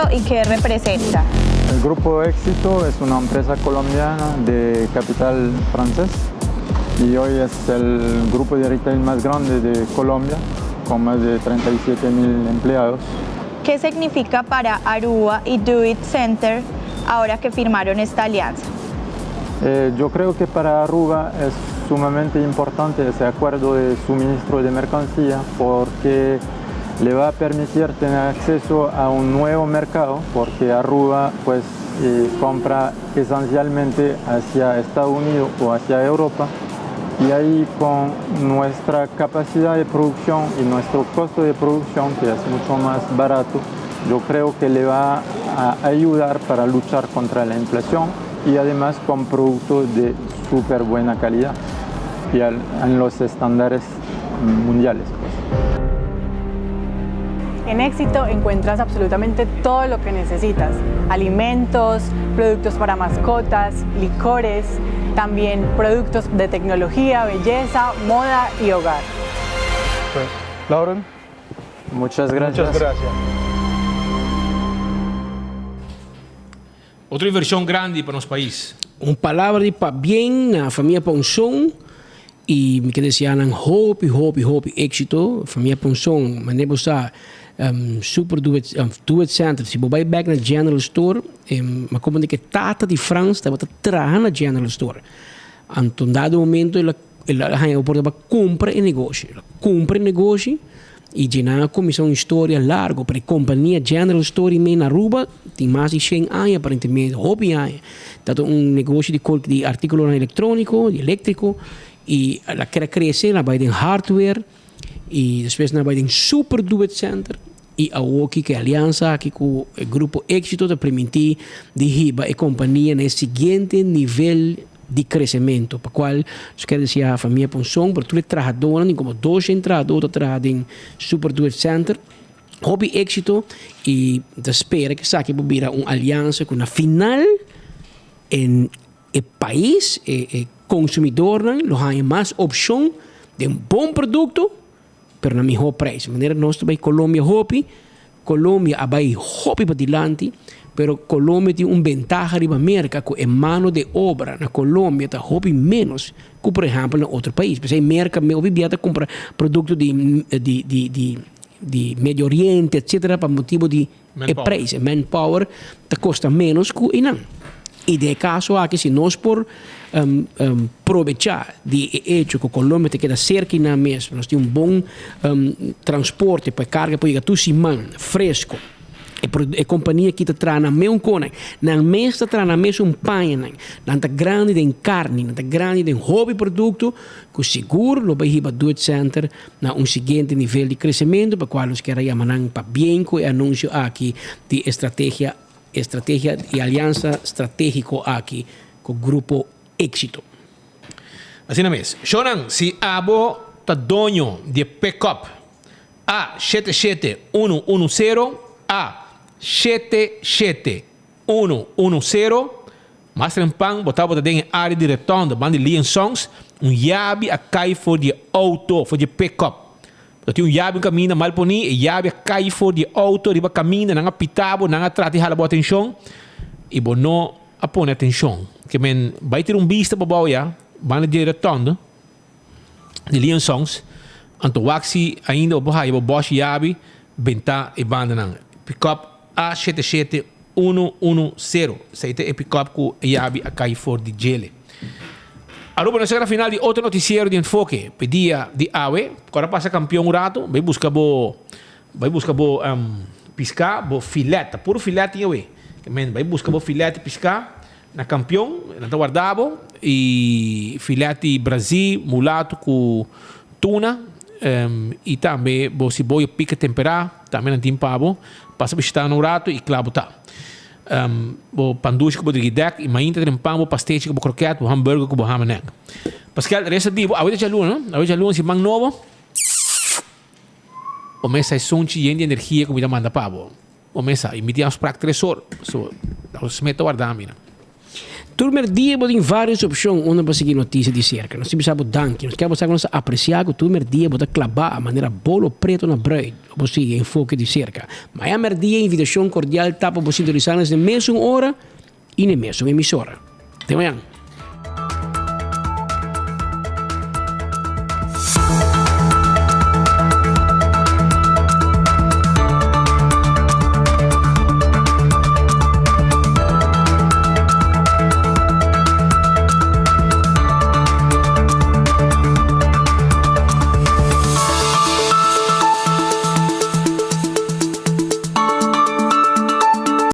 ¿Y qué representa? El Grupo Éxito es una empresa colombiana de capital francés y hoy es el grupo de retail más grande de Colombia, con más de 37.000 empleados. ¿Qué significa para Aruba y Do It Center ahora que firmaron esta alianza? Yo creo que para Aruba es sumamente importante ese acuerdo de suministro de mercancía porque le va a permitir tener acceso a un nuevo mercado porque Aruba pues compra esencialmente hacia Estados Unidos o hacia Europa y ahí con nuestra capacidad de producción y nuestro costo de producción que es mucho más barato, yo creo que le va a ayudar para luchar contra la inflación y además con productos de súper buena calidad y en los estándares mundiales. En Éxito encuentras absolutamente todo lo que necesitas. Alimentos, productos para mascotas, licores, también productos de tecnología, belleza, moda y hogar. Pues, Lauren, muchas gracias. Muchas gracias. Outra inversão grande para nosso país. Palavra de para bem na família Ponson e me que decía hope éxito, família Ponson, manemos a super do it center. Se você vai back na general store, mas como de que tata de France estava trabalhando na general store. Então, dado momento, ela pode comprar e negócio. Ela compra e negócio e já na comissão história larga para a companhia general store em Aruba tem mais de 100 anos aparentemente, hobby anos. Tanto negócio de artículo eletrônico, de elétrico e ela quer crescer, ela vai em hardware e depois ela vai em super do it center. E aqui que a aliança aqui com o grupo Éxito te permitir derribar a companhia nesse seguinte nível de crescimento, para qual quer dizer a família Ponson, para todos os trabalhadores, como 200 trabalhadores trabalham em Super Do It Center, hobby Éxito e espera que saque para uma aliança com a final em o país, o consumidor, não há mais opção de um bom produto pero na mejor preço. Maneira nós também Colômbia abai hopi para dilante, pero Colômbia tem ventaja riba América que mano de obra na Colômbia tá hopi menos que por exemplo na outro país. Porque a América me obriga comprar produto de Medio Oriente, etc. para motivo de preço, manpower, tá custa menos que inang. E de caso aqui se nós por aproveitar de hecho que Colômbia te queda cerca na mesma, nós temos bom transporte para carga para ir tu simão fresco. E companhia que te traz na meu cone, na mesa traz na mesa panha, na grande de carne, na grande de hobby produto, que seguro lo vai para do center na seguinte nível de crescimento para qual os que chamam para bem com anúncio aqui de estratégia e aliança estratégico aqui com o grupo Éxito. Assim na mesa. Shonan, se abo tá dono de pick-up A77110 A77110 mas trempang botava dentro área de retorno bande Lian Songs yabi a cai for de auto for de pick-up. Então yabi caminha mal poni yabi a cai for de auto riba caminha nanga pitabo nanga trati hala boa atenção e bono apone atenção que men vai ter vista para ya bande de retorno de Lian Songs anto waxi ainda o boha o boss yabi benta e banda nanga pick-up A77110 seite e pick-up ku yabi a cai for de gele. Aruba na segunda final de outro noticiero de enfoque pedia de AWE agora passa campeão um rato vai buscar bo piscar bo filete puro filete yawe men vai buscar bo filete piscar na campeão na guardabo e filete Brasil mulato com tuna e também bo cebola pica temperar também não tem pavo passa visitar no rato e clavo tá bo panduche com drigidek e mainta trempang bo pastete com croquete bo hambúrguer com hamanek Pascal resta di a hoje já luna se mang novo o mesa é sonte e energia como da manda pavo o mesa e mediamos para 3 horas so os meta guardar mina. Turmer dia tem várias opções onde para seguir notícias de cerca. Nós precisamos danke, nós queremos apreciar que turmer dia pode clavar a maneira bolo preto na bread, para seguir enfoque de cerca. Mas a dia invitação cordial tá para sintonizar nessa mesma hora e na mesma emissora. Até amanhã.